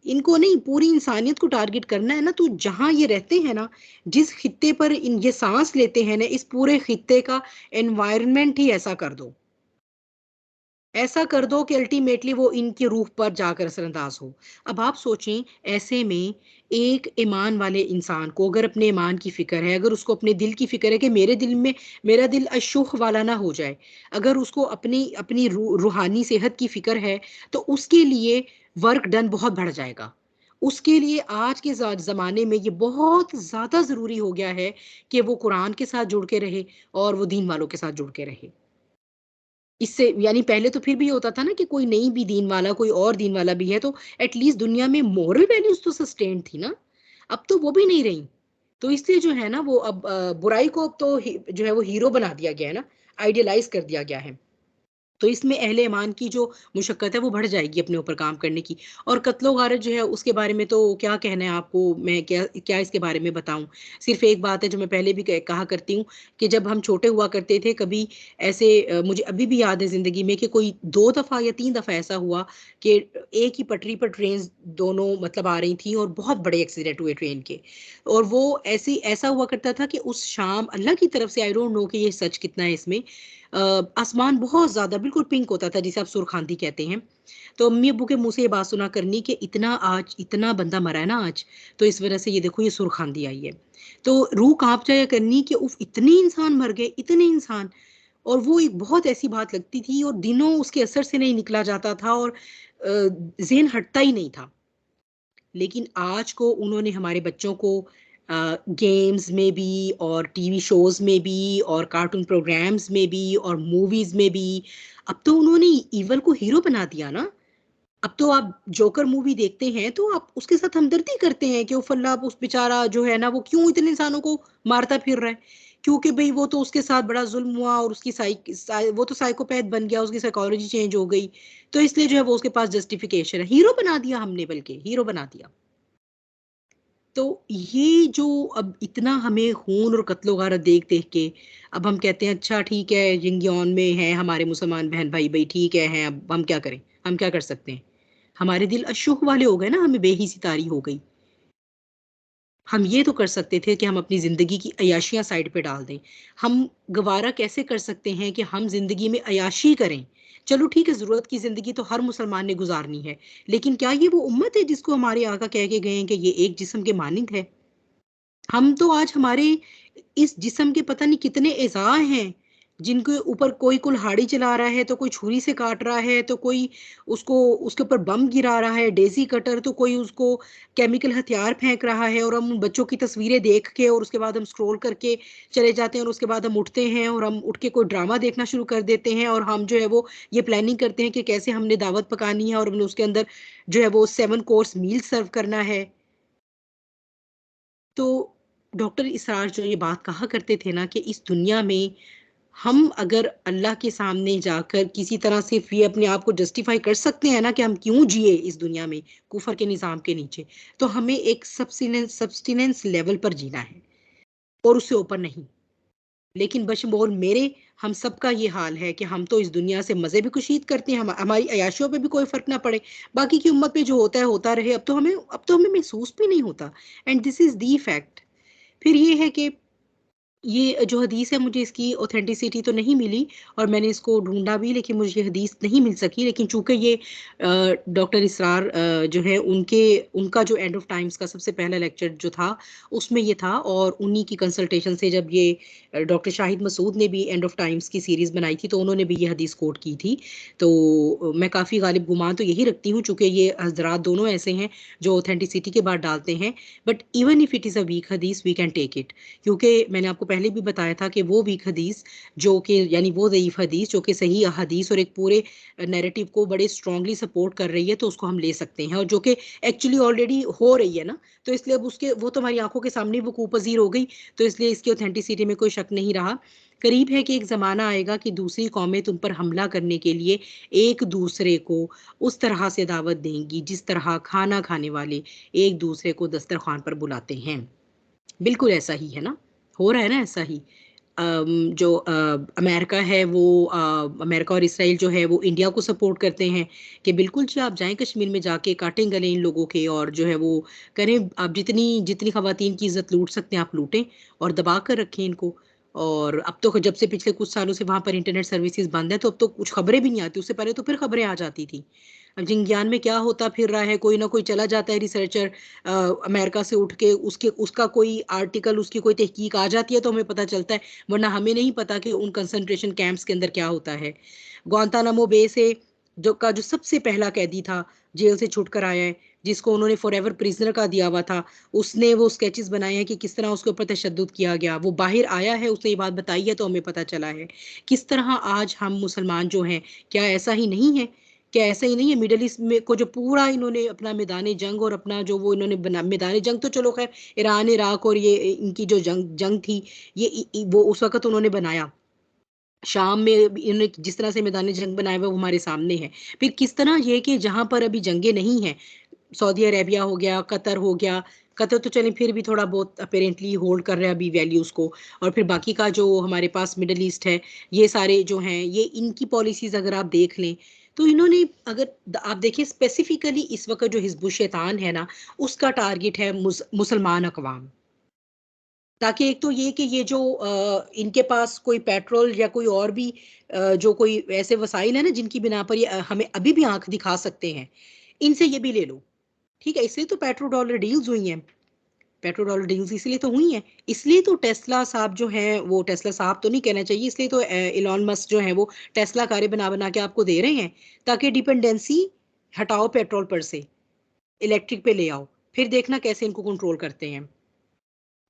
इनको नहीं पूरी इंसानियत को टारगेट करना है ना, तो जहां ये रहते हैं ना, जिस खित्ते पर इन ये सांस लेते हैं ना, इस पूरे खित्ते का एनवायरनमेंट ही ऐसा कर दो, ऐसा कर दो कि अल्टीमेटली वो इनकी रूह पर जाकर असरअंदाज हो। अब आप सोचें, ऐसे में एक ईमान वाले इंसान को अगर अपने ईमान की फिक्र है, अगर उसको अपने दिल की फिक्र है कि मेरे दिल में, मेरा दिल अशुख वाला ना हो जाए, अगर उसको अपनी अपनी रूहानी सेहत की फिक्र है, तो उसके लिए वर्क डन बहुत बढ़ जाएगा। उसके लिए आज के ज़माने में ये बहुत ज़्यादा ज़रूरी हो गया है कि वो कुरान के साथ जुड़ के रहे और वो दीन वालों के साथ जुड़ के रहे। इससे यानी पहले तो फिर भी होता था ना कि कोई नहीं भी दीन वाला, कोई और दीन वाला भी है तो एटलीस्ट दुनिया में मॉरल वैल्यूज तो सस्टेन थी ना। अब तो वो भी नहीं रही। तो इसलिए जो है ना वो अब बुराई को अब तो जो है वो हीरो बना दिया गया है ना, आइडियलाइज कर दिया गया है। तो इसमें अहले ईमान की जो मुशक्कत है वो बढ़ जाएगी अपने ऊपर काम करने की। और कत्लो गारत जो है उसके बारे में तो क्या कहना है आपको, मैं क्या क्या इसके बारे में बताऊं। सिर्फ एक बात है जो मैं पहले भी कहा करती हूँ कि जब हम छोटे हुआ करते थे कभी ऐसे मुझे अभी भी याद है जिंदगी में कि कोई 2 दफा या 3 दफा ऐसा हुआ कि एक ही पटरी पर ट्रेन दोनों मतलब आ रही थी और बहुत बड़े एक्सीडेंट हुए ट्रेन के। और वो ऐसी ऐसा हुआ करता था कि उस शाम अल्लाह की तरफ से, आई डोंट नो कि ये सच कितना है इसमें, आसमान बहुत ज्यादा बिल्कुल पिंक होता था जिसे आप सुरखांदी कहते हैं। तो अम्मी अब्बू के मुंह से ये बात सुना करनी कि इतना आज इतना बंदा मरा है ना आज, तो इस वजह से ये देखो ये सुरखांदी आई है। तो रूह कांप जाया करनी कि उफ इतने इंसान मर गए, इतने इंसान। और वो एक बहुत ऐसी बात लगती थी और दिनों उसके असर से नहीं निकला जाता था और ज़हन हटता ही नहीं था। लेकिन आज को उन्होंने हमारे बच्चों को गेम्स में भी और टीवी शोज में भी और कार्टून प्रोग्राम्स में भी और मूवीज में भी, अब तो उन्होंने ईवल को हीरो बना दिया ना। अब तो आप जोकर मूवी देखते हैं तो आप उसके साथ हमदर्दी करते हैं कि वो फल्ला उस बेचारा जो है ना वो क्यों इतने इंसानों को मारता फिर रहा है। क्योंकि भाई वो तो उसके साथ बड़ा जुल्म हुआ और उसकी वो तो साइकोपैथ बन गया, उसकी साइकोलॉजी चेंज हो गई। तो इसलिए जो है वो उसके पास जस्टिफिकेशन है, हीरो बना दिया हमने, बल्कि हीरो बना दिया। तो ये जो अब इतना हमें खून और कत्लो गारत देख देख के अब हम कहते हैं अच्छा ठीक है जिंगियोन में है हमारे मुसलमान बहन भाई, भाई ठीक है हैं, अब हम क्या करें, हम क्या कर सकते हैं। हमारे दिल अशोक वाले हो गए ना, हमें बेहिसी तारी हो गई। हम ये तो कर सकते थे कि हम अपनी जिंदगी की अयाशियां साइड पे डाल दें। हम गवारा कैसे कर सकते हैं कि हम जिंदगी में अयाशी करें। चलो ठीक है, जरूरत की जिंदगी तो हर मुसलमान ने गुजारनी है, लेकिन क्या ये वो उम्मत है जिसको हमारे आका कह के गए हैं कि ये एक जिस्म के मानिंद है। हम तो आज हमारे इस जिस्म के पता नहीं कितने एज़ा हैं जिनके ऊपर कोई कुल्हाड़ी चला रहा है, तो कोई छुरी से काट रहा है, तो कोई उसको उसके ऊपर बम गिरा रहा है डेजी कटर, तो कोई उसको केमिकल हथियार फेंक रहा है। और हम उन बच्चों की तस्वीरें देख के और उसके बाद हम स्क्रॉल करके चले जाते हैं और उसके बाद हम उठते हैं और हम उठ के कोई ड्रामा देखना शुरू कर देते हैं और हम जो है वो ये प्लानिंग करते हैं कि कैसे हमने दावत पकानी है और हमने उसके अंदर जो है वो 7 कोर्स मील सर्व करना है। तो डॉक्टर इसरार जो ये बात कहा करते थे ना कि इस दुनिया में हम अगर अल्लाह के सामने जाकर किसी तरह से ये अपने आप को जस्टिफाई कर सकते हैं ना कि हम क्यों जिए इस दुनिया में कुफर के निज़ाम के नीचे, तो हमें एक सब्सटेंस लेवल पर जीना है और उससे ऊपर नहीं। लेकिन बशमोल मेरे, हम सबका ये हाल है कि हम तो इस दुनिया से मजे भी कुशीद करते हैं, हमारी अयाशियों पे भी कोई फर्क ना पड़े। बाकी की उम्मत पे जो होता है होता रहे, अब तो हमें महसूस भी नहीं होता। And this is the fact. फिर ये है कि ये जो हदीस है मुझे इसकी ऑथेंटिसिटी तो नहीं मिली और मैंने इसको ढूंढा भी, लेकिन मुझे ये हदीस नहीं मिल सकी। लेकिन चूंकि ये डॉक्टर इसरार जो है उनके उनका जो एंड ऑफ टाइम्स का सबसे पहला लेक्चर जो था उसमें ये था, और उन्हीं की कंसल्टेशन से जब ये डॉक्टर शाहिद मसूद ने भी एंड ऑफ टाइम्स की सीरीज बनाई थी तो उन्होंने भी ये हदीस कोट की थी। तो मैं काफ़ी गालिब गुमान तो यही रखती हूँ चूंकि ये हजरात दोनों ऐसे हैं जो ऑथेंटिसिटी के बाद डालते हैं। But even if it is a weak हदीस वी कैन टेक इट, क्योंकि मैंने आपको पहले भी बताया था कि वो वीक हदीस जो कि यानी वो ज़ईफ़ हदीस जो कि सही हदीस और एक पूरे नैरेटिव को बड़े स्ट्रांगली सपोर्ट कर रही है तो उसको हम ले सकते हैं, और जो कि एक्चुअली ऑलरेडी हो रही है ना। तो इसलिए अब उसके वो तो हमारी आंखों के सामने वकूफ़ पज़ीर हो गई, तो इसलिए इसकी ऑथेंटिसिटी में कोई शक नहीं रहा। करीब है कि एक ज़माना आएगा कि दूसरी कौमें तुम पर हमला करने के लिए एक दूसरे को उस तरह से दावत देंगी जिस तरह खाना खाने वाले एक दूसरे को दस्तरखान पर बुलाते हैं। बिल्कुल ऐसा ही है ना, हो रहा है ना ऐसा ही। जो अमेरिका है वो अमेरिका और इसराइल जो है वो इंडिया को सपोर्ट करते हैं कि बिल्कुल जी आप जाएं कश्मीर में जाके काटें गले इन लोगों के और जो है वो करें, आप जितनी जितनी खवातीन की इज्जत लूट सकते हैं आप लूटें और दबा कर रखें इनको। और अब तो जब से पिछले कुछ सालों से वहां पर इंटरनेट सर्विसेज बंद है तो अब तो कुछ खबरें भी नहीं आती, उससे पहले तो फिर खबरें आ जाती थी। अब जिंगजान में क्या होता फिर रहा है, कोई ना कोई चला जाता है रिसर्चर अमेरिका से उठ के, उसके उसका कोई आर्टिकल उसकी कोई तहकीक आ जाती है तो हमें पता चलता है, वरना हमें नहीं पता कि उन कंसंट्रेशन कैंप्स के अंदर क्या होता है। ग्वांतानामो बे से जो सबसे पहला कैदी था जेल से छूट कर आया है, जिसको उन्होंने फॉर एवर प्रिजनर का दिया हुआ था, उसने वो स्केचेस बनाए हैं कि किस तरह उसके ऊपर तशद्दुद किया गया। वो बाहर आया है, उसने ये बात बताई है तो हमें पता चला है किस तरह आज हम मुसलमान जो हैं, क्या ऐसा ही नहीं है कि ऐसा ही नहीं है मिडल ईस्ट में को जो पूरा इन्होंने अपना मैदान जंग और अपना जो वो इन्होंने बना मैदान जंग, तो चलो खैर ईरान इराक और ये इनकी जो जंग थी ये वो उस वक्त उन्होंने बनाया। शाम में इन्होंने जिस तरह से मैदान जंग बनाया हुआ वो हमारे सामने है। फिर किस तरह ये कि जहां पर अभी जंगे नहीं हैं, सऊदी अरेबिया हो गया, कतर हो गया, कतर तो चले फिर भी थोड़ा बहुत अपेरेंटली होल्ड कर रहे हैं अभी वैल्यूज को, और फिर बाकी का जो हमारे पास मिडल ईस्ट है, ये सारे जो हैं ये इनकी पॉलिसीज अगर आप देख लें तो इन्होंने, अगर आप देखिए स्पेसिफिकली इस वक्त जो हिजबुल शैतान है ना, उसका टारगेट है मुसलमान अकवाम। ताकि एक तो ये कि ये जो इनके पास कोई पेट्रोल या कोई और भी जो कोई ऐसे वसाइल है ना जिनकी बिना पर ये हमें अभी भी आंख दिखा सकते हैं, इनसे ये भी ले लो। ठीक है, इसलिए तो पेट्रो डॉलर डील्स हुई हैं। पेट्रो डॉलर डील्स इसलिए तो हुई हैं, इसलिए तो टेस्ला साहब जो हैं, वो टेस्ला साहब तो नहीं कहना चाहिए, इसलिए तो इलॉन मस्क जो है वो टेस्ला कारें बना बना के आपको दे रहे हैं, ताकि डिपेंडेंसी हटाओ पेट्रोल पर से, इलेक्ट्रिक पे ले आओ, फिर देखना कैसे इनको कंट्रोल करते हैं।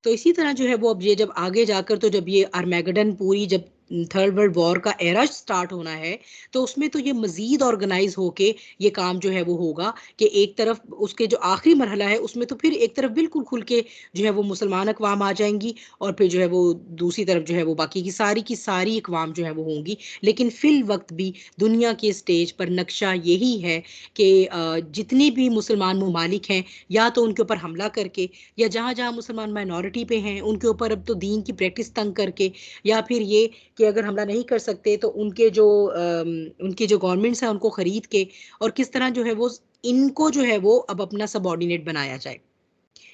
तो इसी तरह जो है वो अब ये जब आगे जाकर, तो जब ये आर्मेगेडन पूरी जब थर्ड वर्ल्ड वॉर का एरा स्टार्ट होना है, तो उसमें तो ये मजीद ऑर्गेनाइज होके ये काम जो है वो होगा कि एक तरफ उसके जो आखिरी मरहला है उसमें तो फिर एक तरफ बिल्कुल खुल के जो है वो मुसलमान अकवाम आ जाएंगी, और फिर जो है वो दूसरी तरफ जो है वो बाकी की सारी अकवाम जो है वो होंगी। लेकिन फिल वक्त भी दुनिया के स्टेज पर नक्शा यही है कि जितने भी मुसलमान ममालिक हैं, या तो उनके ऊपर हमला करके, या जहाँ जहाँ मुसलमान माइनॉरिटी पे हैं उनके ऊपर अब तो दीन की प्रैक्टिस तंग करके, या फिर ये कि अगर हमला नहीं कर सकते तो उनके जो गवर्नमेंट्स हैं उनको खरीद के, और किस तरह जो है वो इनको जो है वो अब अपना सबऑर्डिनेट बनाया जाए।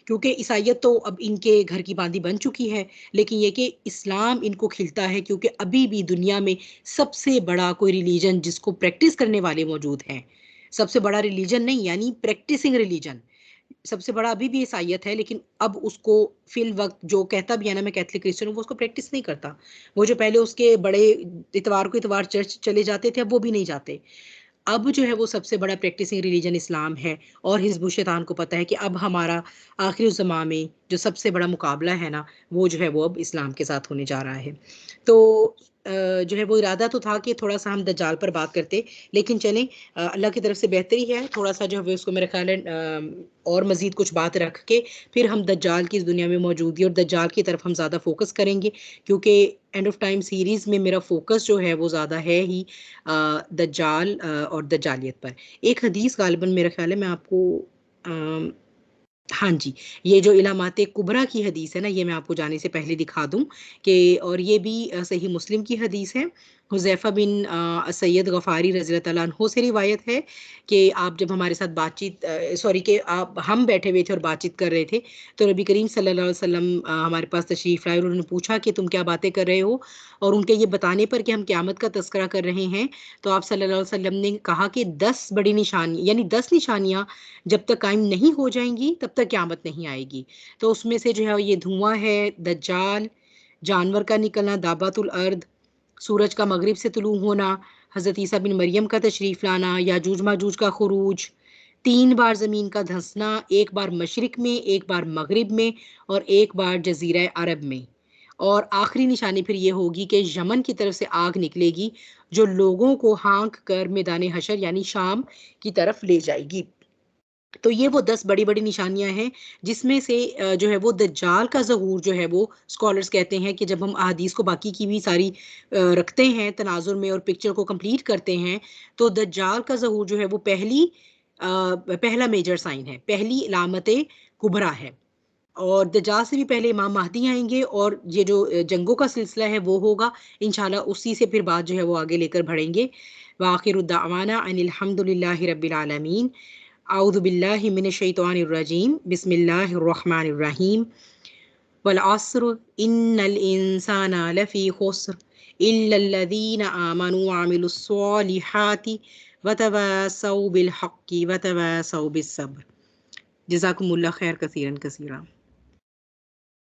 क्योंकि ईसाइयत तो अब इनके घर की बांदी बन चुकी है, लेकिन ये कि इस्लाम इनको खिलता है, क्योंकि अभी भी दुनिया में सबसे बड़ा कोई रिलीजन जिसको प्रैक्टिस करने वाले मौजूद हैं, सबसे बड़ा रिलीजन नहीं यानी प्रैक्टिसिंग रिलीजन, सबसे बड़ा अभी भी ईसाइयत है, लेकिन अब उसको फिल वक्त जो कहता भी है ना मैं कैथलिक क्रिश्चियन हूँ, वो उसको प्रैक्टिस नहीं करता। वो जो पहले उसके बड़े इतवार को इतवार चर्च चले जाते थे, अब वो भी नहीं जाते। अब जो है वो सबसे बड़ा प्रैक्टिसिंग रिलीजन इस्लाम है, और हिजबुल शैतान को पता है कि अब हमारा आखिरी ज़मां में जो सबसे बड़ा मुकाबला है ना, वो जो है वो अब इस्लाम के साथ होने जा रहा है। तो जो है वो इरादा तो था कि थोड़ा सा हम दज्जाल पर बात करते, लेकिन चलें, अल्लाह की तरफ से बेहतरी है, थोड़ा सा जो है वो उसको मेरे ख्याल है और मज़ीद कुछ बात रख के फिर हम दज्जाल की इस दुनिया में मौजूदगी और दज्जाल की तरफ हम ज़्यादा फोकस करेंगे, क्योंकि एंड ऑफ टाइम सीरीज़ में मेरा फोकस जो है वो ज़्यादा है ही दज्जाल और दज्जालियत पर। एक हदीस गालिबन मेरा ख्याल है मैं आपको हाँ जी, ये जो इलामाते कुबरा की हदीस है ना, ये मैं आपको जाने से पहले दिखा दूँ कि, और ये भी सही मुस्लिम की हदीस है। हुज़ैफ़ा बिन सैयद गफ़ारी रज़ी अल्लाह तआला अन्हु से रिवायत है कि आप जब हमारे साथ बातचीत सॉरी कि आप हम बैठे हुए थे और बातचीत कर रहे थे, तो नबी करीम सल्लल्लाहु अलैहि वसल्लम हमारे पास तशरीफ़ लाए और उन्होंने पूछा कि तुम क्या बातें कर रहे हो? और उनके ये बताने पर कि हम क़यामत का तज़किरा कर रहे हैं, तो आप सल्लल्लाहु अलैहि वसल्लम ने कहा कि 10 बड़ी निशानी यानी 10 निशानियाँ जब तक कायम नहीं हो जाएंगी तब तक क़यामत नहीं आएगी। तो उसमें से जो है ये धुआं है, दज्जाल, जानवर का निकलना, दाबातुल अर्द, सूरज का मगरिब से तुलू होना, हज़रत ईसा बिन मरियम का तशरीफ़ लाना, याजूज माजूज का खुरूज, 3 बार ज़मीन का धंसना, 1 बार मशरिक में, 1 बार मगरिब में और 1 बार जज़ीरा अरब में। और आखिरी निशानी फिर ये होगी कि यमन की तरफ से आग निकलेगी जो लोगों को हाँक कर मैदान हशर यानी शाम की तरफ ले जाएगी। तो ये वो 10 बड़ी-बड़ी निशानियाँ हैं, जिसमें से जो है वो दज्जाल का ज़हूर जो है वो स्कॉलर्स कहते हैं कि जब हम अहादीस को बाकी की भी सारी रखते हैं तनाज़ुर में और पिक्चर को कंप्लीट करते हैं, तो दज्जाल का ज़हूर जो है वो पहला मेजर साइन है, पहली इलामत कुबरा है। और दज्जाल से भी पहले इमाम महदी आएँगे और ये जो जंगों का सिलसिला है वो होगा। इंशाअल्लाह उसी से फिर बात जो है वो आगे लेकर बढ़ेंगे। व आखिरु दावाना अनिल हम्दुलिल्लाहि रब्बिल आलमीन। अऊज़ु बिल्लाहि मिनश शैतानिर रजीम। बिस्मिल्लाहिर रहमानिर रहीम। वल अस्र इन्नल इंसाना लफ़ी खुस्र इल्लल लज़ीना आमनू व अमिलुस स्वालिहाति व तवासौ बिल हक़्क़ि व तवासौ बिस सब्र। जज़ाकुमुल्लाह खैर कसीरन कसीरा।